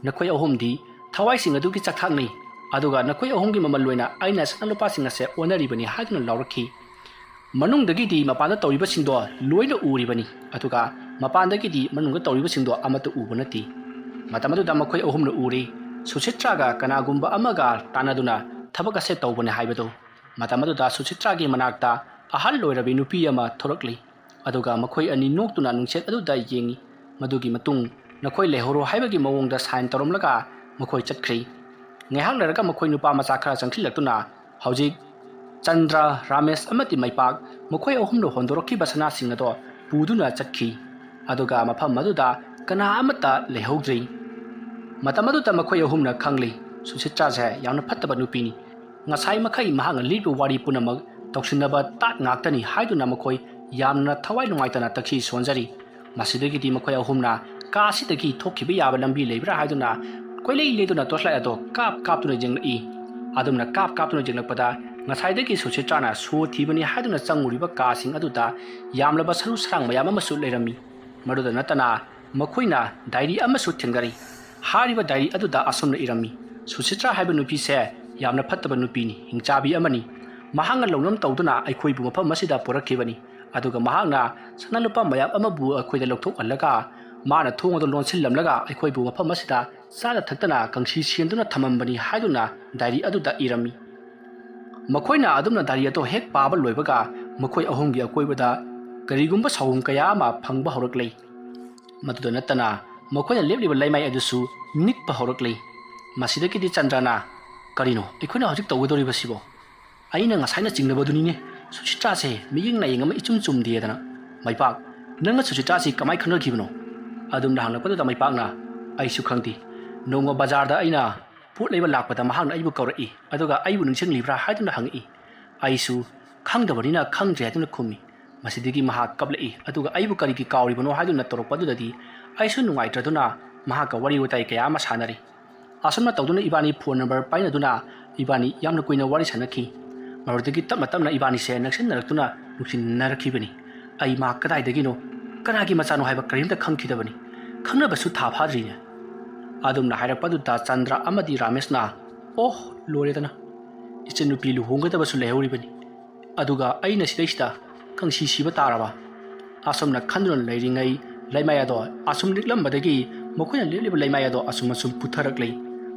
nakoi ahumdi thawai sing adu ki chakhangni aduga nakoi ahumgi mamalloina aina sanalupa sing ase onari bani haiduna laurakhi manung dagi di mapanda tawri basingdo loina uri bani aduga mapanda gi di manung tawri basingdo amatu ubunati matamaduda makoi ahumna uri Suchitra ga kanagumba amaga tanaduna thabaka se tawbane haibado matamaduda Suchitra gi manakta ahal loirabi nupi ama thorakli aduga makoi ani noktuna nungset aduda yengi madugi matung nakoi lehoro haibagi mawongda sign toromlaga makoi chatkhri ngehang laraga makoi nupa macha khara changthilakuna hojik Chandra Ramesh amati Maipak makoi ahumno hondorokki basana singado puduna chatkhi aduga mafam maduda kana amata lehogdri matamaduda makoi ahumna khangli Suchitra se yamna phattaba nupini ngasai makai mahang lidu wari punamak toksinaba tat ngaktani haiduna makoi yamna thawai numaitana takhi sonjari masidagi di makoi ahumna kasidagi thokhiba yaba lambi leibra haiduna koilei leduna toslai ado kap tuna jengli adumna kap tuna jenglapada ngasaidagi Suchitra na so thibani haiduna changuriba kasing aduda yamlaba saru sarang mayam amasu leirami maduda natana makoina diary amasu thengari hariba diary aduda asomna irami Suchitra haiba nupi se yamna phattaba nupini hingchabi amani mahanga longnam tawduna aikhoibu mafam masida porakhibani aduga mahangna sanalupa mayam amabu akhoida lokthok allaga mana thongado lonsil lamlaga aikhoibu mafam masida sada thaktana kangsi sienduna thamambani haiduna diary aduda irami makoina adumna diary ato hek paba loibaga makoi ahumgi akoibada karigumba sawum kaya ama phangba horaklei maduda natana makoina lebliba laimai adusu nikpa horaklei masidaki di Chandrana karino ikhoina hojik tawgodori basibo aina ngasaina chingnabadunine Suchitra se miying na yingama ichum chum diedana Maipak nanga Suchitra se kamai khanakibno adumna hanglakpada da Maipak na aisu khangti nonga bazar da aina put leiba lakpada mahang aibu kawrai aduga aibu nungsing libra haiduna hangi aisu khangdabarina khangje aduna khumi masidigi maha kablai aduga aibu karigi kawribano haiduna torokpadu dadi aisu nungai traduna maha ka wari utai kaya ma sanari asomna tawduna ibani phone number painaduna ibani yamna kuina wari sanakhi marudagi tamna ibani se naksin narakuna nuksin narakhibani ai ma kadai dagino kanagi machano haiba karimta khangkhidabani khangna basu tha phadrine adumna hairakpadu ta Chandra amadi Ramesh na oh loredana ichenupi luhongada basu lehoribani aduga aina sidaista khangsi siba taraba asomna khandron leiringai laimayado asum liklambadagi makoina leliba laimayado asum putharaklei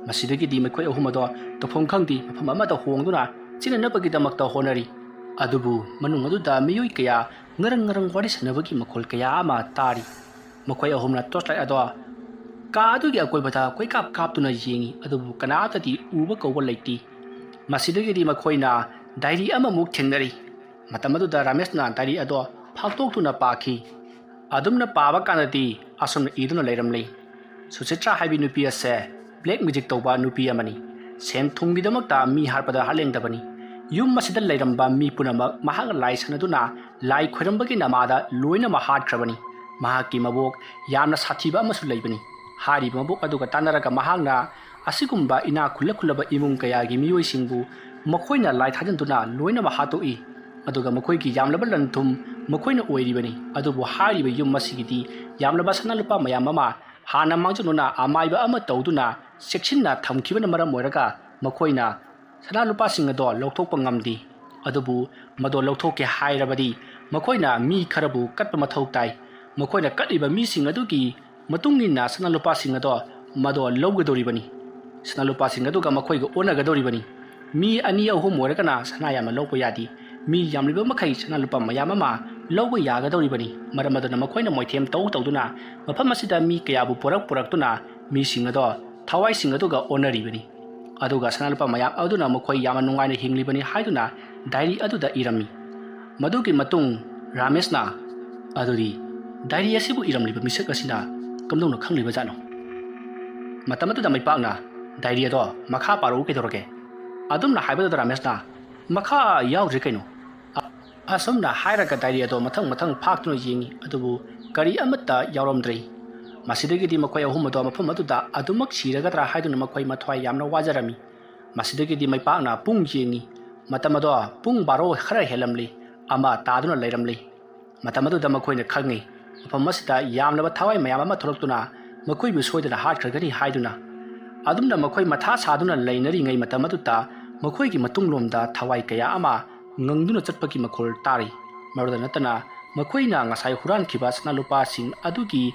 masidagi di makoi ahumado tofong khangdi mafam amada hongduna chinanabagi damakta honari adubu manung aduda miyoi kaya ngarang wari sanabagi makol kaya ama tari makoi ahumna toslai ado ka adugi akoibata koi kap tuna yengi adubu kanata di uba kawba laiti masidagi di makoina diary ama muk thengnari matamaduda Ramesh na diary ado phaktok tuna pakhi adumna paba kanati asomna iduna leiramlei Suchitra haibi nupi ase black magic tawba nupi amani sen thunggi damakta mi harpada halengdabani yum masida leiramba mi punamak mahang lai sanaduna lai khoirambagi namada loina ma hatkrabani mahaki mabok yamna sathiba amasu leibani hari mabok aduga tanaraga mahangna asigumba ina khulaba imung kayagi miyoi singbu makoina lai thajantuna loina ma hatoi aduga makoigi yamlaba lanthum makoina oiribani adubu hariba yum masigidi yamlaba sanalupa mayam ama hana mangjununa amaiba ama tawduna sectionna thamkhibana maram moiraga makoina sanalupa singado lokthokpa ngamdi adubu mado lokthokke hairabadi makoina mi kharabu katpa mathau tai makoina katliba mi singadugi matungina sanalupa singado mado lawgadoribani sanalupa singaduga makoiga onagadoribani mi ani ahum moiragana sanayama lawpa yadi mi yamliba makai sanalupa mayam ama lawba yagadoribani maramaduna makoina moithem tawduna mafam asida mi kayabu poraktuna mi singado thawai singaduga onaribani aduga sanalupa mayam aduna makoi yama nungaina hinglibani haiduna diary aduda irami madugi matung Ramesh na ꯑꯗꯨꯗꯤ dairy ꯑꯁꯤꯕꯨ ꯏꯔꯝꯂꯤꯕ ꯃꯤꯁꯛ ꯑꯁꯤꯅ ꯀꯝꯗꯧꯅ ꯈꯪꯂꯤꯕꯖꯥꯠꯅꯣ? ꯃꯇꯝ ꯑꯗꯨꯗ ꯃꯩꯄꯥꯛꯅ dairy ꯑꯗꯣ ꯃꯈꯥ ꯄꯥꯔꯛꯎ ꯀꯩꯗꯧꯔꯒꯦ? ꯑꯗꯨꯝꯅ ꯍꯥꯏꯕꯗꯨꯗ ꯔꯥꯃꯦꯁꯅ ꯃꯈꯥ ꯌꯥꯎꯗ꯭ꯔꯤ ꯀꯩꯅꯣ? ꯑꯁꯨꯝꯅ ꯍꯥꯏꯔꯒ ꯗꯥꯏꯔꯤ ꯑꯗꯣ ꯃꯊꯪ ꯐꯥꯛꯇꯨꯅ ꯌꯦꯡꯉꯤ, ꯑꯗꯨꯕꯨ ꯀꯔꯤ ꯑꯃꯠꯇ ꯌꯥꯎꯔꯝꯗ꯭ꯔꯦ꯫ ꯃꯁꯤꯗꯒꯤꯗꯤ ꯃꯈꯣꯏ ꯑꯍꯨꯝ ꯑꯗꯣ ꯃꯐꯝ ꯑꯗꯨꯗ ꯑꯗꯨꯃꯛ ꯁꯤꯔꯒꯗ꯭ꯔꯥ ꯍꯥꯏꯗꯨꯅ ꯃꯈꯣꯏ ꯃꯊ꯭ꯋꯥꯏ ꯌꯥꯝꯅ ꯋꯥꯖꯔꯝꯃꯤ꯫ ꯃꯁꯤꯗꯒꯤꯗꯤ ꯃꯩꯄꯥꯛꯅ ꯄꯨꯡ ꯌꯦꯡꯉꯤ꯫ ꯃꯇꯝ ꯑꯗꯣ ꯄꯨꯡ 12 ꯈꯔ ꯍꯦꯜꯂꯝꯂꯤ, ꯑꯃ ꯇꯥꯗꯨꯅ ꯂꯩꯔꯝꯂꯤ꯫ ꯃꯇꯝ ꯑꯗꯨꯗ ꯃꯈꯣꯏꯅ ꯈꯪꯉꯤ ꯃꯐꯝ ꯑꯁꯤꯗ ꯌꯥꯝꯂꯕ ꯊꯋꯥꯏ ꯃꯌꯥꯝ ꯑꯃ ꯊꯣꯛꯂꯛꯇꯨꯅ ꯃꯈꯣꯏꯕꯨ ꯁꯣꯏꯗꯅ ꯍꯥꯠꯈ꯭ꯔꯒꯅꯤ ꯍꯥꯏꯗꯨꯅ꯫ ꯑꯗꯨꯝꯅ ꯃꯈꯣꯏ ꯃꯊꯥ ꯁꯥꯗꯨꯅ ꯂꯩꯅꯔꯤꯉꯩ ꯃꯇꯝ ꯑꯗꯨꯗ ꯃꯈꯣꯏꯒꯤ ꯃꯇꯨꯡꯂꯣꯝꯗ ꯊꯋꯥꯏ ꯀꯌꯥ ꯑꯃ ꯉꯪꯗꯨꯅ ꯆꯠꯄꯒꯤ ꯃꯈꯣꯜ ꯇꯥꯔꯤ꯫ ꯃꯗꯨꯗ ꯅꯠꯇꯅ ꯃꯈꯣꯏꯅ ꯉꯁꯥꯏ ꯍꯨꯔꯥꯟꯈꯤꯕ ꯁꯅꯥꯂꯨꯄꯥꯁꯤꯡ ꯑꯗꯨꯒꯤ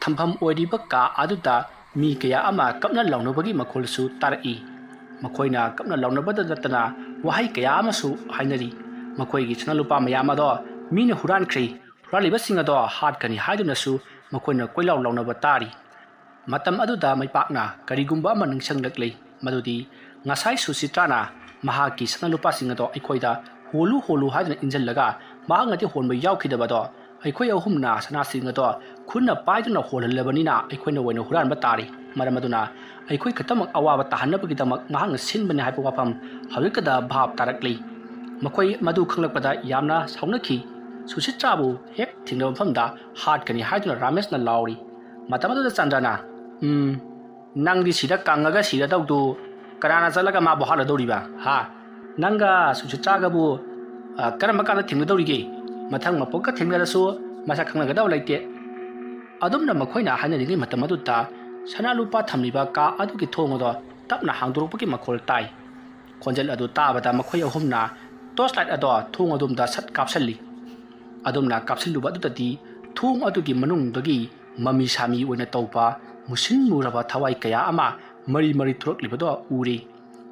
ꯊꯝꯐꯝ ꯑꯣꯏꯔꯤꯕ ꯀꯥ ꯑꯗꯨꯗ ꯃꯤ ꯀꯌꯥ ꯑꯃ ꯀꯞꯅ ꯂꯥꯎꯅꯕꯒꯤ ꯃꯈꯣꯜꯁꯨ ꯇꯥꯔꯛꯏ꯫ ꯃꯈꯣꯏꯅ ꯀꯞꯅ ꯂꯥꯎꯅꯕꯗ ꯅꯠꯇꯅ ꯋꯥꯍꯩ ꯀꯌꯥ ꯑꯃꯁꯨ ꯍꯥꯏꯅꯔꯤ꯫ ꯃꯈꯣꯏꯒꯤ ꯁꯅꯥꯂꯨꯄꯥ ꯃꯌꯥꯝ ꯑꯗꯣ ꯃꯤꯅ ꯍꯨꯔꯥꯟꯈ꯭ꯔꯦ, ꯍꯨꯔꯥꯟꯂꯤꯕꯁꯤꯡ ꯑꯗꯣ ꯍꯥꯠꯀꯅꯤ ꯍꯥꯏꯗꯨꯅꯁꯨ ꯃꯈꯣꯏꯅ ꯀꯣꯏꯂꯥꯎ ꯂꯥꯎꯅꯕ ꯇꯥꯔꯤ꯫ ꯃꯇꯝ ꯑꯗꯨꯗ ꯃꯩꯄꯥꯛꯅ ꯀꯔꯤꯒꯨꯝꯕ ꯑꯃ ꯅꯤꯡꯁꯤꯡꯂꯛꯂꯤ, ꯃꯗꯨꯗꯤ ꯉꯁꯥꯏ ꯁꯨꯆꯤꯇ꯭ꯔꯥꯅ ꯃꯍꯥꯛꯀꯤ ꯁꯅꯥꯂꯨꯄꯥꯁꯤꯡ ꯑꯗꯣ ꯑꯩꯈꯣꯏꯗ ꯍꯣꯜꯂꯨ ꯍꯥꯏꯗꯨꯅ ꯏꯟꯖꯜꯂꯒ ꯃꯍꯥꯛꯅꯗꯤ ꯍꯣꯟꯕ ꯌꯥꯎꯈꯤꯗꯕꯗꯣ ꯑꯩꯈꯣꯏ ꯑꯍꯨꯝꯅ ꯁꯅꯥꯁꯤꯡ ꯑꯗꯣ ꯈꯨꯠꯅ ꯄꯥꯏꯗꯨꯅ ꯍꯣꯜꯍꯜꯂꯕꯅꯤꯅ ꯑꯩꯈꯣꯏꯅ ꯑꯣꯏꯅ ꯍꯨꯔꯥꯟꯕ ꯇꯥꯔꯤ꯫ ꯃꯔꯝ ꯑꯗꯨꯅ ꯑꯩꯈꯣꯏ ꯈꯛꯇꯃꯛ ꯑꯋꯥꯕ ꯇꯥꯍꯟꯅꯕꯒꯤꯗꯃꯛ ꯃꯍꯥꯛꯅ ꯁꯤꯟꯕꯅꯤ ꯍꯥꯏꯕ ꯋꯥꯐꯝ ꯍꯧꯖꯤꯛꯇꯗ ꯚꯥꯞ ꯇꯥꯔꯛꯂꯤ꯫ ꯃꯈꯣꯏ ꯃꯗꯨ ꯈꯪꯂꯛꯄꯗ ꯌꯥꯝꯅ ꯁꯥꯎꯅꯈꯤ꯫ ꯁꯨꯆꯤꯇ꯭ꯔꯥꯕꯨ ꯍꯦꯛ ꯊꯦꯡꯅꯕ ꯃꯐꯝꯗ ꯍꯥꯠꯀꯅꯤ ꯍꯥꯏꯗꯨꯅ ꯔꯥꯃꯦꯁꯅ ꯂꯥꯎꯔꯤ꯫ ꯃꯇꯝ ꯑꯗꯨꯗ ꯆꯟꯗ꯭ꯔꯅ ꯅꯪꯗꯤ ꯁꯤꯗ ꯀꯪꯉꯒ ꯁꯤꯔꯗꯧꯗꯨ ꯀꯅꯥꯅ ꯆꯠꯂꯒ ꯃꯥꯕꯨ ꯍꯥꯠꯂꯗꯧꯔꯤꯕ? ꯅꯪꯒ ꯁꯨꯆꯤꯇ꯭ꯔꯥꯒꯕꯨ ꯀꯔꯝꯕ ꯀꯥꯟꯗ ꯊꯦꯡꯅꯗꯧꯔꯤꯒꯦ? ꯃꯊꯪ ꯃꯄꯣꯛꯀ ꯊꯦꯡꯅꯔꯁꯨ ꯃꯁꯛ ꯈꯪꯅꯒꯗꯕ ꯂꯩꯇꯦ꯫ ꯑꯗꯨꯝꯅ ꯃꯈꯣꯏꯅ ꯍꯥꯏꯅꯔꯤꯉꯩ ꯃꯇꯝ ꯑꯗꯨꯗ ꯁꯅꯥꯂꯨꯄꯥ ꯊꯝꯂꯤꯕ ꯀꯥ ꯑꯗꯨꯒꯤ ꯊꯣꯡ ꯑꯗꯣ ꯇꯞꯅ ꯍꯥꯡꯗꯣꯔꯛꯄꯒꯤ ꯃꯈꯣꯜ ꯇꯥꯏ꯫ ꯈꯣꯟꯖꯦꯜ ꯑꯗꯨ ꯇꯥꯕꯗ ꯃꯈꯣꯏ ꯑꯍꯨꯝꯅ ꯇꯣꯔꯆ ꯂꯥꯏꯠ ꯑꯗꯣ ꯊꯣꯡ ꯑꯗꯣꯝꯗ ꯁꯠ ꯀꯥꯞꯁꯤꯜꯂꯤ꯫ ꯑꯗꯨꯝꯅ ꯀꯥꯞꯁꯤꯜꯂꯨꯕ ꯑꯗꯨꯗꯗꯤ ꯊꯣꯡ ꯑꯗꯨꯒꯤ ꯃꯅꯨꯡꯗꯒꯤ ꯃꯃꯤ ꯁꯥꯃꯤ ꯑꯣꯏꯅ ꯇꯧꯕ ꯃꯨꯁꯤꯟ ꯃꯨꯔꯕ ꯊꯋꯥꯏ ꯀꯌꯥ ꯑꯃ ꯃꯔꯤ ꯊꯣꯛꯂꯛꯂꯤꯕꯗꯣ ꯎꯔꯤ꯫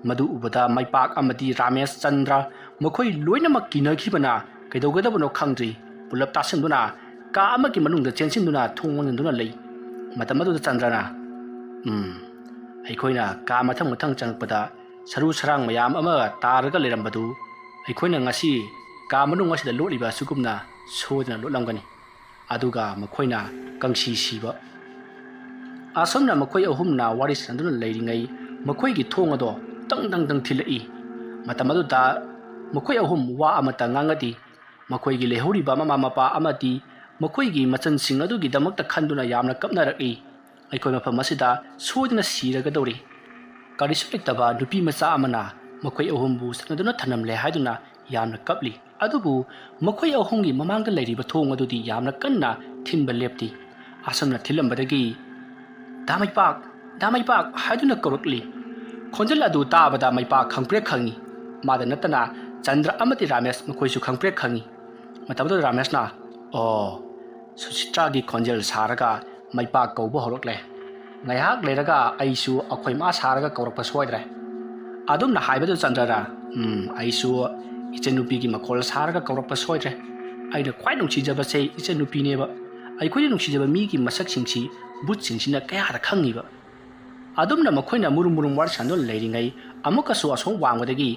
ꯃꯗꯨ ꯎꯕꯗ ꯃꯩꯄꯥꯛ ꯑꯃꯗꯤ ꯔꯥꯃꯦꯁ, ꯆꯟꯗ꯭ꯔ ꯃꯈꯣꯏ ꯂꯣꯏꯅꯃꯛ ꯀꯤꯅꯈꯤꯕꯅ ꯀꯩꯗꯧꯒꯗꯕꯅꯣ ꯈꯪꯗ꯭ꯔꯤ ꯄꯨꯂꯞ ꯇꯥꯁꯤꯟꯗꯨꯅ ꯀꯥ ꯑꯃꯒꯤ ꯃꯅꯨꯡꯗ ꯆꯦꯟꯁꯤꯟꯗꯨꯅ ꯊꯣꯡ ꯂꯣꯟꯁꯤꯟꯗꯨꯅ ꯂꯩ꯫ ꯃꯇꯝ ꯑꯗꯨꯗ ꯆꯟꯗ꯭ꯔꯅ ꯑꯩꯈꯣꯏꯅ ꯀꯥ ꯃꯊꯪ ꯆꯪꯉꯛꯄꯗ ꯁꯔꯨ ꯁꯔꯥꯡ ꯃꯌꯥꯝ ꯑꯃ ꯇꯥꯔꯒ ꯂꯩꯔꯝꯕꯗꯨ ꯑꯩꯈꯣꯏꯅ ꯉꯁꯤ ꯀꯥ ꯃꯅꯨꯡ ꯑꯁꯤꯗ ꯂꯣꯠꯂꯤꯕ ꯑꯁꯤꯒꯨꯝꯅ ꯁꯣꯏꯗꯅ ꯂꯣꯠꯂꯝꯒꯅꯤ, ꯑꯗꯨꯒ ꯃꯈꯣꯏꯅ ꯀꯪꯁꯤ ꯁꯤꯕ꯫ ꯑꯁꯨꯝꯅ ꯃꯈꯣꯏ ꯑꯍꯨꯝꯅ ꯋꯥꯔꯤ ꯁꯥꯅꯗꯨꯅ ꯂꯩꯔꯤꯉꯩ ꯃꯈꯣꯏꯒꯤ ꯊꯣꯡ ꯑꯗꯣ ꯇꯪ ꯊꯤꯜꯂꯛꯏ꯫ ꯃꯇꯝ ꯑꯗꯨꯗ ꯃꯈꯣꯏ ꯑꯍꯨꯝ ꯋꯥ ꯑꯃꯠꯇ ꯉꯥꯡꯅꯗꯦ꯫ ꯃꯈꯣꯏꯒꯤ ꯂꯩꯍꯧꯔꯤꯕ ꯃꯃꯥ ꯃꯄꯥ ꯑꯃꯗꯤ ꯃꯈꯣꯏꯒꯤ ꯃꯆꯟꯁꯤꯡ ꯑꯗꯨꯒꯤꯗꯃꯛꯇ ꯈꯟꯗꯨꯅ ꯌꯥꯝꯅ ꯀꯞꯅꯔꯛꯏ꯫ ꯑꯩꯈꯣꯏ ꯃꯐꯝ ꯑꯁꯤꯗ ꯁꯣꯏꯗꯅ ꯁꯤꯔꯒꯗꯧꯔꯤ꯫ ꯀꯔꯤꯁꯨ ꯂꯩꯇꯕ ꯅꯨꯄꯤ ꯃꯆꯥ ꯑꯃꯅ ꯃꯈꯣꯏ ꯑꯍꯨꯝꯕꯨ ꯆꯠꯅꯗꯨꯅ ꯊꯅꯝꯂꯦ ꯍꯥꯏꯗꯨꯅ ꯌꯥꯝꯅ ꯀꯞꯂꯤ꯫ ꯑꯗꯨꯕꯨ ꯃꯈꯣꯏ ꯑꯍꯨꯝꯒꯤ ꯃꯃꯥꯡꯗ ꯂꯩꯔꯤꯕ ꯊꯣꯡ ꯑꯗꯨꯗꯤ ꯌꯥꯝꯅ ꯀꯟꯅ ꯊꯤꯟꯕ ꯂꯦꯞꯇꯦ꯫ ꯑꯁꯨꯝꯅ ꯊꯤꯜꯂꯝꯕꯗꯒꯤ ꯗꯥ ꯃꯩꯄꯥꯛ ꯍꯥꯏꯗꯨꯅ ꯀꯧꯔꯛꯂꯤ꯫ ꯈꯣꯟꯖꯦꯜ ꯑꯗꯨ ꯇꯥꯕꯗ ꯃꯩꯄꯥꯛ ꯈꯪꯄ꯭ꯔꯦꯛ ꯈꯪꯉꯤ꯫ ꯃꯥꯗ ꯅꯠꯇꯅ ꯆꯟꯗ꯭ꯔ ꯑꯃꯗꯤ ꯔꯥꯃꯦꯁ ꯃꯈꯣꯏꯁꯨ ꯈꯪꯄ꯭ꯔꯦꯛ ꯈꯪꯉꯤ꯫ ꯃꯇꯝꯗꯨꯗ ꯔꯥꯃꯦꯁꯅ ꯁꯨꯆꯤꯇ꯭ꯔꯥꯒꯤ ꯈꯣꯟꯖꯦꯜ ꯁꯥꯔꯒ ꯃꯩꯄꯥꯛ ꯀꯧꯕ ꯍꯧꯔꯛꯂꯦ꯫ ꯉꯥꯏꯍꯥꯛ ꯂꯩꯔꯒ ꯑꯩꯁꯨ ꯑꯩꯈꯣꯏ ꯃꯥ ꯁꯥꯔꯒ ꯀꯧꯔꯛꯄ ꯁꯣꯏꯗ꯭ꯔꯦ꯫ ꯑꯗꯨꯝꯅ ꯍꯥꯏꯕꯗꯨ ꯆꯟꯗ꯭ꯔꯅ ꯑꯩꯁꯨ ꯏꯆꯟꯅꯨꯄꯤꯒꯤ ꯃꯈꯣꯜ ꯁꯥꯔꯒ ꯀꯧꯔꯛꯄ ꯁꯣꯏꯗ꯭ꯔꯦ꯫ ꯑꯩꯅ ꯈ꯭ꯋꯥꯏ ꯅꯨꯡꯁꯤꯖꯕꯁꯦ ꯏꯆꯟꯅꯨꯄꯤꯅꯦꯕ꯫ ꯑꯩꯈꯣꯏꯅ ꯅꯨꯡꯁꯤꯖꯕ ꯃꯤꯒꯤ ꯃꯁꯛꯁꯤꯡꯁꯤ ꯕꯨꯠꯁꯤꯡꯁꯤꯅ ꯀꯌꯥꯗ ꯈꯪꯉꯤꯕ꯫ ꯑꯗꯨꯝꯅ ꯃꯈꯣꯏꯅ ꯃꯨꯔꯨꯝ ꯋꯥꯔꯤ ꯁꯥꯟꯅꯗꯨꯅ ꯂꯩꯔꯤꯉꯩ ꯑꯃꯨꯛꯀꯁꯨ ꯑꯁꯣꯝ ꯋꯥꯡꯃꯗꯒꯤ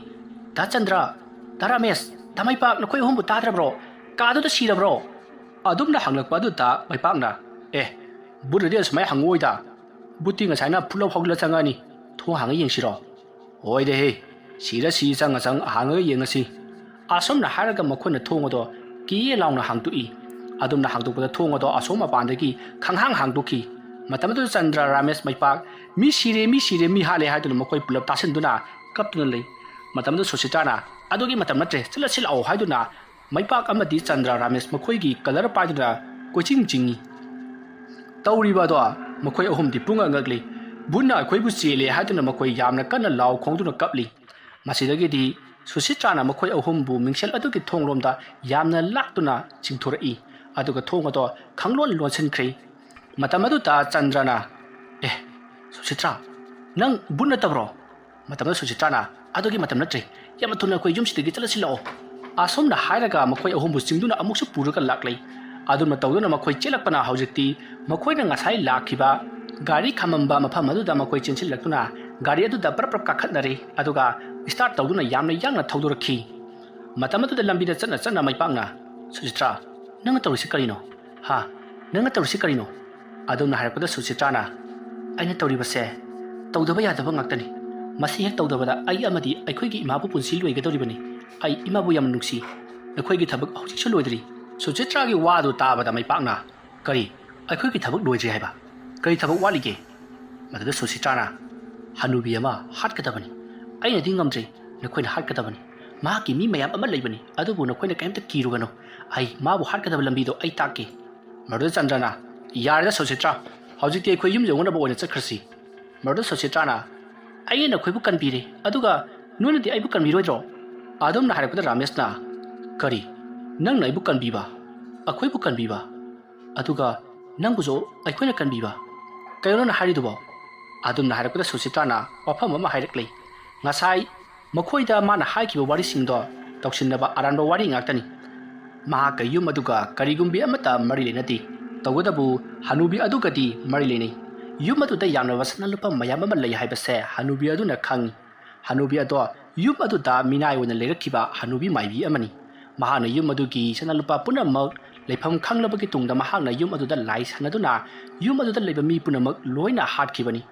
ꯗꯥ ꯆꯟꯗ꯭ꯔ, ꯗꯥ ꯔꯥꯃꯦꯁ, ꯗꯥ ꯃꯩꯄꯥꯛ ꯅꯈꯣꯏ ꯑꯍꯨꯝꯕꯨ ꯇꯥꯗ꯭ꯔꯕ꯭ꯔꯣ? ꯀꯥꯗꯨꯗ ꯁꯤꯔꯕ꯭ꯔꯣ? ꯑꯗꯨꯝꯅ ꯍꯪꯂꯛꯄ ꯑꯗꯨꯗ ꯃꯩꯄꯥꯛꯅ ꯕꯨꯠꯅꯗꯤ ꯑꯁꯨꯃꯥꯏꯅ ꯍꯪꯉꯛꯑꯣꯏꯗ꯫ ꯕꯨꯠꯇꯤ ꯉꯁꯥꯏꯅ ꯐꯨꯠꯂ ꯐꯥꯎꯒꯠꯂ ꯆꯪꯉꯛꯑꯅꯤ꯫ ꯊꯣꯡ ꯍꯥꯡꯉ ꯌꯦꯡꯁꯤꯔꯣ? ꯍꯣꯏꯗꯦꯍꯦ, ꯁꯤꯔ ꯆꯪ ꯍꯥꯡꯉꯒ ꯌꯦꯡꯉꯁꯤ꯫ ꯑꯁꯨꯝꯅ ꯍꯥꯏꯔꯒ ꯃꯈꯣꯏꯅ ꯊꯣꯡ ꯑꯗꯣ ꯀꯤꯌꯦ ꯂꯥꯎꯅ ꯍꯥꯡꯗꯣꯛꯏ꯫ ꯑꯗꯨꯝꯅ ꯍꯥꯡꯗꯣꯛꯄꯗ ꯊꯣꯡ ꯑꯗꯣ ꯑꯁꯣꯝ ꯃꯄꯥꯟꯗꯒꯤ ꯈꯪꯍꯥꯡ ꯍꯥꯡꯗꯣꯛꯈꯤ꯫ ꯃꯇꯝ ꯑꯗꯨꯗ ꯆꯟꯗ꯭ꯔ, ꯔꯥꯃꯦꯁ, ꯃꯩꯄꯥꯛ ꯃꯤ ꯁꯤꯔꯦ ꯃꯤ ꯍꯥꯠꯂꯦ ꯍꯥꯏꯗꯨꯅ ꯃꯈꯣꯏ ꯄꯨꯂꯞ ꯇꯥꯁꯤꯟꯗꯨꯅ ꯀꯞꯇꯨꯅ ꯂꯩ꯫ ꯃꯇꯝꯗꯨꯗ ꯁꯨꯆꯤꯇ꯭ꯔꯥꯅ ꯑꯗꯨꯒꯤ ꯃꯇꯝ ꯅꯠꯇ꯭ꯔꯦ, ꯆꯠꯂꯁꯤ ꯂꯥꯛꯑꯣ ꯍꯥꯏꯗꯨꯅ ꯃꯩꯄꯥꯛ ꯑꯃꯗꯤ ꯆꯟꯗ꯭ꯔ, ꯔꯥꯃꯦꯁ ꯃꯈꯣꯏꯒꯤ ꯀꯂꯔ ꯄꯥꯏꯗꯨꯅ ꯀꯣꯏꯆꯤꯡ ꯆꯤꯡꯏ꯫ ꯇꯧꯔꯤꯕ ꯑꯗꯣ ꯃꯈꯣꯏ ꯑꯍꯨꯝꯗꯤ ꯄꯨꯡꯉꯛꯉꯛꯂꯤ꯫ ꯕꯨꯠꯅ ꯑꯩꯈꯣꯏꯕꯨ ꯆꯦꯜꯂꯦ ꯍꯥꯏꯗꯨꯅ ꯃꯈꯣꯏ ꯌꯥꯝꯅ ꯀꯟꯅ ꯂꯥꯎ ꯈꯣꯡꯗꯨꯅ ꯀꯞꯂꯤ꯫ ꯃꯁꯤꯗꯒꯤꯗꯤ ꯁꯨꯆꯤꯇ꯭ꯔꯥꯅ ꯃꯈꯣꯏ ꯑꯍꯨꯝꯕꯨ ꯃꯤꯡꯁꯦꯜ ꯑꯗꯨꯒꯤ ꯊꯣꯡꯂꯣꯝꯗ ꯌꯥꯝꯅ ꯂꯥꯛꯇꯨꯅ ꯆꯤꯡꯊꯣꯔꯛꯏ, ꯑꯗꯨꯒ ꯊꯣꯡ ꯑꯗꯣ ꯂꯣꯟꯁꯤꯟꯈ꯭ꯔꯦ꯫ ꯃꯇꯝ ꯑꯗꯨꯗ ꯆꯟꯗ꯭ꯔꯅ ꯁꯨꯆꯤꯇ꯭ꯔꯥ, ꯅꯪ ꯕꯨꯠ ꯅꯠꯇꯕ꯭ꯔꯣ? ꯃꯇꯝꯗ ꯁꯨꯆꯤꯇ꯭ꯔꯥꯅ ꯑꯗꯨꯒꯤ ꯃꯇꯝ ꯅꯠꯇ꯭ꯔꯦ, ꯌꯥꯝꯅ ꯊꯨꯅ ꯑꯩꯈꯣꯏ ꯌꯨꯝꯁꯤꯗꯒꯤ ꯆꯠꯂꯁꯤ ꯂꯥꯛꯑꯣ꯫ ꯑꯁꯣꯝꯅ ꯍꯥꯏꯔꯒ ꯃꯈꯣꯏ ꯑꯍꯨꯝꯕꯨ ꯆꯤꯡꯗꯨꯅ ꯑꯃꯨꯛꯁꯨ ꯄꯨꯔꯒ ꯂꯥꯛꯂꯩ꯫ ꯑꯗꯨꯅ ꯇꯧꯗꯨꯅ ꯃꯈꯣꯏ ꯆꯦꯜꯂꯛꯄꯅ ꯍꯧꯖꯤꯛꯇꯤ ꯃꯈꯣꯏꯅ ꯉꯁꯥꯏ ꯂꯥꯛꯈꯤꯕ ꯒꯥꯔꯤ ꯈꯥꯝꯃꯝꯕ ꯃꯐꯝ ꯑꯗꯨꯗ ꯃꯈꯣꯏ ꯆꯦꯟꯁꯤꯜꯂꯛꯇꯨꯅ ꯒꯥꯔꯤ ꯑꯗꯨꯗ ꯄ꯭ꯔꯞ ꯀꯥꯈꯠꯅꯔꯦ, ꯑꯗꯨꯒ ꯁ꯭ꯇꯥꯔꯠ ꯇꯧꯗꯨꯅ ꯌꯥꯝꯅ ꯌꯥꯡꯅ ꯊꯧꯗꯣꯔꯛꯈꯤ꯫ ꯃꯇꯝ ꯑꯗꯨꯗ ꯂꯝꯕꯤꯗ ꯆꯠꯅ ꯃꯩꯄꯥꯛꯅ ꯁꯨꯆꯤꯇ꯭ꯔꯥ, ꯅꯪꯅ ꯇꯧꯔꯤꯁꯤ ꯀꯔꯤꯅꯣ ꯍꯥ ꯅꯪꯅ ꯇꯧꯔꯤꯁꯤ ꯀꯔꯤꯅꯣ ꯑꯗꯣꯝꯅ ꯍꯥꯏꯔꯛꯄꯗ ꯁꯨꯆꯤꯇ꯭ꯔꯥꯅ ꯑꯩꯅ ꯇꯧꯔꯤꯕꯁꯦ ꯇꯧꯗꯕ ꯌꯥꯗꯕ ꯉꯥꯛꯇꯅꯤ ꯃꯁꯤ ꯍꯦꯛ ꯇꯧꯗꯕꯗ ꯑꯩ ꯑꯃꯗꯤ ꯑꯩꯈꯣꯏꯒꯤ ꯏꯃꯥꯕꯨ ꯄꯨꯟꯁꯤ ꯂꯣꯏꯒꯗꯧꯔꯤꯕꯅꯤ ꯑꯩ ꯏꯃꯥꯕꯨ ꯌꯥꯝ ꯅꯨꯡꯁꯤ ꯑꯩꯈꯣꯏꯒꯤ ꯊꯕꯛ ꯍꯧꯖꯤꯛꯁꯨ ꯂꯣꯏꯗ꯭ꯔꯤ ꯁꯨꯆꯤꯇ꯭ꯔꯥꯒꯤ ꯋꯥꯗꯨ ꯇꯥꯕꯗ ꯃꯩꯄꯥꯛꯅ ꯀꯔꯤ ꯑꯩꯈꯣꯏꯒꯤ ꯊꯕꯛ ꯂꯣꯏꯗ꯭ꯔꯤ ꯍꯥꯏꯕ ꯀꯔꯤ ꯊꯕꯛ ꯋꯥꯠꯂꯤꯒꯦ ꯃꯗꯨꯗ ꯁꯨꯆꯤꯇ꯭ꯔꯥꯅ ꯍꯅꯨꯕꯤ ꯑꯃ ꯍꯥꯠꯀꯗꯕꯅꯤ ꯑꯩꯅꯗꯤ ꯉꯝꯗ꯭ꯔꯤ ꯅꯈꯣꯏꯅ ꯍꯥꯠꯀꯗꯕꯅꯤ ꯃꯍꯥꯛꯀꯤ ꯃꯤ ꯃꯌꯥꯝ ꯑꯃ ꯂꯩꯕꯅꯤ ꯑꯗꯨꯕꯨ ꯅꯈꯣꯏꯅ ꯀꯩꯝꯇ ꯀꯤꯔꯨꯒꯅꯨ ꯑꯩ ꯃꯥꯕꯨ ꯍꯥꯠꯀꯗꯕ ꯂꯝꯕꯤꯗꯣ ꯑꯩ ꯇꯥꯛꯀꯦ ꯃꯗꯨꯗ ꯆꯟꯗ꯭ꯔꯅ ꯌꯥꯔꯦꯗ ꯁꯨꯆꯤꯇ꯭ꯔꯥ ꯍꯧꯖꯤꯛꯇꯤ ꯑꯩꯈꯣꯏ ꯌꯨꯝ ꯌꯧꯅꯕ ꯑꯣꯏꯅ ꯆꯠꯈ꯭ꯔꯁꯤ ꯃꯗꯨꯗ ꯁꯨꯆꯤꯇ꯭ꯔꯥꯅ ꯑꯩꯅ ꯅꯈꯣꯏꯕꯨ ꯀꯟꯕꯤꯔꯦ ꯑꯗꯨꯒ ꯅꯣꯏꯅꯗꯤ ꯑꯩꯕꯨ ꯀꯟꯕꯤꯔꯣꯏꯗ꯭ꯔꯣ ꯑꯗꯣꯝꯅ ꯍꯥꯏꯔꯛꯄꯗ ꯔꯥꯃꯦꯁꯅ ꯀꯔꯤ ꯅꯪꯅ ꯑꯩꯕꯨ ꯀꯟꯕꯤꯕ ꯑꯩꯈꯣꯏꯕꯨ ꯀꯟꯕꯤꯕ ꯑꯗꯨꯒ ꯅꯪꯕꯨꯁꯨ ꯑꯩꯈꯣꯏꯅ ꯀꯟꯕꯤꯕ ꯀꯩꯅꯣ ꯅꯪꯅ ꯍꯥꯏꯔꯤꯗꯨꯕꯣ ꯑꯗꯣꯝꯅ ꯍꯥꯏꯔꯛꯄꯗ ꯁꯨꯆꯤꯇ꯭ꯔꯥꯅ ꯋꯥꯐꯝ ꯑꯃ ꯍꯥꯏꯔꯛꯂꯤ ꯉꯁꯥꯏ ꯃꯈꯣꯏꯗ ꯃꯥꯅ ꯍꯥꯏꯈꯤꯕ ꯋꯥꯔꯤꯁꯤꯡꯗꯣ ꯇꯧꯁꯤꯟꯅꯕ ꯑꯔꯥꯟꯕ ꯋꯥꯔꯤ ꯉꯥꯛꯇꯅꯤ ꯃꯍꯥꯛꯀ ꯌꯨꯝ ꯑꯗꯨꯒ ꯀꯔꯤꯒꯨꯝꯕꯤ ꯑꯃꯠꯇ ꯃꯔꯤ ꯂꯩꯅꯗꯦ ꯇꯧꯕꯇꯕꯨ ꯍꯅꯨꯕꯤ ꯑꯗꯨꯒꯗꯤ ꯃꯔꯤ ꯂꯩꯅꯩ ꯌꯨꯝ ꯑꯗꯨꯗ ꯌꯥꯝꯂꯕ ꯁꯅꯥꯂꯨꯄꯥ ꯃꯌꯥꯝ ꯑꯃ ꯂꯩ ꯍꯥꯏꯕꯁꯦ ꯍꯅꯨꯕꯤ ꯑꯗꯨꯅ ꯈꯪꯉꯤ ꯍꯅꯨꯕꯤ ꯑꯗꯣ ꯌꯨꯝ ꯑꯗꯨꯗ ꯃꯤꯅꯥꯏ ꯑꯣꯏꯅ ꯂꯩꯔꯛꯈꯤꯕ ꯍꯅꯨꯕꯤ ꯃꯥꯏꯕꯤ ꯑꯃꯅꯤ ꯃꯍꯥꯛꯅ ꯌꯨꯝ ꯑꯗꯨꯒꯤ ꯁꯅꯥꯂꯨꯄꯥ ꯄꯨꯝꯅꯃꯛ ꯂꯩꯐꯝ ꯈꯪꯂꯕꯒꯤ ꯇꯨꯡꯗ ꯃꯍꯥꯛꯅ ꯌꯨꯝ ꯑꯗꯨꯗ ꯂꯥꯏ ꯁꯥꯟꯅꯗꯨꯅ ꯌꯨꯝ ꯑꯗꯨꯗ ꯂꯩꯕ ꯃꯤ ꯄꯨꯝꯅꯃꯛ ꯂꯣꯏꯅ ꯍꯥꯠꯈꯤꯕꯅꯤ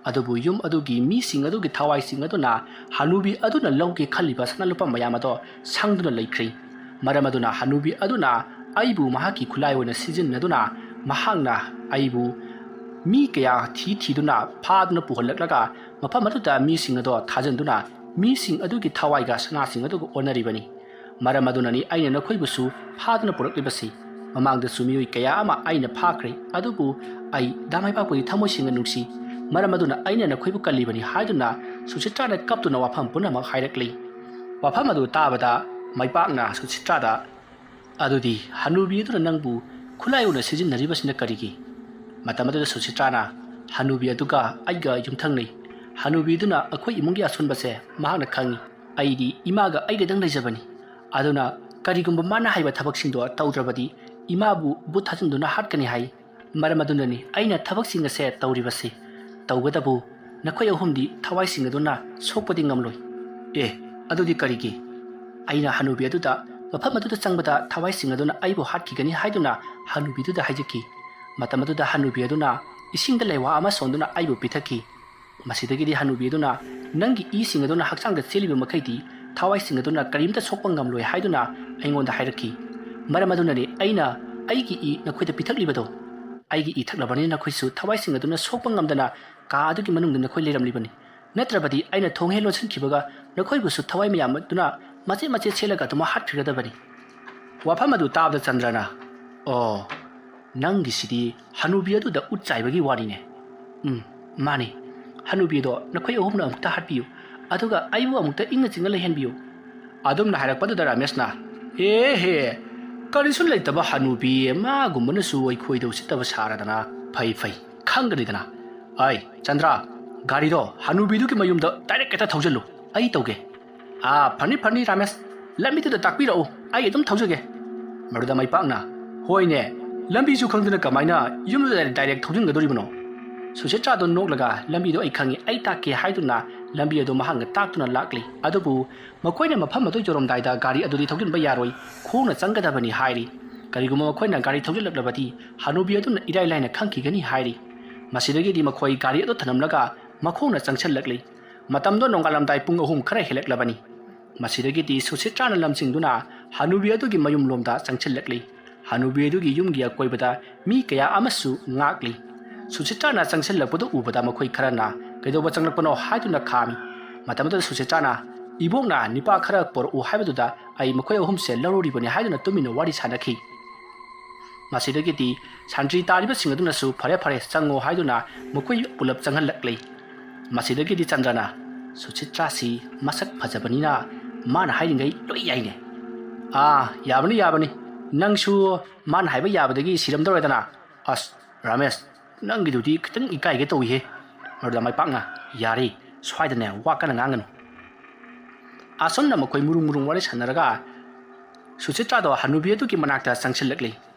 ꯑꯗꯨꯕꯨ ꯌꯨꯝ ꯑꯗꯨꯒꯤ ꯃꯤꯁꯤꯡ ꯑꯗꯨꯒꯤ ꯊꯋꯥꯏꯁꯤꯡ ꯑꯗꯨꯅ ꯍꯅꯨꯕꯤ ꯑꯗꯨꯅ ꯂꯧꯒꯦ ꯈꯜꯂꯤꯕ ꯁꯅꯥꯂꯨꯄꯥ ꯃꯌꯥꯝ ꯑꯗꯣ ꯁꯪꯗꯨꯅ ꯂꯩꯈ꯭ꯔꯦ ꯃꯔꯝ ꯑꯗꯨꯅ ꯍꯅꯨꯕꯤ ꯑꯗꯨꯅ ꯑꯩꯕꯨ ꯃꯍꯥꯛꯀꯤ ꯈꯨꯠꯂꯥꯏ ꯑꯣꯏꯅ ꯁꯤꯖꯤꯟꯅꯗꯨꯅ ꯃꯍꯥꯛꯅ ꯑꯩꯕꯨ ꯃꯤ ꯀꯌꯥ ꯊꯤꯗꯨꯅ ꯐꯥꯗꯨꯅ ꯄꯨꯍꯜꯂꯛꯂꯒ ꯃꯐꯝ ꯑꯗꯨꯗ ꯃꯤꯁꯤꯡ ꯑꯗꯣ ꯊꯥꯖꯤꯟꯗꯨꯅ ꯃꯤꯁꯤꯡ ꯑꯗꯨꯒꯤ ꯊꯋꯥꯏꯒ ꯁꯅꯥꯁꯤꯡ ꯑꯗꯨꯒ ꯑꯣꯟꯅꯔꯤꯕꯅꯤ ꯃꯔꯝ ꯑꯗꯨꯅꯅꯤ ꯑꯩꯅ ꯅꯈꯣꯏꯕꯨꯁꯨ ꯐꯥꯗꯨꯅ ꯄꯨꯔꯛꯂꯤꯕꯁꯤ ꯃꯃꯥꯡꯗꯁꯨ ꯃꯤꯑꯣꯏ ꯀꯌꯥ ꯑꯃ ꯑꯩꯅ ꯐꯥꯈ꯭ꯔꯦ ꯑꯗꯨꯕꯨ ꯑꯩ ꯗꯥꯃꯩꯄꯥꯛꯄꯒꯤ ꯊꯃꯣꯏꯁꯤꯡꯅ ꯅꯨꯡꯁꯤ ꯃꯔꯝ ꯑꯗꯨꯅ ꯑꯩꯅ ꯅꯈꯣꯏꯕꯨ ꯀꯜꯂꯤꯕꯅꯤ ꯍꯥꯏꯗꯨꯅ ꯁꯨꯆꯤꯇ꯭ꯔꯥꯅ ꯀꯞꯇꯨꯅ ꯋꯥꯐꯝ ꯄꯨꯝꯅꯃꯛ ꯍꯥꯏꯔꯛꯂꯤ ꯋꯥꯐꯝ ꯑꯗꯨ ꯇꯥꯕꯗ ꯃꯩꯄꯥꯛꯅ ꯁꯨꯆꯤꯇ꯭ꯔꯥꯗ ꯑꯗꯨꯗꯤ ꯍꯅꯨꯕꯤ ꯑꯗꯨꯅ ꯅꯪꯕꯨ ꯈꯨꯠꯂꯥꯏ ꯑꯣꯏꯅ ꯁꯤꯖꯤꯟꯅꯔꯤꯕꯁꯤꯅ ꯀꯔꯤꯒꯤ ꯃꯇꯝ ꯑꯗꯨꯗ ꯁꯨꯆꯤꯇ꯭ꯔꯥꯅ ꯍꯅꯨꯕꯤ ꯑꯗꯨꯒ ꯑꯩꯒ ꯌꯨꯝꯊꯪꯅꯩ ꯍꯅꯨꯕꯤꯗꯨꯅ ꯑꯩꯈꯣꯏ ꯏꯃꯨꯡꯒꯤ ꯑꯁꯣꯟꯕꯁꯦ ꯃꯍꯥꯛꯅ ꯈꯪꯉꯤ ꯑꯩꯗꯤ ꯏꯃꯥꯒ ꯑꯩꯒꯗꯪ ꯂꯩꯖꯕꯅꯤ ꯑꯗꯨꯅ ꯀꯔꯤꯒꯨꯝꯕ ꯃꯥꯅ ꯍꯥꯏꯕ ꯊꯕꯛꯁꯤꯡꯗꯣ ꯇꯧꯗ꯭ꯔꯕꯗꯤ ꯏꯃꯥꯕꯨ ꯕꯨꯠ ꯊꯥꯖꯤꯟꯗꯨꯅ ꯍꯥꯠꯀꯅꯤ ꯍꯥꯏ ꯃꯔꯝ ꯑꯗꯨꯅꯅꯤ ꯑꯩꯅ ꯊꯕꯛꯁꯤꯡ ꯑꯁꯦ ꯇꯧꯔꯤꯕꯁꯤ ꯇꯧꯕꯇꯕꯨ ꯅꯈꯣꯏ ꯑꯍꯨꯝꯗꯤ ꯊꯋꯥꯏꯁꯤꯡ ꯑꯗꯨꯅ ꯁꯣꯛꯄꯗꯤ ꯉꯝꯂꯣꯏ ꯑꯗꯨꯗꯤ ꯀꯔꯤꯒꯤ ꯑꯩꯅ ꯍꯅꯨꯕꯤ ꯑꯗꯨꯗ ꯃꯐꯝ ꯑꯗꯨꯗ ꯆꯪꯕꯗ ꯊꯋꯥꯏꯁꯤꯡ ꯑꯗꯨꯅ ꯑꯩꯕꯨ ꯍꯥꯠꯈꯤꯒꯅꯤ ꯍꯥꯏꯗꯨꯅ ꯍꯅꯨꯕꯤꯗꯨꯗ ꯍꯥꯏꯖꯈꯤ ꯃꯇꯝ ꯑꯗꯨꯗ ꯍꯅꯨꯕꯤ ꯑꯗꯨꯅ ꯏꯁꯤꯡꯗ ꯂꯩꯋꯥ ꯑꯃ ꯁꯣꯟꯗꯨꯅ ꯑꯩꯕꯨ ꯄꯤꯊꯛꯈꯤ ꯃꯁꯤꯗꯒꯤꯗꯤ ꯍꯅꯨꯕꯤ ꯑꯗꯨꯅ ꯅꯪꯒꯤ ꯏꯁꯤꯡ ꯑꯗꯨꯅ ꯍꯛꯆꯥꯡꯗ ꯆꯦꯜꯂꯤꯕ ꯃꯈꯩꯗꯤ ꯊꯋꯥꯏꯁꯤꯡ ꯑꯗꯨꯅ ꯀꯔꯤꯝꯇ ꯁꯣꯛꯄ ꯉꯝꯂꯣꯏ ꯍꯥꯏꯗꯨꯅ ꯑꯩꯉꯣꯟꯗ ꯍꯥꯏꯔꯛꯈꯤ ꯃꯔꯝ ꯑꯗꯨꯅꯅꯤ ꯑꯩꯅ ꯑꯩꯒꯤ ꯏ ꯅꯈꯣꯏꯗ ꯄꯤꯊꯛꯂꯤꯕꯗꯣ ꯑꯩꯒꯤ ꯏ ꯊꯛꯂꯕꯅꯤ ꯅꯈꯣꯏꯁꯨ ꯊꯋꯥꯏꯁꯤꯡ ꯑꯗꯨꯅ ꯁꯣꯛꯄ ꯉꯝꯗꯅ ꯀꯥ ꯑꯗꯨꯒꯤ ꯃꯅꯨꯡꯗ ꯅꯈꯣꯏ ꯂꯩꯔꯝꯂꯤꯕꯅꯤ ꯅꯠꯇ꯭ꯔꯕꯗꯤ ꯑꯩꯅ ꯊꯣꯡ ꯍꯦꯛ ꯂꯣꯟꯁꯤꯟꯈꯤꯕꯒ ꯅꯈꯣꯏꯕꯨꯁꯨ ꯊꯋꯥꯏ ꯃꯌꯥꯝ ꯑꯗꯨꯅ ꯃꯆꯦꯠ ꯃꯆꯦꯠ ꯁꯦꯠꯂꯒ ꯑꯗꯨꯃꯛ ꯍꯥꯠꯈꯤꯒꯗꯕꯅꯤ ꯋꯥꯐꯝ ꯑꯗꯨ ꯇꯥꯕꯗ ꯆꯟꯗ꯭ꯔꯅ ꯅꯪꯒꯤꯁꯤꯗꯤ ꯍꯅꯨꯕꯤ ꯑꯗꯨꯗ ꯎꯠ ꯆꯥꯏꯕꯒꯤ ꯋꯥꯔꯤꯅꯦ ꯃꯥꯅꯤ ꯍꯅꯨꯕꯤ ꯑꯗꯣ ꯅꯈꯣꯏ ꯑꯍꯨꯝꯅ ꯑꯃꯨꯛꯇ ꯍꯥꯠꯄꯤꯌꯨ ꯑꯗꯨꯒ ꯑꯩꯕꯨ ꯑꯃꯨꯛꯇ ꯏꯪꯅ ꯆꯤꯡꯅ ꯂꯩꯍꯟꯕꯤꯌꯨ ꯑꯗꯨꯝꯅ ꯍꯥꯏꯔꯛꯄꯗꯨꯗ ꯔꯥꯃꯦꯁꯅ ꯀꯔꯤꯁꯨ ꯂꯩꯇꯕ ꯍꯅꯨꯕꯤ ꯃꯥꯒꯨꯝꯕꯅꯁꯨ ꯑꯩꯈꯣꯏꯗ ꯎꯁꯤꯠꯇꯕ ꯁꯥꯔꯗꯅ ꯐꯩ ꯈꯪꯒꯅꯤꯗꯅ ꯆꯟꯗ꯭ꯔ ꯒꯥꯔꯤꯗꯣ ꯍꯅꯨꯕꯤꯗꯨꯒꯤ ꯃꯌꯨꯝꯗ ꯗꯥꯏꯔꯦꯛ ꯍꯦꯛꯇ ꯊꯧꯖꯤꯜꯂꯨ ꯑꯩ ꯇꯧꯒꯦ ꯐꯅꯤ ꯔꯥꯃꯦꯁ ꯂꯝꯕꯤꯗꯨꯗ ꯇꯥꯛꯄꯤꯔꯛꯎ ꯑꯩ ꯑꯗꯨꯝ ꯊꯧꯖꯒꯦ ꯃꯗꯨꯗ ꯃꯩꯄꯥꯛꯅ ꯍꯣꯏꯅꯦ ꯂꯝꯕꯤꯁꯨ ꯈꯪꯗꯅ ꯀꯃꯥꯏꯅ ꯌꯨꯝꯗꯨꯗ ꯗꯥꯏꯔꯦꯛ ꯊꯧꯖꯤꯟꯒꯗꯣꯔꯤꯕꯅꯣ ꯁꯨꯆꯤꯇ꯭ꯔꯥꯗꯣ ꯅꯣꯛꯂꯒ ꯂꯝꯕꯤꯗꯣ ꯑꯩ ꯈꯪꯉꯤ ꯑꯩ ꯇꯥꯛꯀꯦ ꯍꯥꯏꯗꯨꯅ ꯂꯝꯕꯤ ꯑꯗꯨ ꯃꯍꯥꯛꯅ ꯇꯥꯛꯇꯨꯅ ꯂꯥꯛꯂꯤ ꯑꯗꯨꯕꯨ ꯃꯈꯣꯏꯅ ꯃꯐꯝ ꯑꯗꯨ ꯌꯧꯔꯝꯗꯥꯏꯗ ꯒꯥꯔꯤ ꯑꯗꯨꯗꯤ ꯊꯧꯖꯤꯟꯕ ꯌꯥꯔꯣꯏ ꯈꯣꯡꯅ ꯆꯪꯒꯗꯕꯅꯤ ꯍꯥꯏꯔꯤ ꯀꯔꯤꯒꯨꯝꯕ ꯃꯈꯣꯏꯅ ꯒꯥꯔꯤ ꯊꯧꯖꯤꯜꯂꯛꯂꯕꯗꯤ ꯍꯅꯨꯕꯤ ꯑꯗꯨꯅ ꯏꯔꯥꯏ ꯂꯥꯏꯅ ꯈꯪꯈꯤꯒꯅꯤ ꯍꯥꯏꯔꯤ ꯃꯁꯤꯗꯒꯤꯗꯤ ꯃꯈꯣꯏ ꯒꯥꯔꯤ ꯑꯗꯨ ꯊꯅꯝꯂꯒ ꯃꯈꯣꯡꯅ ꯆꯪꯁꯤꯜꯂꯛꯂꯤ ꯃꯇꯝꯗꯣ ꯅꯣꯡꯉꯥꯜꯂꯝꯗꯥꯏ ꯄꯨꯡ 3 ꯈꯔ ꯍꯦꯜꯂꯛꯂꯕꯅꯤ ꯃꯁꯤꯗꯒꯤꯗꯤ ꯁꯨꯆꯤꯇ꯭ꯔꯥꯅ ꯂꯝꯆꯤꯡꯗꯨꯅ ꯍꯅꯨꯕꯤ ꯑꯗꯨꯒꯤ ꯃꯌꯨꯝ ꯂꯣꯝꯗ ꯆꯪꯁꯤꯜꯂꯛꯂꯤ ꯍꯅꯨꯕꯤ ꯑꯗꯨꯒꯤ ꯌꯨꯝꯒꯤ ꯑꯀꯣꯏꯕꯗ ꯃꯤ ꯀꯌꯥ ꯑꯃꯁꯨ ꯉꯥꯛꯂꯤ ꯁꯨꯆꯤꯇ꯭ꯔꯥꯅ ꯆꯪꯁꯤꯜꯂꯛꯄꯗꯨ ꯎꯕꯗ ꯃꯈꯣꯏ ꯈꯔꯅ ꯀꯩꯗꯧꯕ ꯆꯪꯂꯛꯄꯅꯣ ꯍꯥꯏꯗꯨꯅ ꯈꯥꯝꯃꯤ ꯃꯇꯝꯗꯨꯗ ꯁꯨꯆꯤꯇ꯭ꯔꯥꯅ ꯏꯕꯣꯛꯅ ꯅꯤꯄꯥ ꯈꯔ ꯄꯣꯔꯛꯎ ꯍꯥꯏꯕꯗꯨꯗ ꯑꯩ ꯃꯈꯣꯏ ꯑꯍꯨꯝꯁꯦ ꯂꯧꯔꯨꯔꯤꯕꯅꯤ ꯍꯥꯏꯗꯨꯅ ꯇꯨꯃꯤꯟꯅ ꯋꯥꯔꯤ ꯁꯥꯟꯅꯈꯤ ꯃꯁꯤꯗꯒꯤꯗꯤ ꯁꯟꯇ꯭ꯔꯤ ꯇꯥꯔꯤꯕꯁꯤꯡ ꯑꯗꯨꯅꯁꯨ ꯐꯔꯦ ꯆꯪꯉꯣ ꯍꯥꯏꯗꯨꯅ ꯃꯈꯣꯏ ꯄꯨꯂꯞ ꯆꯪꯍꯜꯂꯛꯂꯤ ꯃꯁꯤꯗꯒꯤꯗꯤ ꯆꯟꯗ꯭ꯔꯅ ꯁꯨꯆꯤꯇ꯭ꯔꯥꯁꯤ ꯃꯁꯛ ꯐꯖꯕꯅꯤꯅ ꯃꯥꯅ ꯍꯥꯏꯔꯤꯉꯩ ꯂꯣꯏ ꯌꯥꯏꯅꯦ ꯌꯥꯕꯅꯤ ꯅꯪꯁꯨ ꯃꯥꯅ ꯍꯥꯏꯕ ꯌꯥꯕꯗꯒꯤ ꯁꯤꯔꯝꯗꯧꯔꯦꯗꯅ ꯔꯥꯃꯦꯁ ꯅꯪꯒꯤꯗꯨꯗꯤ ꯈꯤꯇꯪ ꯏꯀꯥꯏꯒꯦ ꯇꯧꯏꯍꯦ ꯃꯗꯨꯗ ꯃꯩꯄꯥꯛꯅ ꯌꯥꯔꯦ ꯁ꯭ꯋꯥꯏꯗꯅꯦ ꯋꯥ ꯀꯟꯅ ꯉꯥꯡꯒꯅꯨ ꯑꯁꯨꯝꯅ ꯃꯈꯣꯏ ꯃꯨꯔꯨꯡ ꯋꯥꯔꯤ ꯁꯥꯟꯅꯔꯒ ꯁꯨꯆꯤꯇ꯭ꯔꯥꯗꯣ ꯍꯅꯨꯕꯤ ꯑꯗꯨꯒꯤ ꯃꯅꯥꯛꯇ ꯆꯪꯁꯤꯜꯂꯛꯂꯤ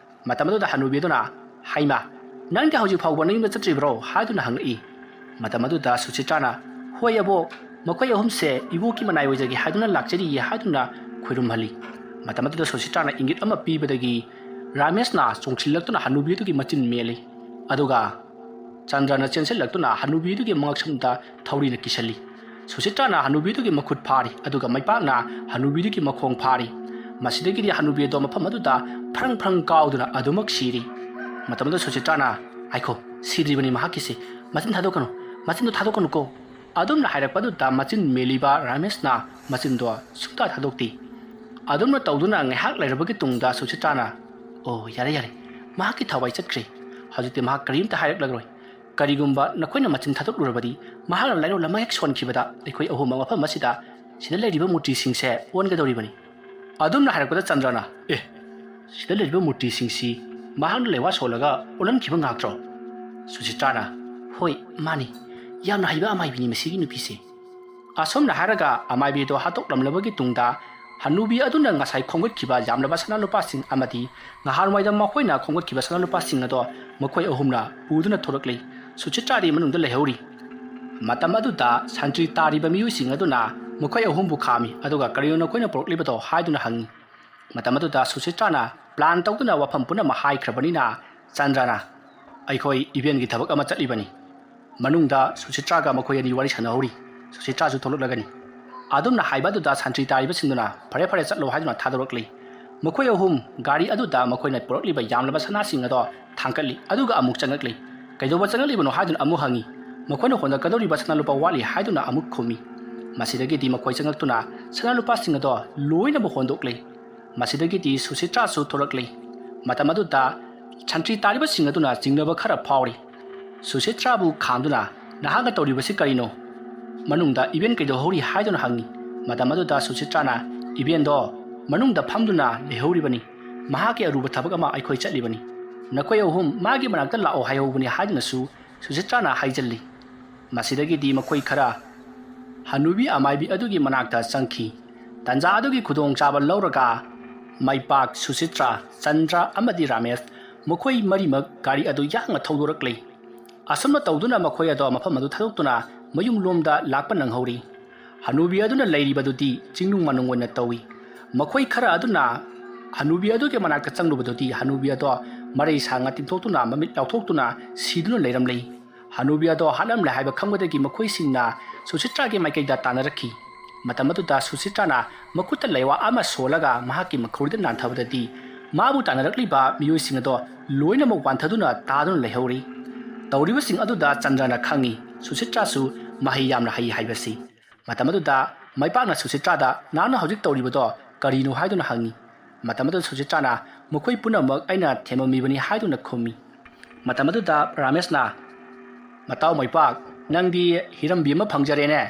ꯃꯇꯝ ꯑꯗꯨꯗ ꯍꯅꯨꯕꯤ ꯑꯗꯨꯅ ꯍꯩꯃꯥ ꯅꯪꯗꯤ ꯍꯧꯖꯤꯛ ꯐꯥꯎꯕ ꯅꯌꯨꯝꯗ ꯆꯠꯇ꯭ꯔꯤꯕ꯭ꯔꯣ ꯍꯥꯏꯗꯨꯅ ꯍꯪꯉꯛꯏ ꯃꯇꯝ ꯑꯗꯨꯗ ꯁꯨꯆꯤꯇ꯭ꯔꯥꯅ ꯍꯣꯏ ꯑꯕꯣꯛ ꯃꯈꯣꯏ ꯑꯍꯨꯝꯁꯦ ꯏꯕꯣꯛꯀꯤ ꯃꯅꯥꯏ ꯑꯣꯏꯖꯒꯦ ꯍꯥꯏꯗꯨꯅ ꯂꯥꯛꯆꯔꯤꯌꯦ ꯍꯥꯏꯗꯨꯅ ꯈꯨꯔꯨꯝꯍꯜꯂꯤ ꯃꯇꯝ ꯑꯗꯨꯗ ꯁꯨꯆꯤꯇ꯭ꯔꯥꯅ ꯏꯪꯒꯤꯠ ꯑꯃ ꯄꯤꯕꯗꯒꯤ ꯔꯥꯃꯦꯁꯅ ꯆꯣꯡꯁꯤꯜꯂꯛꯇꯨꯅ ꯍꯅꯨꯕꯤꯗꯨꯒꯤ ꯃꯆꯤꯟ ꯃꯦꯜꯂꯤ ꯑꯗꯨꯒ ꯆꯟꯗ꯭ꯔꯅ ꯆꯦꯟꯁꯤꯜꯂꯛꯇꯨꯅ ꯍꯅꯨꯕꯤꯗꯨꯒꯤ ꯃꯉꯛꯁꯝꯗ ꯊꯧꯔꯤꯅ ꯀꯤꯁꯜꯂꯤ ꯁꯨꯁꯤꯇ꯭ꯔꯥꯅ ꯍꯅꯨꯕꯤꯗꯨꯒꯤ ꯃꯈꯨꯠ ꯐꯥꯔꯤ ꯑꯗꯨꯒ ꯃꯩꯄꯥꯛꯅ ꯍꯅꯨꯕꯤꯗꯨꯒꯤ ꯃꯈꯣꯡ ꯐꯥꯔꯤ ꯃꯁꯤꯗꯒꯤꯗꯤ ꯍꯅꯨꯕꯤ ꯑꯗꯣ ꯃꯐꯝ ꯑꯗꯨꯗ ꯐ꯭ꯔꯪ ꯐ꯭ꯔꯪ ꯀꯥꯎꯗꯨꯅ ꯑꯗꯨꯃꯛ ꯁꯤꯔꯤ ꯃꯇꯝꯗ ꯁꯨꯁꯤꯇ꯭ꯔꯥꯅ ꯉꯥꯏꯈꯣ ꯁꯤꯗ꯭ꯔꯤꯕꯅꯤ ꯃꯍꯥꯛꯀꯤꯁꯤ ꯃꯆꯤꯟ ꯊꯥꯗꯣꯛꯀꯅꯨ ꯃꯆꯤꯟꯗꯣ ꯊꯥꯗꯣꯛꯀꯅꯨꯀꯣ ꯑꯗꯨꯝꯅ ꯍꯥꯏꯔꯛꯄꯗꯨꯗ ꯃꯆꯤꯟ ꯃꯦꯜꯂꯤꯕ ꯔꯥꯃꯦꯁꯅ ꯃꯆꯤꯟꯗꯣ ꯁꯨꯡꯊꯥ ꯊꯥꯗꯣꯛꯇꯦ ꯑꯗꯨꯝꯅ ꯇꯧꯗꯨꯅ ꯉꯥꯏꯍꯥꯛ ꯂꯩꯔꯕꯒꯤ ꯇꯨꯡꯗ ꯁꯨꯁꯤꯇ꯭ꯔꯥꯅ ꯑꯣ ꯌꯥꯔꯦ ꯌꯥꯔꯦ ꯃꯍꯥꯛꯀꯤ ꯊꯋꯥꯏ ꯆꯠꯈ꯭ꯔꯦ ꯍꯧꯖꯤꯛꯇꯤ ꯃꯍꯥꯛ ꯀꯔꯤꯝꯇ ꯍꯥꯏꯔꯛꯂꯔꯣꯏ ꯀꯔꯤꯒꯨꯝꯕ ꯅꯈꯣꯏꯅ ꯃꯆꯤꯟ ꯊꯥꯗꯣꯛꯂꯨꯔꯕꯗꯤ ꯃꯍꯥꯛꯅ ꯂꯥꯏꯔꯣꯜ ꯑꯃ ꯍꯦꯛ ꯁꯣꯟꯈꯤꯕꯗ ꯑꯩꯈꯣꯏ ꯑꯍꯨꯝꯃꯛ ꯃꯐꯝ ꯑꯁꯤꯗ ꯁꯤꯗ ꯂꯩꯔꯤꯕ ꯃꯨꯔꯇꯤꯁꯤꯡꯁꯦ ꯑꯣꯟꯒꯗꯧꯔꯤꯕꯅꯤ ꯑꯗꯨꯝꯅ ꯍꯥꯏꯔꯛꯄꯗ ꯆꯟꯗ꯭ꯔꯅ ꯁꯤꯗ ꯂꯩꯔꯤꯕ ꯃꯨꯔꯇꯤꯁꯤꯡꯁꯤ ꯃꯍꯥꯛꯅ ꯂꯩꯋꯥ ꯁꯣꯜꯂꯒ ꯑꯣꯜꯍꯟꯈꯤꯕ ꯉꯥꯛꯇ꯭ꯔꯣ ꯁꯨꯁꯤꯇ꯭ꯔꯥꯅ ꯍꯣꯏ ꯃꯥꯅꯤ ꯌꯥꯝꯅ ꯍꯩꯕ ꯑꯃꯥꯏꯕꯤꯅꯤ ꯃꯁꯤꯒꯤ ꯅꯨꯄꯤꯁꯦ ꯑꯁꯣꯝꯅ ꯍꯥꯏꯔꯒ ꯑꯃꯥꯏꯕꯤꯗꯣ ꯍꯥꯠꯇꯣꯛꯂꯝꯂꯕꯒꯤ ꯇꯨꯡꯗ ꯍꯅꯨꯕꯤ ꯑꯗꯨꯅ ꯉꯁꯥꯏ ꯈꯣꯝꯒꯠꯈꯤꯕ ꯌꯥꯝꯂꯕ ꯁꯅꯥꯂꯨꯄꯥꯁꯤꯡ ꯑꯃꯗꯤ ꯅꯍꯥꯟꯋꯥꯏꯗ ꯃꯈꯣꯏꯅ ꯈꯣꯝꯒꯠꯈꯤꯕ ꯁꯅꯥꯂꯨꯄꯥꯁꯤꯡ ꯑꯗꯣ ꯃꯈꯣꯏ ꯑꯍꯨꯝꯅ ꯄꯨꯗꯨꯅ ꯊꯣꯔꯛꯂꯤ ꯁꯨꯆꯤꯇ꯭ꯔꯥꯗꯤ ꯃꯅꯨꯡꯗ ꯂꯩꯍꯧꯔꯤ ꯃꯇꯝ ꯑꯗꯨꯗ ꯁꯟꯇ꯭ꯔꯤ ꯇꯥꯔꯤꯕ ꯃꯤꯑꯣꯏꯁꯤꯡ ꯑꯗꯨꯅ ꯃꯈꯣꯏ ꯑꯍꯨꯝꯕꯨ ꯈꯥꯝꯃꯤ ꯑꯗꯨꯒ ꯀꯔꯤꯅꯣ ꯅꯈꯣꯏꯅ ꯄꯨꯔꯛꯂꯤꯕꯗꯣ ꯍꯥꯏꯗꯨꯅ ꯍꯪꯉꯤ ꯃꯇꯝ ꯑꯗꯨꯗ ꯁꯨꯆꯤꯇ꯭ꯔꯥꯅ ꯄ꯭ꯂꯥꯟ ꯇꯧꯗꯨꯅ ꯋꯥꯐꯝ ꯄꯨꯝꯅꯃꯛ ꯍꯥꯏꯈ꯭ꯔꯕꯅꯤꯅ ꯆꯟꯗ꯭ꯔꯅ ꯑꯩꯈꯣꯏ ꯏꯚꯦꯟꯒꯤ ꯊꯕꯛ ꯑꯃ ꯆꯠꯂꯤꯕꯅꯤ ꯃꯅꯨꯡꯗ ꯁꯨꯆꯤꯇ꯭ꯔꯥꯒ ꯃꯈꯣꯏ ꯑꯅꯤ ꯋꯥꯔꯤ ꯁꯥꯟꯅꯍꯧꯔꯤ ꯁꯨꯆꯤꯇ꯭ꯔꯥꯁꯨ ꯊꯣꯛꯂꯛꯂꯒꯅꯤ ꯑꯗꯨꯝꯅ ꯍꯥꯏꯕ ꯑꯗꯨꯗ ꯁꯟꯇ꯭ꯔꯤ ꯇꯥꯔꯤꯕꯁꯤꯡꯗꯨꯅ ꯐꯔꯦ ꯐꯔꯦ ꯆꯠꯂꯣ ꯍꯥꯏꯗꯨꯅ ꯊꯥꯗꯣꯔꯛꯂꯤ ꯃꯈꯣꯏ ꯑꯍꯨꯝ ꯒꯥꯔꯤ ꯑꯗꯨꯗ ꯃꯈꯣꯏꯅ ꯄꯨꯔꯛꯂꯤꯕ ꯌꯥꯝꯂꯕ ꯁꯅꯥꯁꯤꯡ ꯑꯗꯣ ꯊꯥꯡꯀꯠꯂꯤ ꯑꯗꯨꯒ ꯑꯃꯨꯛ ꯆꯪꯉꯛꯂꯤ ꯀꯩꯗꯧꯕ ꯆꯪꯉꯛꯂꯤꯕꯅꯣ ꯍꯥꯏꯗꯨꯅ ꯑꯃꯨꯛ ꯍꯪꯉꯤ ꯃꯈꯣꯏꯅ ꯍꯣꯟꯗꯛꯀꯗꯧꯔꯤꯕ ꯁꯅꯥꯂꯨꯄꯥ ꯋꯥꯠꯂꯤ ꯍꯥꯏꯗꯨꯅ ꯑꯃꯨꯛ ꯈꯨꯝꯃꯤ ꯃꯁꯤꯗꯒꯤꯗꯤ ꯃꯈꯣꯏ ꯆꯪꯉꯛꯇꯨꯅ ꯁꯅꯥꯂꯨꯄꯥꯁꯤꯡ ꯑꯗꯣ ꯂꯣꯏꯅꯃꯛ ꯍꯣꯟꯗꯣꯛꯂꯤ ꯃꯁꯤꯗꯒꯤꯗꯤ ꯁꯨꯁꯤꯇ꯭ꯔꯥꯁꯨ ꯊꯣꯔꯛꯂꯤ ꯃꯇꯝ ꯑꯗꯨꯗ ꯁꯟꯇ꯭ꯔꯤ ꯇꯥꯔꯤꯕꯁꯤꯡ ꯑꯗꯨꯅ ꯆꯤꯡꯅꯕ ꯈꯔ ꯐꯥꯎꯔꯤ ꯁꯨꯁꯤꯇ꯭ꯔꯥꯕꯨ ꯈꯥꯝꯗꯨꯅ ꯅꯍꯥꯛꯅ ꯇꯧꯔꯤꯕꯁꯤ ꯀꯔꯤꯅꯣ ꯃꯅꯨꯡꯗ ꯏꯚꯦꯟ ꯀꯩꯗꯧꯍꯧꯔꯤ ꯍꯥꯏꯗꯨꯅ ꯍꯪꯉꯤ ꯃꯇꯝ ꯑꯗꯨꯗ ꯁꯨꯁꯤꯇ꯭ꯔꯥꯅ ꯏꯚꯦꯟꯗꯣ ꯃꯅꯨꯡꯗ ꯐꯝꯗꯨꯅ ꯂꯩꯍꯧꯔꯤꯕꯅꯤ ꯃꯍꯥꯛꯀꯤ ꯑꯔꯨꯕ ꯊꯕꯛ ꯑꯃ ꯑꯩꯈꯣꯏ ꯆꯠꯂꯤꯕꯅꯤ ꯅꯈꯣꯏ ꯑꯍꯨꯝ ꯃꯥꯒꯤ ꯃꯅꯥꯛꯇ ꯂꯥꯛꯑꯣ ꯍꯥꯏꯍꯧꯕꯅꯤ ꯍꯥꯏꯗꯨꯅꯁꯨ ꯁꯨꯁꯤꯇ꯭ꯔꯥꯅ ꯍꯥꯏꯖꯜꯂꯤ ꯃꯁꯤꯗꯒꯤꯗꯤ ꯃꯈꯣꯏ ꯈꯔ ꯍꯅꯨꯕꯤ ꯑꯃꯥꯏꯕꯤ ꯑꯗꯨꯒꯤ ꯃꯅꯥꯛꯇ ꯆꯪꯈꯤ ꯇꯟꯖꯥ ꯑꯗꯨꯒꯤ ꯈꯨꯗꯣꯡꯆꯥꯕ ꯂꯧꯔꯒ ꯃꯩꯄꯥꯛ ꯁꯨꯁꯤꯇ꯭ꯔꯥ ꯆꯟꯗ꯭ꯔ ꯑꯃꯗꯤ ꯔꯥꯃꯦꯁ ꯃꯈꯣꯏ ꯃꯔꯤꯃꯛ ꯒꯥꯔꯤ ꯑꯗꯨ ꯌꯥꯡꯅ ꯊꯧꯗꯣꯔꯛꯂꯤ ꯑꯁꯨꯝꯅ ꯇꯧꯗꯨꯅ ꯃꯈꯣꯏ ꯑꯗꯣ ꯃꯐꯝ ꯑꯗꯨ ꯊꯥꯗꯣꯛꯇꯨꯅ ꯃꯌꯨꯝꯂꯣꯝꯗ ꯂꯥꯛꯄ ꯅꯪꯍꯧꯔꯤ ꯍꯅꯨꯕꯤ ꯑꯗꯨꯅ ꯂꯩꯔꯤꯕꯗꯨꯗꯤ ꯆꯤꯡꯅꯨꯡ ꯃꯅꯨꯡ ꯑꯣꯏꯅ ꯇꯧꯏ ꯃꯈꯣꯏ ꯈꯔ ꯑꯗꯨꯅ ꯍꯅꯨꯕꯤ ꯑꯗꯨꯒꯤ ꯃꯅꯥꯛꯇ ꯆꯪꯂꯨꯕꯗꯨꯗꯤ ꯍꯅꯨꯕꯤ ꯑꯗꯣ ꯃꯔꯩ ꯁꯥꯡꯅ ꯇꯤꯡꯊꯣꯛꯇꯨꯅ ꯃꯃꯤꯠ ꯂꯥꯎꯊꯣꯛꯇꯨꯅ ꯁꯤꯗꯨꯅ ꯂꯩꯔꯝꯂꯤ ꯍꯅꯨꯕꯤ ꯑꯗꯣ ꯍꯥꯠꯂꯝꯂꯦ ꯍꯥꯏꯕ ꯈꯪꯕꯗꯒꯤ ꯃꯈꯣꯏꯁꯤꯡꯅ ꯁꯨꯁꯤꯇ꯭ꯔꯥꯒꯤ ꯃꯥꯏꯀꯩꯗ ꯇꯥꯟꯅꯔꯛꯈꯤ ꯃꯇꯝ ꯑꯗꯨꯗ ꯁꯨꯁꯤꯇ꯭ꯔꯥꯅ ꯃꯈꯨꯠꯇ ꯂꯩꯋꯥ ꯑꯃ ꯁꯣꯜꯂꯒ ꯃꯍꯥꯛꯀꯤ ꯃꯈꯧꯔꯤꯗ ꯅꯥꯟꯊꯕꯗꯗꯤ ꯃꯥꯕꯨ ꯇꯥꯟꯅꯔꯛꯂꯤꯕ ꯃꯤꯑꯣꯏꯁꯤꯡ ꯑꯗꯣ ꯂꯣꯏꯅꯃꯛ ꯋꯥꯟꯊꯗꯨꯅ ꯇꯥꯗꯨꯅ ꯂꯩꯍꯧꯔꯤ ꯇꯧꯔꯤꯕꯁꯤꯡ ꯑꯗꯨꯗ ꯆꯟꯗ꯭ꯔꯅ ꯈꯪꯉꯤ ꯁꯨꯁꯤꯇ꯭ꯔꯥꯁꯨ ꯃꯍꯩ ꯌꯥꯝꯅ ꯍꯩ ꯍꯥꯏꯕꯁꯤ ꯃꯇꯝ ꯑꯗꯨꯗ ꯃꯩꯄꯥꯛꯅ ꯁꯨꯁꯤꯇ꯭ꯔꯥꯗ ꯅꯍꯥꯛꯅ ꯍꯧꯖꯤꯛ ꯇꯧꯔꯤꯕꯗꯣ ꯀꯔꯤꯅꯣ ꯍꯥꯏꯗꯨꯅ ꯍꯪꯉꯤ ꯃꯇꯝ ꯑꯗꯨꯗ ꯁꯨꯁꯤꯇ꯭ꯔꯥꯅ ꯃꯈꯣꯏ ꯄꯨꯝꯅꯃꯛ ꯑꯩꯅ ꯊꯦꯝꯃꯝꯃꯤꯕꯅꯤ ꯍꯥꯏꯗꯨꯅ ꯈꯨꯝꯃꯤ ꯃꯇꯝ ꯑꯗꯨꯗ ꯔꯥꯃꯦꯁꯅ ꯃꯇꯥꯎ ꯃꯩꯄꯥꯛ ꯅꯪꯗꯤ ꯍꯤꯔꯝꯕꯤ ꯑꯃ ꯐꯪꯖꯔꯦꯅꯦ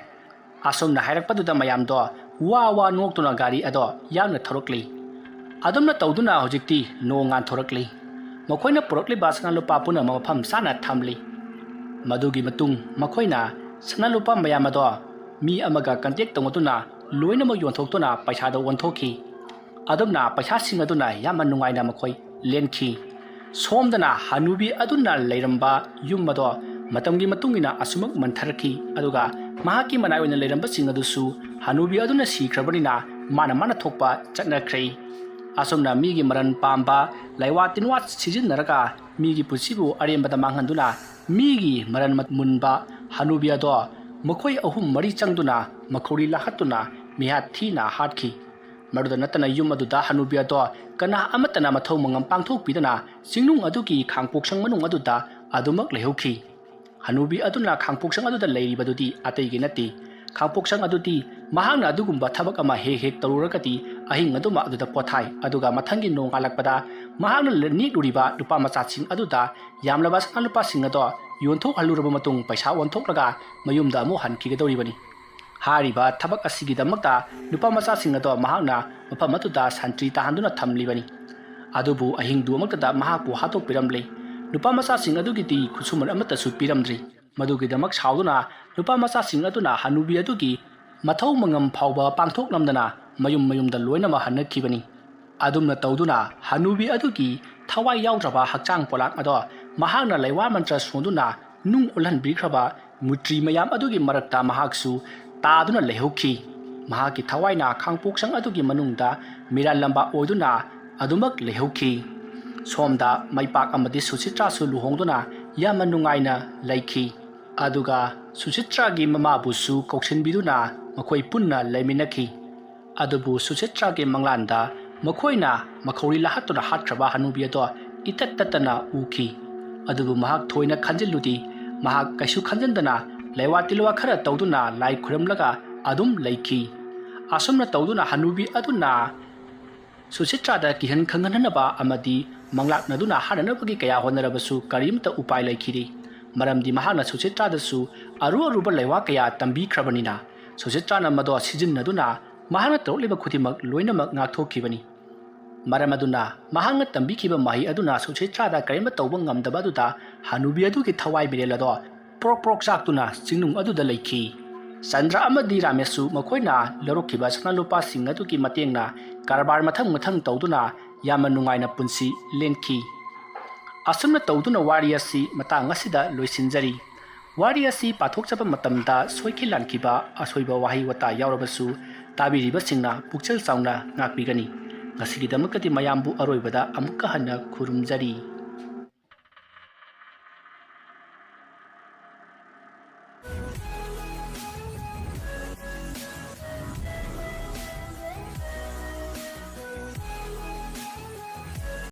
ꯑꯁꯣꯝꯅ ꯍꯥꯏꯔꯛꯄꯗꯨꯗ ꯃꯌꯥꯝꯗꯣ ꯋꯥ ꯋꯥ ꯅꯣꯛꯇꯨꯅ ꯒꯥꯔꯤ ꯑꯗꯣ ꯌꯥꯡꯅ ꯊꯧꯔꯛꯂꯤ ꯑꯗꯨꯝꯅ ꯇꯧꯗꯨꯅ ꯍꯧꯖꯤꯛꯇꯤ ꯅꯣꯡ ꯉꯥꯟꯊꯣꯔꯛꯂꯤ ꯃꯈꯣꯏꯅ ꯄꯨꯔꯛꯂꯤꯕ ꯁꯅꯥꯂꯨꯄꯥ ꯄꯨꯝꯅꯃꯛ ꯃꯐꯝ ꯆꯥꯅ ꯊꯝꯂꯤ ꯃꯗꯨꯒꯤ ꯃꯇꯨꯡ ꯃꯈꯣꯏꯅ ꯁꯅꯥꯂꯨꯄꯥ ꯃꯌꯥꯝ ꯑꯗꯣ ꯃꯤ ꯑꯃꯒ ꯀꯟꯇꯦꯛ ꯇꯧꯅꯗꯨꯅ ꯂꯣꯏꯅꯃꯛ ꯌꯣꯟꯊꯣꯛꯇꯨꯅ ꯄꯩꯁꯥꯗꯣ ꯑꯣꯟꯊꯣꯛꯈꯤ ꯑꯗꯨꯝꯅ ꯄꯩꯁꯥꯁꯤꯡ ꯑꯗꯨꯅ ꯌꯥꯝꯅ ꯅꯨꯡꯉꯥꯏꯅ ꯃꯈꯣꯏ ꯂꯦꯟꯈꯤ ꯁꯣꯝꯗꯅ ꯍꯅꯨꯕꯤ ꯑꯗꯨꯅ ꯂꯩꯔꯝꯕ ꯌꯨꯝ ꯑꯗꯣ ꯃꯇꯝꯒꯤ ꯃꯇꯨꯡ ꯏꯟꯅ ꯑꯁꯨꯃꯛ ꯃꯟꯊꯔꯛꯈꯤ ꯑꯗꯨꯒ ꯃꯍꯥꯛꯀꯤ ꯃꯅꯥꯏ ꯑꯣꯏꯅ ꯂꯩꯔꯝꯕꯁꯤꯡ ꯑꯗꯨꯁꯨ ꯍꯅꯨꯕꯤ ꯑꯗꯨꯅ ꯁꯤꯈ꯭ꯔꯕꯅꯤꯅ ꯃꯥꯅ ꯊꯣꯛꯄ ꯆꯠꯅꯈ꯭ꯔꯦ ꯑꯁꯨꯝꯅ ꯃꯤꯒꯤ ꯃꯔꯟ ꯄꯥꯝꯕ ꯂꯩꯋꯥ ꯇꯤꯟꯋꯥ ꯁꯤꯖꯤꯟꯅꯔꯒ ꯃꯤꯒꯤ ꯄꯨꯟꯁꯤꯕꯨ ꯑꯔꯦꯝꯕꯗ ꯃꯥꯡꯍꯟꯗꯨꯅ ꯃꯤꯒꯤ ꯃꯔꯟ ꯃꯨꯟꯕ ꯍꯅꯨꯕꯤ ꯑꯗꯣ ꯃꯈꯣꯏ ꯑꯍꯨꯝ ꯃꯔꯤ ꯆꯪꯗꯨꯅ ꯃꯈꯧꯔꯤ ꯂꯥꯍꯠꯇꯨꯅ ꯃꯤꯍꯥꯠ ꯊꯤꯅ ꯍꯥꯠꯈꯤ ꯃꯗꯨꯗ ꯅꯠꯇꯅ ꯌꯨꯝ ꯑꯗꯨꯗ ꯍꯅꯨꯕꯤ ꯑꯗꯣ ꯀꯅꯥ ꯑꯃꯠꯇꯅ ꯃꯊꯧ ꯃꯉꯝ ꯄꯥꯡꯊꯣꯛꯄꯤꯗꯅ ꯆꯤꯡꯅꯨꯡ ꯑꯗꯨꯒꯤ ꯈꯥꯡꯄꯣꯛꯁꯪ ꯃꯅꯨꯡ ꯑꯗꯨꯗ ꯑꯗꯨꯃꯛ ꯂꯩꯍꯧꯈꯤ ꯍꯅꯨꯕꯤ ꯑꯗꯨꯅ ꯈꯥꯡꯄꯣꯛꯁꯪ ꯑꯗꯨꯗ ꯂꯩꯔꯤꯕꯗꯨꯗꯤ ꯑꯇꯩꯒꯤ ꯅꯠꯇꯦ ꯈꯥꯡꯄꯣꯛꯁꯪ ꯑꯗꯨꯗꯤ ꯃꯍꯥꯛꯅ ꯑꯗꯨꯒꯨꯝꯕ ꯊꯕꯛ ꯑꯃ ꯍꯦꯛ ꯇꯧꯔꯨꯔꯒꯗꯤ ꯑꯍꯤꯡ ꯑꯗꯨꯃ ꯑꯗꯨꯗ ꯄꯣꯊꯥꯏ ꯑꯗꯨꯒ ꯃꯊꯪꯒꯤ ꯅꯣꯡꯉꯥꯜꯂꯛꯄꯗ ꯃꯍꯥꯛꯅ ꯅꯦꯛꯂꯨꯔꯤꯕ ꯅꯨꯄꯥ ꯃꯆꯥꯁꯤꯡ ꯑꯗꯨꯗ ꯌꯥꯝꯂꯕ ꯁꯅꯥꯂꯨꯄꯥꯁꯤꯡ ꯑꯗꯣ ꯌꯣꯟꯊꯣꯛꯍꯜꯂꯨꯔꯕ ꯃꯇꯨꯡ ꯄꯩꯁꯥ ꯑꯣꯟꯊꯣꯛꯂꯒ ꯃꯌꯨꯝꯗ ꯑꯃꯨꯛ ꯍꯟꯈꯤꯒꯗꯧꯔꯤꯕꯅꯤ ꯍꯥꯏꯔꯤꯕ ꯊꯕꯛ ꯑꯁꯤꯒꯤꯗꯃꯛꯇ ꯅꯨꯄꯥ ꯃꯆꯥꯁꯤꯡ ꯑꯗꯣ ꯃꯍꯥꯛꯅ ꯃꯐꯝ ꯑꯗꯨꯗ ꯁꯟꯇ꯭ꯔꯤ ꯇꯥꯍꯟꯗꯨꯅ ꯊꯝꯂꯤꯕꯅꯤ ꯑꯗꯨꯕꯨ ꯑꯍꯤꯡꯗꯨ ꯑꯃꯛꯇꯗ ꯃꯍꯥꯛꯄꯨ ꯍꯥꯠꯇꯣꯛꯄꯤꯔꯝꯂꯦ ꯅꯨꯄꯥ ꯃꯆꯥꯁꯤꯡ ꯑꯗꯨꯒꯤꯗꯤ ꯈꯨꯠꯁꯨꯃꯟ ꯑꯃꯠꯇꯁꯨ ꯄꯤꯔꯝꯗ꯭ꯔꯤ ꯃꯗꯨꯒꯤꯗꯃꯛ ꯁꯥꯎꯗꯨꯅ ꯅꯨꯄꯥ ꯃꯆꯥꯁꯤꯡ ꯑꯗꯨꯅ ꯍꯅꯨꯕꯤ ꯑꯗꯨꯒꯤ ꯃꯊꯧ ꯃꯉꯝ ꯐꯥꯎꯕ ꯄꯥꯡꯊꯣꯛꯂꯝꯗꯅ ꯃꯌꯨꯝꯗ ꯂꯣꯏꯅꯃꯛ ꯍꯟꯅꯈꯤꯕꯅꯤ ꯑꯗꯨꯝꯅ ꯇꯧꯗꯨꯅ ꯍꯅꯨꯕꯤ ꯑꯗꯨꯒꯤ ꯊꯋꯥꯏ ꯌꯥꯎꯗ꯭ꯔꯕ ꯍꯛꯆꯥꯡ ꯄꯣꯂꯥꯛ ꯑꯗꯣ ꯃꯍꯥꯛꯅ ꯂꯩꯋꯥ ꯃꯟꯇ꯭ꯔ ꯁꯣꯟꯗꯨꯅ ꯅꯨꯡ ꯑꯣꯜꯍꯟꯕꯤꯈ꯭ꯔꯕ ꯃꯨꯇ꯭ꯔꯤ ꯃꯌꯥꯝ ꯑꯗꯨꯒꯤ ꯃꯔꯛꯇ ꯃꯍꯥꯛꯁꯨ ꯇꯥꯗꯨꯅ ꯂꯩꯍꯧꯈꯤ ꯃꯍꯥꯛꯀꯤ ꯊꯋꯥꯏꯅ ꯈꯥꯡꯄꯣꯛꯁꯪ ꯑꯗꯨꯒꯤ ꯃꯅꯨꯡꯗ ꯃꯤꯔꯥꯜꯂꯝꯕ ꯑꯣꯏꯗꯨꯅ ꯑꯗꯨꯃꯛ ꯂꯩꯍꯧꯈꯤ सोमदा मैपाक अमदि सुचित्रासु लुहोंदुना यामन नुंगाइना लैखी अदुगा सुचित्रागी ममाबुसु कौशनबिदुना मखोई पुन्ना लैमिनखी अदुबु सुचित्रागी मंगलांदा मखोइना मखौरी लहतुना हात्रबा हनुबि अदो इतत ततना उखी अदुबु महाक थोइना खंजिलुदी महाक कैसु खंजनदना लैवा तिलवा खरा तौदुना लाई खुरमलगा अदुम लैखी असुमना तौदुना हनुबि अदुना सुचित्रादा किहन खंगननबा अमदि मंगलाकनदुना हाननबगी कया होनरबसु करीमता उपाय लैखिरी मरमदि महाना सुचित्रादसु अरु अरुबा लैवा कया तंबीख्रबनिना सुचित्राना मदो सिजिन्नदुना महाना तौलिबा खुदिमक लोइनमक ngakthokhibani मरमदुना महांगना तंबीखिबा माही अदुना सुचित्रादा करीम तौबा ngamdabadुदा हनुबि अदुगी थवाई बिरेलदो प्रोक प्रोक चाक्तुना चिंगनुंग अदुदा लैखी चंद्र अमदि रामेशु मखोइना लरोखिबा सनालुपा सिंग अदुगी मतेंगना कारबार मथंग मथंग तौदुना यामन नुंगाइना पुंसी लेनखी असुमना तौदुना वारी असि मतांग असिदा लोइसिनजरी वारी असि पाथोकचबा मतमदा सोइखिलानखिबा असोइबा वाही वता यावरबसु ताबिरिबसिंगना पुक्चल Chowna ngaकपिगनी ngasigidamakati mayambu aroibada amuka hana khurumjari।